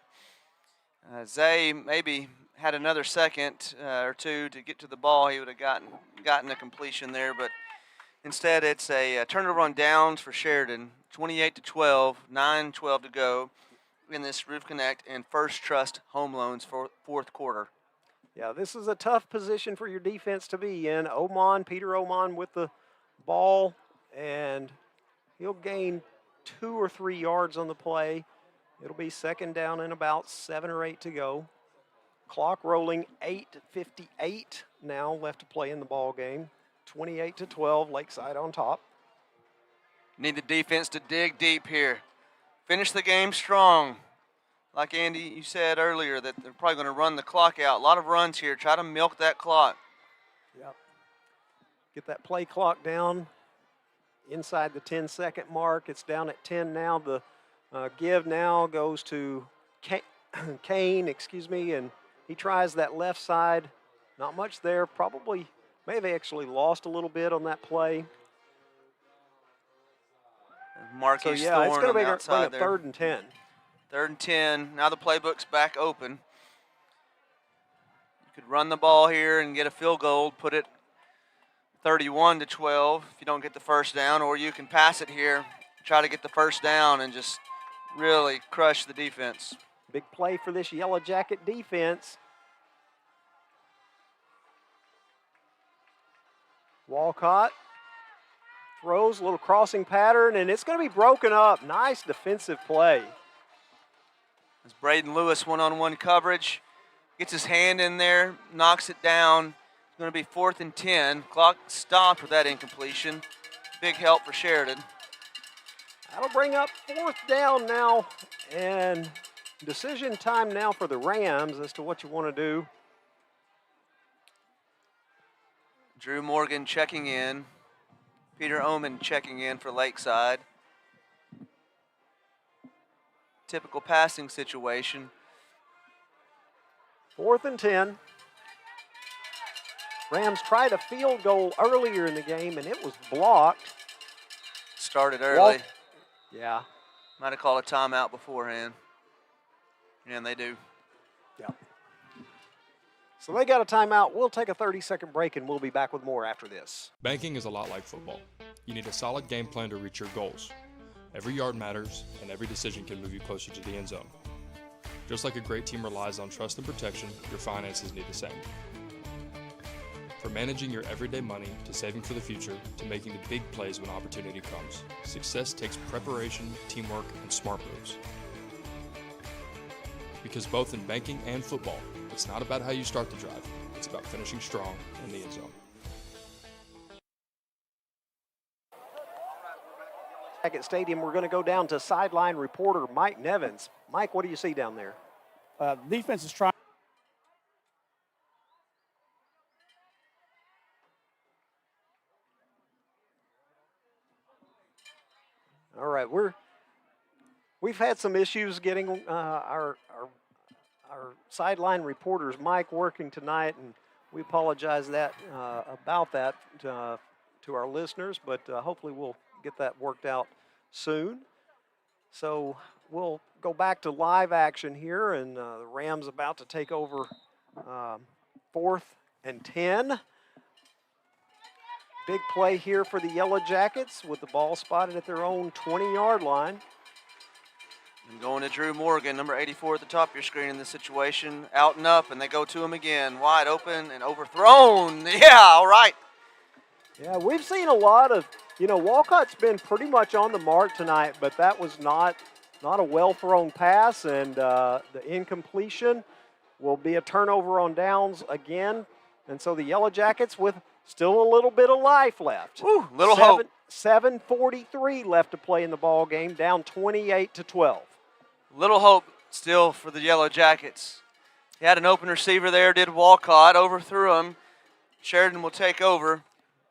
Zay maybe had another second or two to get to the ball. He would have gotten a completion there, but instead it's a turnover on downs for Sheridan. 28-12, 9:12 to go in this Roof Connect and First Trust Home Loans for fourth quarter. Yeah, this is a tough position for your defense to be in. Peter Oman with the ball, and he'll gain 2 or 3 yards on the play. It'll be second down and about 7 or 8 to go. Clock rolling, 8:58 now left to play in the ball game. 28-12, Lakeside on top. Need the defense to dig deep here. Finish the game strong. Like Andy, you said earlier that they're probably going to run the clock out. A lot of runs here. Try to milk that clock. Yep. Get that play clock down inside the 10-second mark. It's down at 10 now. The give now goes to Kane, and he tries that left side. Not much there. Probably may have actually lost a little bit on that play. Marquis So, it's going to be a 3rd and 10. 3rd and 10. Now the playbook's back open. You could run the ball here and get a field goal, put it 31-12 if you don't get the first down, or you can pass it here, try to get the first down and just really crush the defense. Big play for this Yellow Jacket defense. Walcott throws a little crossing pattern, and it's going to be broken up. Nice defensive play. As Braden Lewis one-on-one coverage, gets his hand in there, knocks it down. It's going to be 4th and 10. Clock stopped with that incompletion. Big help for Sheridan. That'll bring up 4th down now, and decision time now for the Rams as to what you want to do. Drew Morgan checking in. Peter Oman checking in for Lakeside. Typical passing situation. 4th and 10. Rams tried a field goal earlier in the game, and it was blocked. Started early. Yeah. Might have called a timeout beforehand. And they do. Yep. So they got a timeout. We'll take a 30-second break, and we'll be back with more after this. Banking is a lot like football. You need a solid game plan to reach your goals. Every yard matters, and every decision can move you closer to the end zone. Just like a great team relies on trust and protection, your finances need the same. From managing your everyday money to saving for the future to making the big plays when opportunity comes, success takes preparation, teamwork, and smart moves. Because both in banking and football, it's not about how you start the drive, it's about finishing strong in the end zone. At Stadium, we're going to go down to sideline reporter Mike Nevins. Mike, what do you see down there? Defense is trying. All right, we've had some issues getting our sideline reporters Mike working tonight, and we apologize about that to our listeners, but hopefully we'll get that worked out soon. So we'll go back to live action here, and the Rams about to take over 4th and 10. Big play here for the Yellowjackets with the ball spotted at their own 20-yard line. And going to Drew Morgan, number 84 at the top of your screen in this situation. Out and up, and they go to him again. Wide open and overthrown. Yeah, all right. Yeah, we've seen a lot of, Walcott's been pretty much on the mark tonight, but that was not a well-thrown pass, and the incompletion will be a turnover on downs again. And so the Yellowjackets with still a little bit of life left. Ooh, little hope. 7:43 left to play in the ball game, down 28-12. Little hope still for the Yellow Jackets. He had an open receiver there, did Walcott, overthrew him. Sheridan will take over.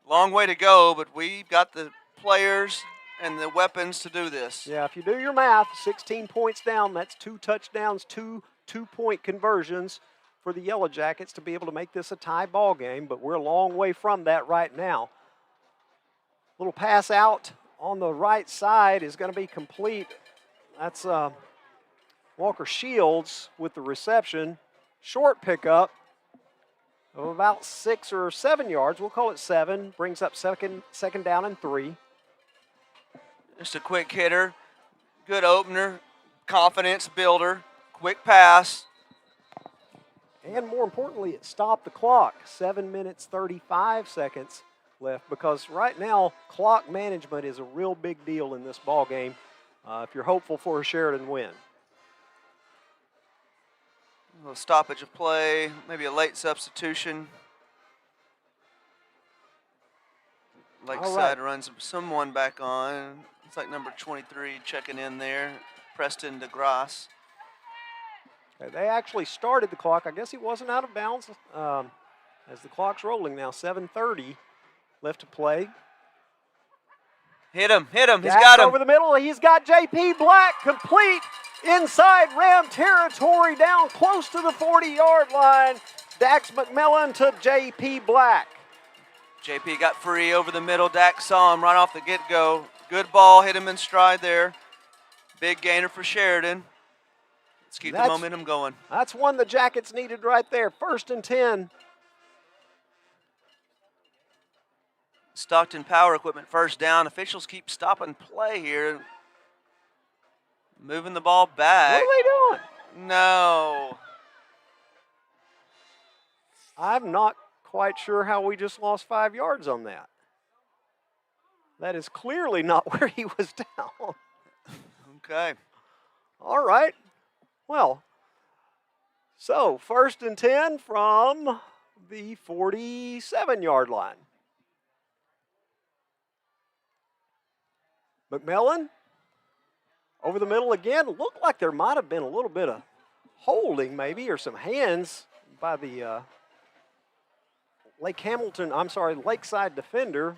Long way to go, but we've got the players and the weapons to do this. Yeah, if you do your math, 16 points down, that's 2 touchdowns, 2 two-point conversions for the Yellow Jackets to be able to make this a tie ball game, but we're a long way from that right now. Little pass out on the right side is going to be complete. That's Walker Shields with the reception. Short pickup of about 6 or 7 yards. We'll call it 7. Brings up second down and 3. Just a quick hitter, good opener, confidence builder, quick pass. And more importantly, it stopped the clock. 7 minutes, 35 seconds left, because right now, clock management is a real big deal in this ball game if you're hopeful for a Sheridan win. A little stoppage of play, maybe a late substitution. Lakeside runs someone back on. It's like number 23 checking in there, Preston DeGrasse. They actually started the clock. I guess he wasn't out of bounds as the clock's rolling now. 7:30 left to play. Hit him, he's Dax got him. Over the middle, he's got J.P. Black complete inside Ram territory down close to the 40-yard line. Dax McMillan to J.P. Black. JP got free over the middle. Dax saw him right off the get-go. Good ball, hit him in stride there. Big gainer for Sheridan. Let's keep the momentum going. That's one the Jackets needed right there. 1st and 10. Stockton Power Equipment first down. Officials keep stopping play here. Moving the ball back. What are they doing? No. I'm not quite sure how we just lost 5 yards on that. That is clearly not where he was down. Okay. All right. Well, so 1st and 10 from the 47-yard line. McMillan over the middle again. Looked like there might have been a little bit of holding maybe, or some hands by the Lakeside defender,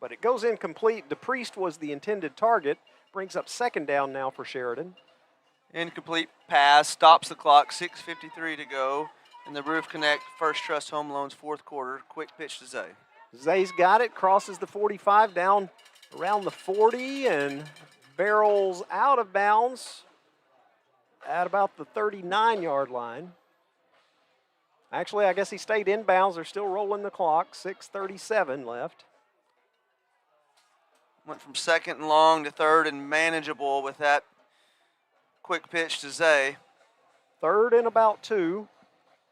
but it goes incomplete. DePriest was the intended target. Brings up 2nd down now for Sheridan. Incomplete pass, stops the clock, 6:53 to go. And the Roof Connect First Trust Home Loans 4th quarter. Quick pitch to Zay. Zay's got it, crosses the 45 down around the 40 and barrels out of bounds at about the 39-yard line. Actually, I guess he stayed in bounds. They're still rolling the clock. 6:37 left. Went from 2nd and long to 3rd and manageable with that quick pitch to Zay. 3rd and about 2.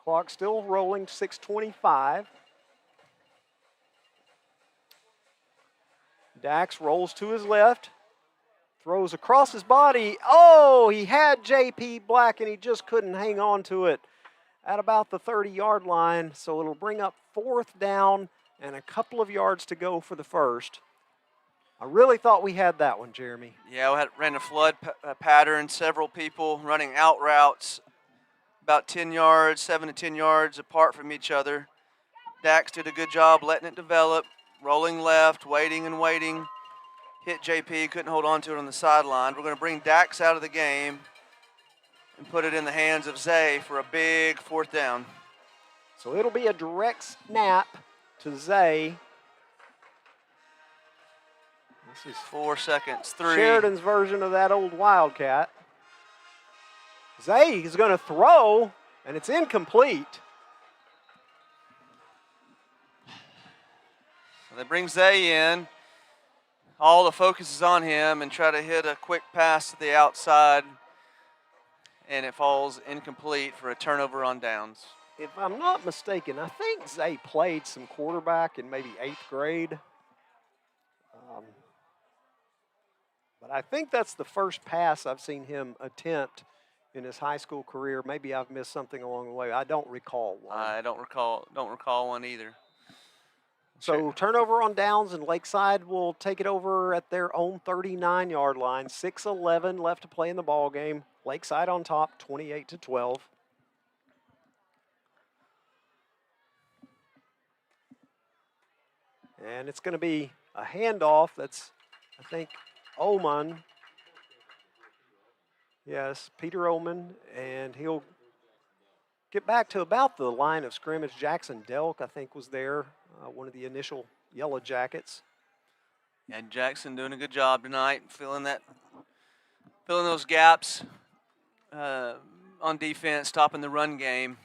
Clock still rolling, 6:25. Dax rolls to his left, throws across his body. Oh, he had J.P. Black and he just couldn't hang on to it at about the 30-yard line. So it'll bring up 4th down and a couple of yards to go for the first. I really thought we had that one, Jeremy. Yeah, we ran a flood pattern, several people running out routes, about 10 yards, 7 to 10 yards apart from each other. Dax did a good job letting it develop, rolling left, waiting and waiting. Hit JP, couldn't hold on to it on the sideline. We're going to bring Dax out of the game and put it in the hands of Zay for a big 4th down. So it'll be a direct snap to Zay. This is 4 seconds, 3. Sheridan's version of that old Wildcat. Zay is going to throw, and it's incomplete. So they bring Zay in. All the focus is on him and try to hit a quick pass to the outside, and it falls incomplete for a turnover on downs. If I'm not mistaken, I think Zay played some quarterback in maybe 8th grade. But I think that's the first pass I've seen him attempt in his high school career. Maybe I've missed something along the way. I don't recall one. I don't recall one either. So turnover on downs, and Lakeside will take it over at their own 39-yard line. 6:11 left to play in the ball game. Lakeside on top, 28-12. And it's going to be a handoff. That's, I think, Oman. Yes, Peter Oman, and he'll get back to about the line of scrimmage. Jackson Delk, I think, was there, one of the initial Yellowjackets. And Jackson doing a good job tonight, filling those gaps on defense, stopping the run game.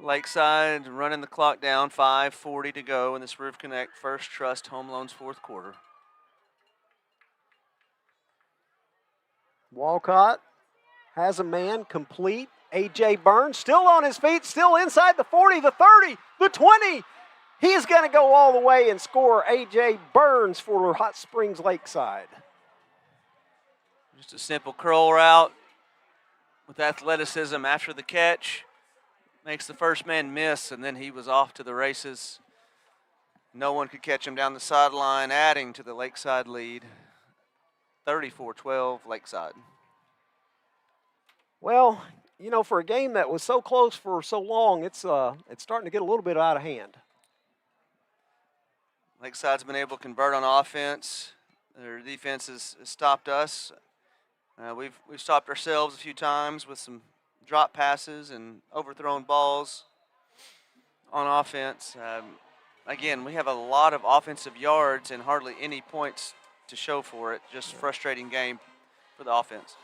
Lakeside running the clock down, 5:40 to go in this Roof Connect First Trust Home Loans fourth quarter. Walcott has a man complete. A.J. Burns still on his feet, still inside the 40, the 30, the 20. He's going to go all the way and score. A.J. Burns for Hot Springs Lakeside. Just a simple curl route with athleticism after the catch. Makes the first man miss, and then he was off to the races. No one could catch him down the sideline, adding to the Lakeside lead. 34-12 Lakeside. Well, you know, for a game that was so close for so long, it's starting to get a little bit out of hand. Lakeside's been able to convert on offense. Their defense has stopped us. We've stopped ourselves a few times with some drop passes and overthrown balls on offense. Again, we have a lot of offensive yards and hardly any points to show for it. Just frustrating game for the offense.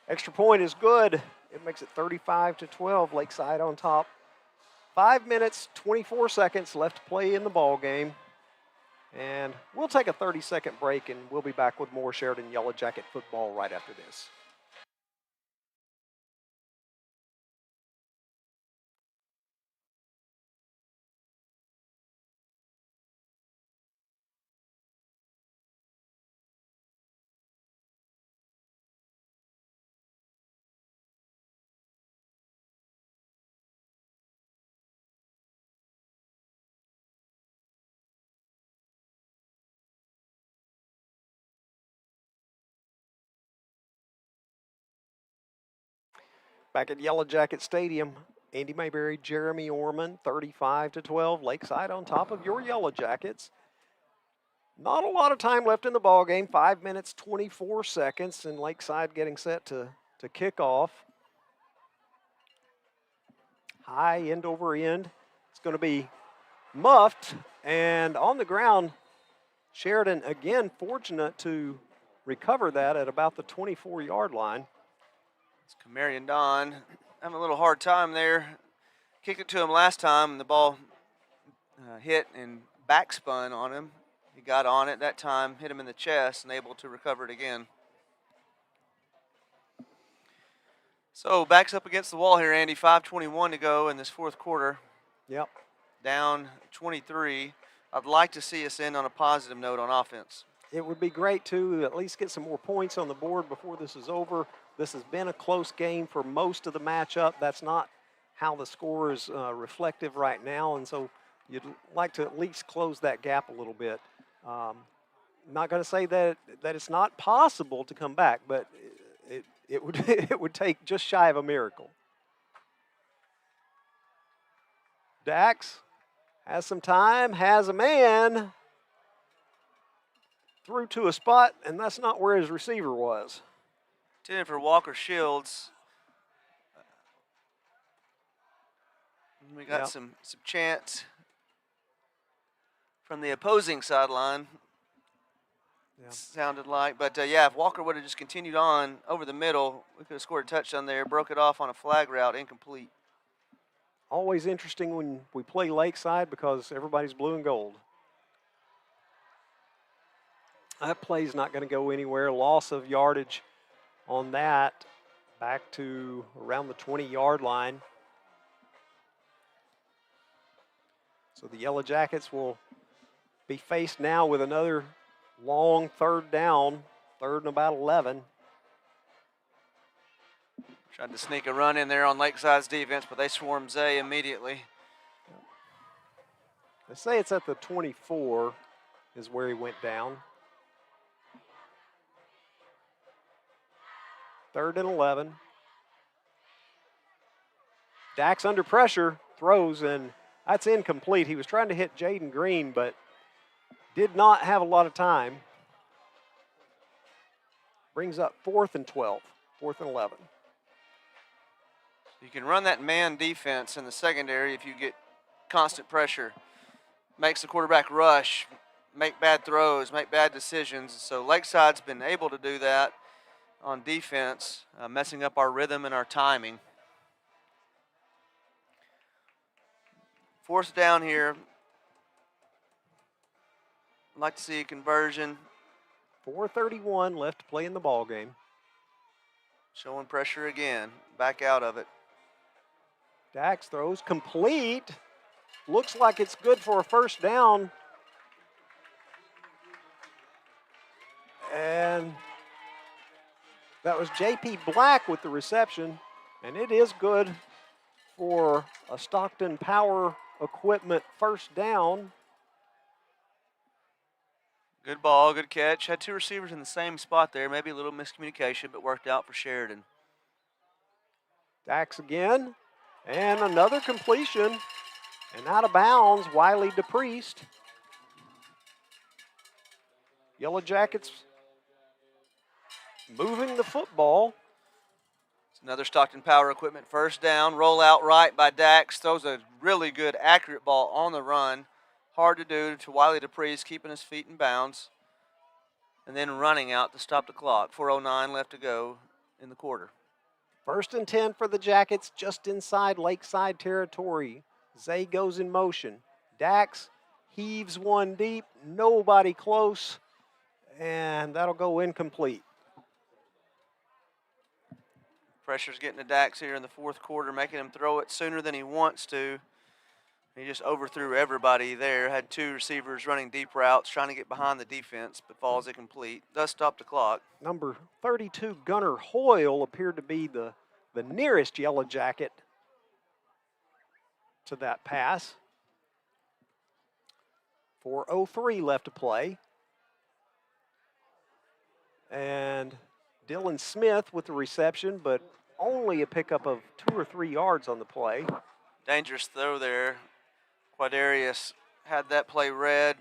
Extra point is good. It makes it 35-12, Lakeside on top. 5 minutes, 24 seconds left to play in the ball game. And we'll take a 30-second break, and we'll be back with more Sheridan Yellowjacket football right after this. Back at Yellowjacket Stadium, Andy Mayberry, Jeremy Orman, 35-12, Lakeside on top of your Yellowjackets. Not a lot of time left in the ball game, 5 minutes, 24 seconds, and Lakeside getting set to kick off. High end over end. It's going to be muffed, and on the ground, Sheridan again fortunate to recover that at about the 24-yard line. It's Kamarian Don having a little hard time there. Kicked it to him last time, and the ball hit and backspun on him. He got on it that time, hit him in the chest, and able to recover it again. So backs up against the wall here, Andy. 5:21 to go in this fourth quarter. Yep. Down 23. I'd like to see us end on a positive note on offense. It would be great to at least get some more points on the board before this is over. This has been a close game for most of the matchup. That's not how the score is reflective right now, and so you'd like to at least close that gap a little bit. Not going to say that it's not possible to come back, but it would it would take just shy of a miracle. Dax has some time, has a man, threw to a spot, and that's not where his receiver was. Intended for Walker Shields. We got some chants from the opposing sideline. Yeah. Sounded like, but if Walker would have just continued on over the middle, we could have scored a touchdown there. Broke it off on a flag route, incomplete. Always interesting when we play Lakeside because everybody's blue and gold. That play's not going to go anywhere. Loss of yardage on that, back to around the 20-yard line. So the Yellowjackets will be faced now with another long third down, third and about 11. Tried to sneak a run in there on Lakeside's defense, but they swarmed Zay immediately. They say it's at the 24 is where he went down. 3rd and 11. Dax under pressure, throws, and that's incomplete. He was trying to hit Jaden Green, but did not have a lot of time. Brings up 4th and 12, 4th and 11. You can run that man defense in the secondary if you get constant pressure. Makes the quarterback rush, make bad throws, make bad decisions. So Lakeside's been able to do that on defense, messing up our rhythm and our timing. 4th down here. I'd like to see a conversion. 4:31 left to play in the ball game. Showing pressure again. Back out of it. Dax throws complete. Looks like it's good for a 1st down. And that was J.P. Black with the reception. And it is good for a Stockton Power Equipment 1st down. Good ball, good catch. Had 2 receivers in the same spot there. Maybe a little miscommunication, but worked out for Sheridan. Dax again. And another completion. And out of bounds, Wiley DePriest. Yellowjackets moving the football. It's another Stockton Power Equipment 1st down. Roll out right by Dax. Throws a really good, accurate ball on the run. Hard to do to Wiley DePriest, keeping his feet in bounds. And then running out to stop the clock. 4:09 left to go in the quarter. 1st and 10 for the Jackets, just inside Lakeside territory. Zay goes in motion. Dax heaves one deep, nobody close, and that'll go incomplete. Pressure's getting to Dax here in the 4th quarter, making him throw it sooner than he wants to. He just overthrew everybody there. Had 2 receivers running deep routes, trying to get behind the defense, but falls incomplete. Does stop the clock. Number 32, Gunnar Hoyle, appeared to be the nearest Yellow Jacket to that pass. 4:03 left to play. And Dylan Smith with the reception, but only a pickup of 2 or 3 yards on the play. Dangerous throw there. Quadarius had that play read.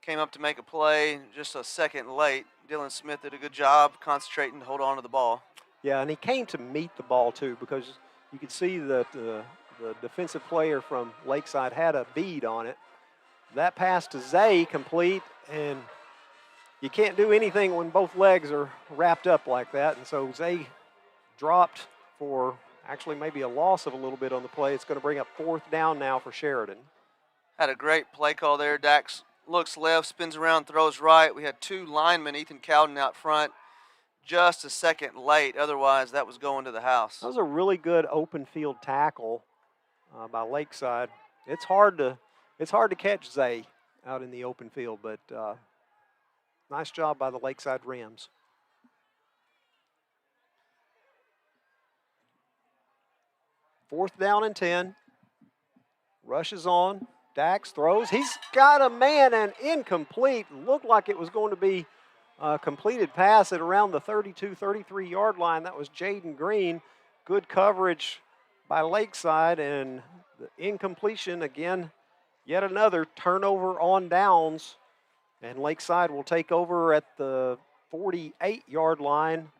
Came up to make a play just a second late. Dylan Smith did a good job concentrating to hold on to the ball. Yeah, and he came to meet the ball too, because you could see that the defensive player from Lakeside had a bead on it. That pass to Zay complete, and you can't do anything when both legs are wrapped up like that. And so Zay dropped for actually maybe a loss of a little bit on the play. It's going to bring up 4th down now for Sheridan. Had a great play call there. Dax looks left, spins around, throws right. We had 2 linemen, Ethan Cowden out front, just a second late. Otherwise, that was going to the house. That was a really good open field tackle by Lakeside. It's hard to catch Zay out in the open field, but nice job by the Lakeside Rams. Fourth down and 10. Rushes on. Dax throws. He's got a man and incomplete. Looked like it was going to be a completed pass at around the 32, 33-yard line. That was Jaden Green. Good coverage by Lakeside, and the incompletion again. Yet another turnover on downs, and Lakeside will take over at the 48-yard line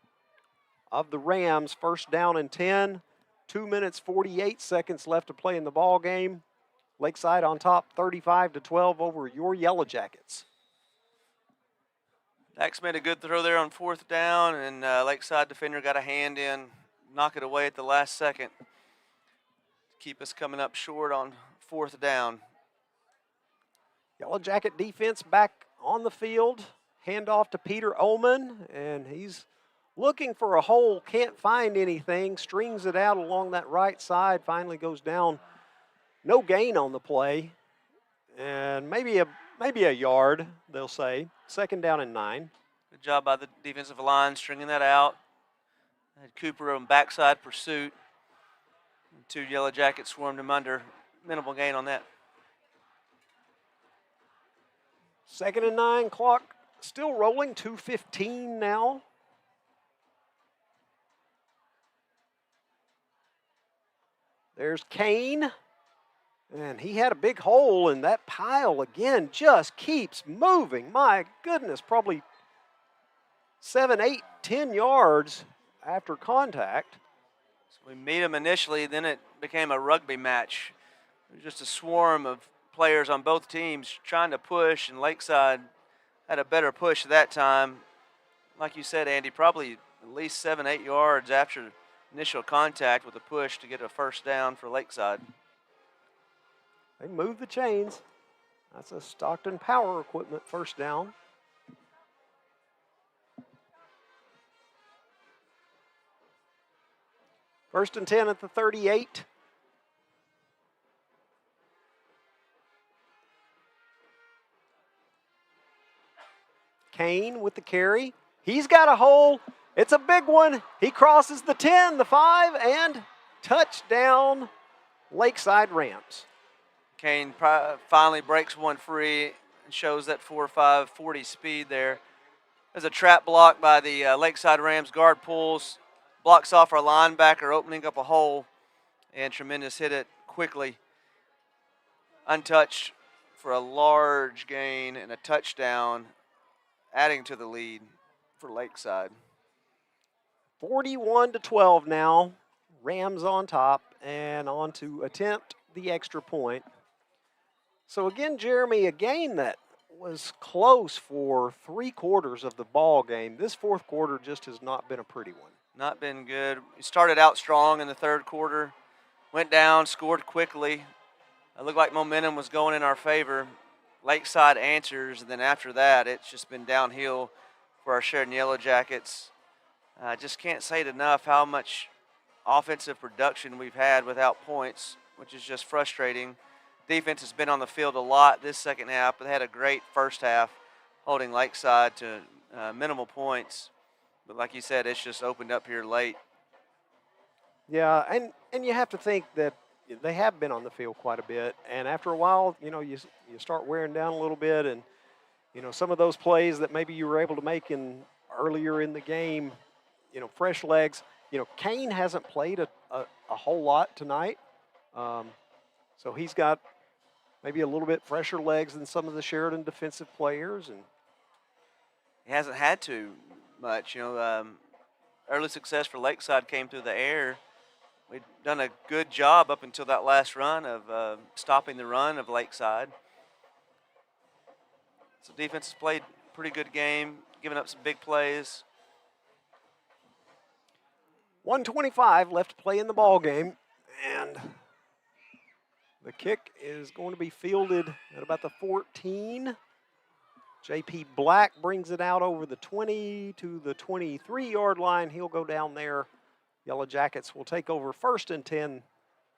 of the Rams. First down and 10. 2 minutes, 48 seconds left to play in the ball game. Lakeside on top 35-12 over your Yellowjackets. Dax made a good throw there on 4th down, and Lakeside defender got a hand in, knock it away at the last second. Keep us coming up short on 4th down. Yellow Jacket defense back on the field. Handoff to Peter Ullman, and he's looking for a hole, can't find anything, strings it out along that right side, finally goes down. No gain on the play, and maybe a yard, they'll say. Second down and 9. Good job by the defensive line stringing that out. Had Cooper on backside pursuit. 2 Yellow Jackets swarmed him under. Minimal gain on that. 2nd and 9, clock still rolling, 2:15 now. There's Kane, and he had a big hole, and that pile again just keeps moving. My goodness, probably 7, 8, 10 yards after contact. So we meet them initially, then it became a rugby match. It was just a swarm of players on both teams trying to push, and Lakeside had a better push that time. Like you said, Andy, probably at least 7, 8 yards after initial contact with a push to get a first down for Lakeside. They move the chains. That's a Stockton Power Equipment first down. First and 10 at the 38. Kane with the carry. He's got a hole. It's a big one. He crosses the 10, the 5, and touchdown, Lakeside Rams. Kane finally breaks one free and shows that 4.5 40 speed there. There's a trap block by the Lakeside Rams. Guard pulls, blocks off our linebacker, opening up a hole, and Tremendous hit it quickly. Untouched for a large gain and a touchdown, adding to the lead for Lakeside. 41-12 now. Rams on top and on to attempt the extra point. So again, Jeremy, a game that was close for 3 quarters of the ball game. This fourth quarter just has not been a pretty one. Not been good. We started out strong in the third quarter, went down, scored quickly. It looked like momentum was going in our favor. Lakeside answers, and then after that, it's just been downhill for our Sheridan Yellowjackets. I just can't say it enough how much offensive production we've had without points, which is just frustrating. Defense has been on the field a lot this second half, but they had a great first half, holding Lakeside to minimal points. But like you said, it's just opened up here late. Yeah, and you have to think that they have been on the field quite a bit, and after a while, you start wearing down a little bit, and some of those plays that maybe you were able to make earlier in the game, fresh legs. Kane hasn't played a whole lot tonight, so he's got maybe a little bit fresher legs than some of the Sheridan defensive players, and He hasn't had to much. Early success for Lakeside came through the air. We'd done a good job up until that last run of stopping the run of Lakeside. So defense has played a pretty good game, giving up some big plays. 1:25 left to play in the ball game, and the kick is going to be fielded at about the 14. J.P. Black brings it out over the 20 to the 23-yard line. He'll go down there. Yellowjackets will take over 1st and 10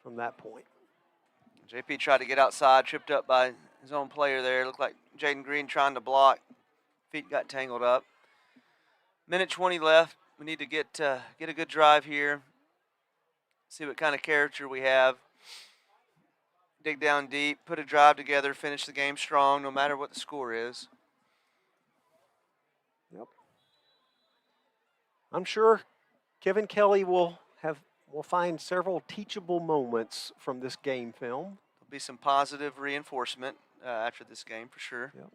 from that point. JP tried to get outside, tripped up by his own player there. Looked like Jaden Green trying to block. Feet got tangled up. Minute 20 left. We need to get a good drive here. See what kind of character we have. Dig down deep, put a drive together, finish the game strong, no matter what the score is. Yep. I'm sure Kevin Kelly will find several teachable moments from this game film. There'll be some positive reinforcement after this game for sure. Yep.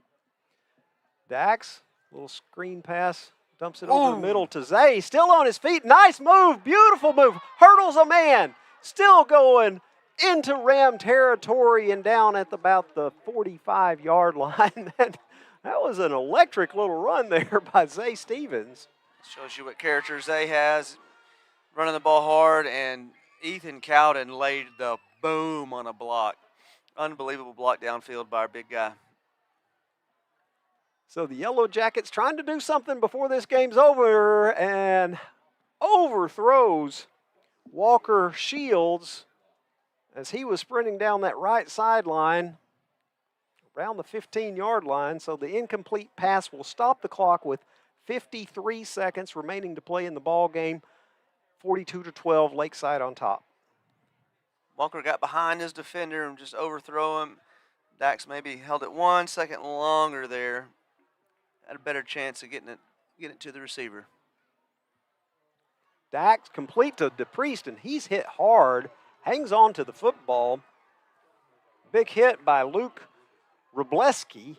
Dax, little screen pass, dumps it over the middle to Zay, still on his feet. Nice move, beautiful move. Hurdles a man, still going into Ram territory and down at about the 45-yard line. That was an electric little run there by Zay Stevens. Shows you what character Zay has. Running the ball hard, and Ethan Cowden laid the boom on a block. Unbelievable block downfield by our big guy. So the Yellowjackets trying to do something before this game's over and overthrows Walker Shields as he was sprinting down that right sideline around the 15-yard line. So the incomplete pass will stop the clock with 53 seconds remaining to play in the ball game. 42-12, Lakeside on top. Walker got behind his defender and just overthrew him. Dax maybe held it 1 second longer there. Had a better chance of getting it to the receiver. Dax complete to DePriest, and he's hit hard, hangs on to the football. Big hit by Luke Robleski.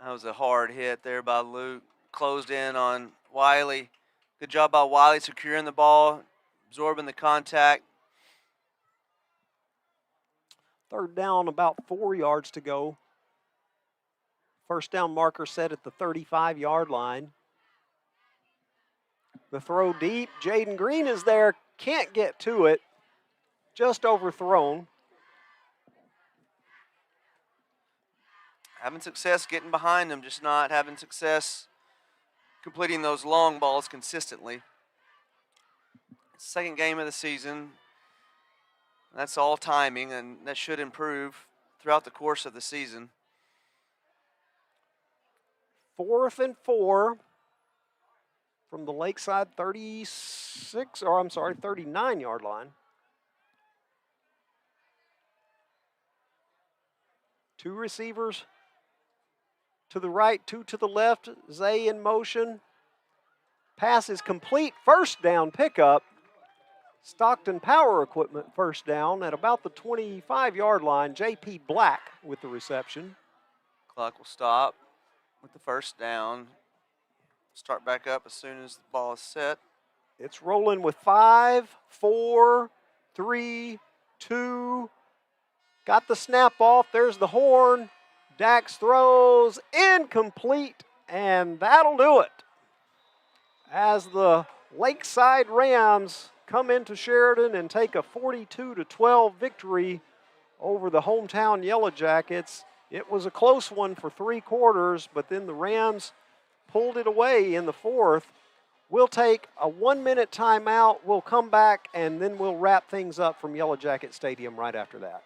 That was a hard hit there by Luke. Closed in on Wiley. Good job by Wiley securing the ball, absorbing the contact. Third down, about 4 yards to go. First down marker set at the 35-yard line. The throw deep. Jaden Green is there. Can't get to it. Just overthrown. Having success getting behind them, just not having success completing those long balls consistently. Second game of the season. That's all timing, and that should improve throughout the course of the season. 4th and 4 from the Lakeside 39-yard line. 2 receivers to the right, 2 to the left. Zay in motion. Pass is complete. First down pickup. Stockton Power Equipment first down at about the 25-yard line. J.P. Black with the reception. Clock will stop with the first down. Start back up as soon as the ball is set. It's rolling with 5, 4, 3, 2. Got the snap off. There's the horn. Dax throws incomplete, and that'll do it. As the Lakeside Rams come into Sheridan and take a 42-12 victory over the hometown Yellowjackets. It was a close one for 3 quarters, but then the Rams pulled it away in the 4th. We'll take a 1-minute timeout. We'll come back, and then we'll wrap things up from Yellowjacket Stadium right after that.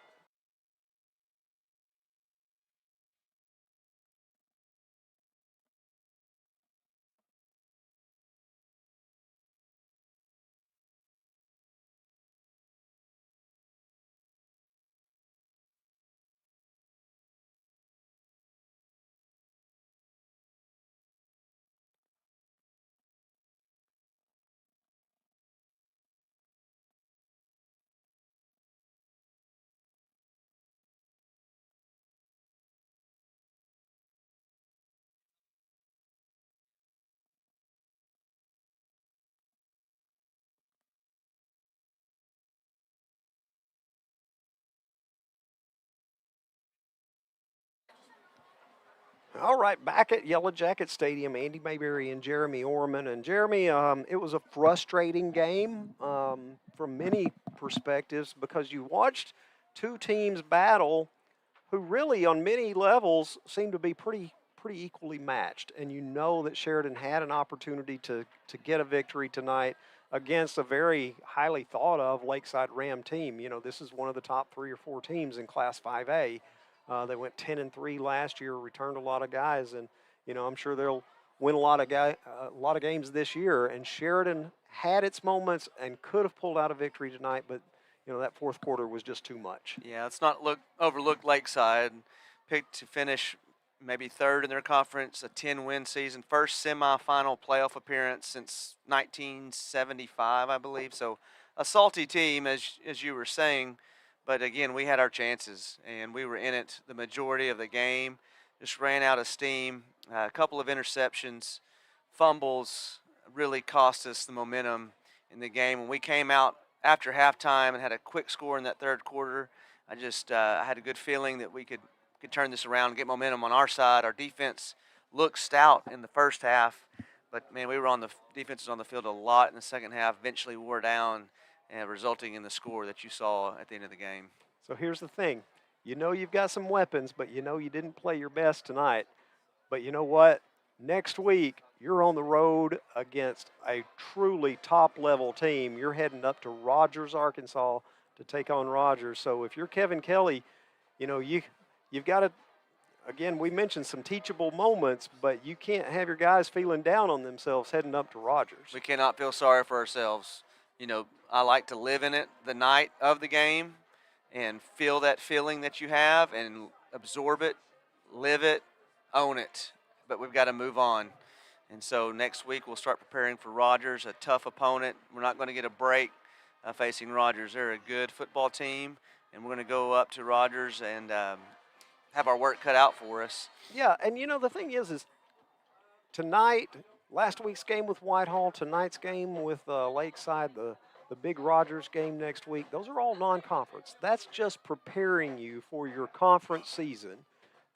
All right, back at Yellowjacket Stadium, Andy Mayberry and Jeremy Orman. And Jeremy, it was a frustrating game from many perspectives because you watched 2 teams battle who really on many levels seemed to be pretty equally matched. And you know that Sheridan had an opportunity to get a victory tonight against a very highly thought of Lakeside Ram team. You know, this is one of the top 3 or 4 teams in Class 5A. They went 10-3 last year, returned a lot of guys, and you know I'm sure they'll win a lot of games this year. And Sheridan had its moments and could have pulled out a victory tonight, but you know that 4th quarter was just too much. Yeah, let's not overlook Lakeside. Picked to finish maybe 3rd in their conference, a 10-win season, first semifinal playoff appearance since 1975, I believe. So a salty team, as you were saying. But again, we had our chances, and we were in it the majority of the game. Just ran out of steam. A couple of interceptions, fumbles really cost us the momentum in the game. When we came out after halftime and had a quick score in that 3rd quarter, I had a good feeling that we could turn this around and get momentum on our side. Our defense looked stout in the first half, but man, defense was on the field a lot in the second half. Eventually wore down, and resulting in the score that you saw at the end of the game. So here's the thing. You know you've got some weapons, but you know you didn't play your best tonight. But you know what? Next week, you're on the road against a truly top-level team. You're heading up to Rogers, Arkansas to take on Rogers. So if you're Kevin Kelly, you know, you've got to, again, we mentioned some teachable moments, but you can't have your guys feeling down on themselves heading up to Rogers. We cannot feel sorry for ourselves. You know, I like to live in it the night of the game. and feel that feeling that you have and absorb it, live it, own it. But we've got to move on. And so next week we'll start preparing for Rogers, a tough opponent. We're not going to get a break facing Rogers. They're a good football team, and we're going to go up to Rogers and have our work cut out for us. Yeah, and the thing is tonight, last week's game with Whitehall, tonight's game with Lakeside, the big Rogers game next week, those are all non-conference. That's just preparing you for your conference season,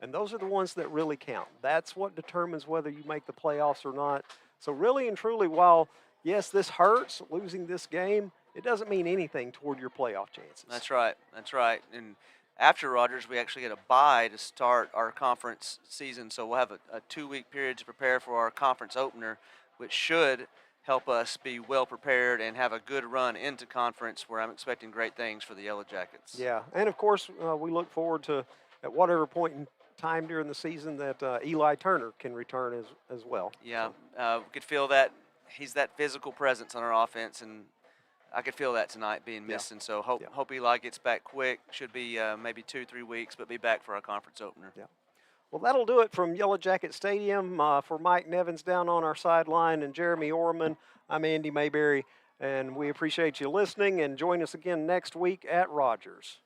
and those are the ones that really count. That's what determines whether you make the playoffs or not. So really and truly, while, yes, this hurts, losing this game, it doesn't mean anything toward your playoff chances. That's right. And after Rogers, we actually get a bye to start our conference season, so we'll have a 2-week period to prepare for our conference opener, which should help us be well prepared and have a good run into conference, where I'm expecting great things for the Yellowjackets. Yeah, and of course, we look forward to, at whatever point in time during the season, that Eli Turner can return as well. Yeah, we could feel that he's that physical presence on our offense, and I could feel that tonight being missed, and so hope Eli gets back quick. Should be maybe 2-3 weeks, but be back for our conference opener. Yeah. Well, that'll do it from Yellowjacket Stadium. For Mike Nevins down on our sideline and Jeremy Orman, I'm Andy Mayberry, and we appreciate you listening, and join us again next week at Rogers.